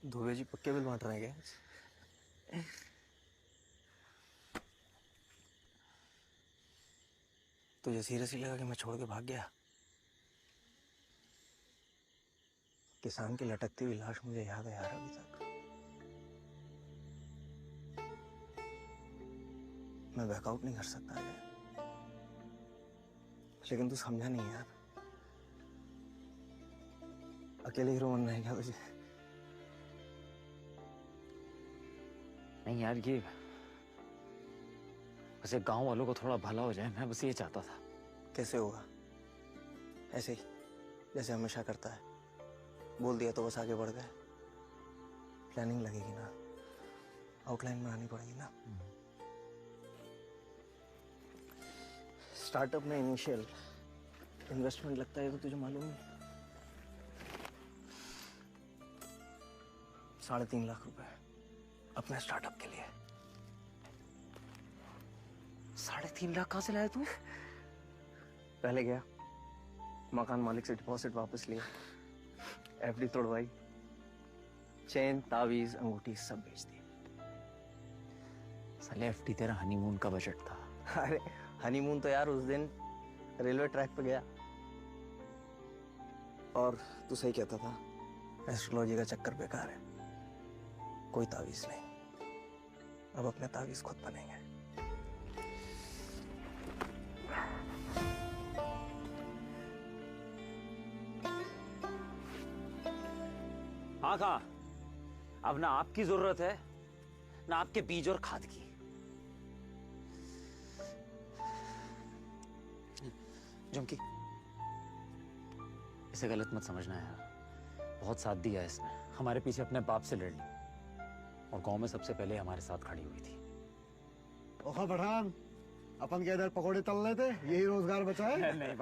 धोबे जी पक्के बिल बांट रहे हैं क्या? तुझे सीरियसली लगा कि मैं छोड़ के भाग गया? किसान की लटकती हुई लाश मुझे याद है यार अभी तक। मैं बैकआउट नहीं कर सकता है, लेकिन तू समझा नहीं यार। अकेले हीरो बनना है क्या तुझे?
नहीं यार, ये वैसे गांव वालों को थोड़ा भला हो जाए, मैं बस ये चाहता था।
कैसे होगा? ऐसे ही जैसे हमेशा करता है, बोल दिया तो बस आगे बढ़ गए। प्लानिंग लगेगी ना, आउटलाइन बनानी पड़ेगी ना। स्टार्टअप में इनिशियल इन्वेस्टमेंट लगता है तो तुझे मालूम है, 3.5 लाख रुपए अपने स्टार्टअप के लिए।
3.5 लाख कहां से लाया तू?
पहले गया, मकान मालिक से डिपॉजिट वापस लिया, एफडी तोड़वाई, चेन, तावीज, अंगूठी सब बेच दी।
साले एफडी तेरा हनीमून का बजट था।
अरे हनीमून तो यार उस दिन रेलवे ट्रैक पे गया।
और तू सही कहता था।
एस्ट्रोलॉजी का चक्कर बेकार है, कोई तावीज नहीं। अब अपने तावीज खुद बनेंगे।
हाँ कहा, अब ना आपकी जरूरत है ना आपके बीज और खाद की। झुमकी, इसे गलत मत समझना यार, बहुत साथ दिया इसने, हमारे पीछे अपने बाप से लड़ ली और गांव में सबसे पहले हमारे साथ खड़ी हुई थी।
ओखा पठान, अपन के इधर पकोड़े तल रहे थे, यही रोजगार बचा है।
नहीं